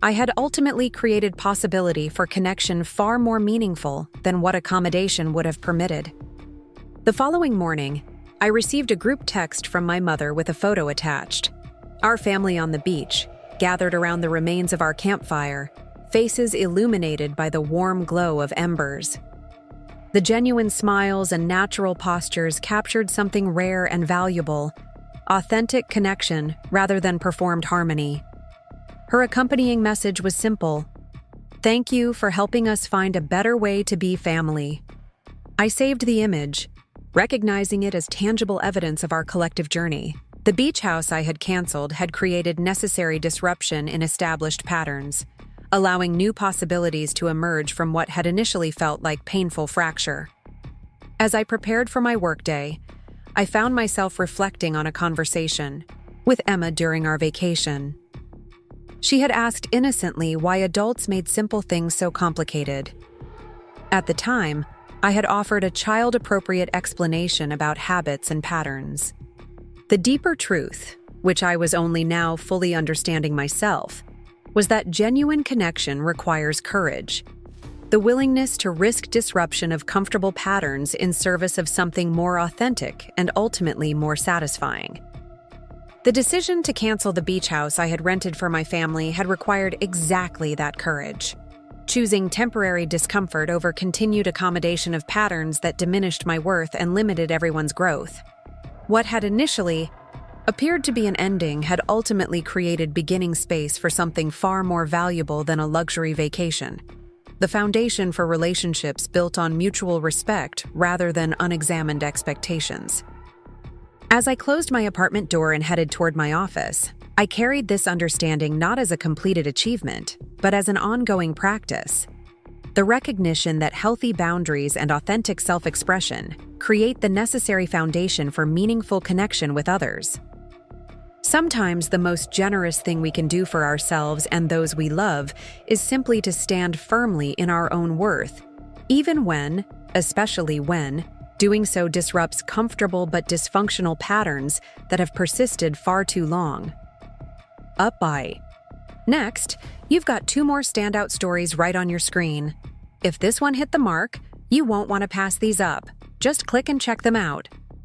I had ultimately created possibility for connection far more meaningful than what accommodation would have permitted. The following morning, I received a group text from my mother with a photo attached. Our family on the beach, gathered around the remains of our campfire, faces illuminated by the warm glow of embers. The genuine smiles and natural postures captured something rare and valuable, authentic connection rather than performed harmony. Her accompanying message was simple: "Thank you for helping us find a better way to be family." I saved the image, recognizing it as tangible evidence of our collective journey. The beach house I had canceled had created necessary disruption in established patterns, allowing new possibilities to emerge from what had initially felt like painful fracture. As I prepared for my workday, I found myself reflecting on a conversation with Emma during our vacation. She had asked innocently why adults made simple things so complicated. At the time, I had offered a child-appropriate explanation about habits and patterns. The deeper truth, which I was only now fully understanding myself, was that genuine connection requires courage, the willingness to risk disruption of comfortable patterns in service of something more authentic and ultimately more satisfying. The decision to cancel the beach house I had rented for my family had required exactly that courage, choosing temporary discomfort over continued accommodation of patterns that diminished my worth and limited everyone's growth. What had initially appeared to be an ending had ultimately created beginning space for something far more valuable than a luxury vacation, the foundation for relationships built on mutual respect rather than unexamined expectations. As I closed my apartment door and headed toward my office, I carried this understanding not as a completed achievement, but as an ongoing practice. The recognition that healthy boundaries and authentic self-expression create the necessary foundation for meaningful connection with others. Sometimes the most generous thing we can do for ourselves and those we love is simply to stand firmly in our own worth, even when, especially when, doing so disrupts comfortable but dysfunctional patterns that have persisted far too long. Up by. Next, you've got 2 more standout stories right on your screen. If this one hit the mark, you won't want to pass these up. Just click and check them out.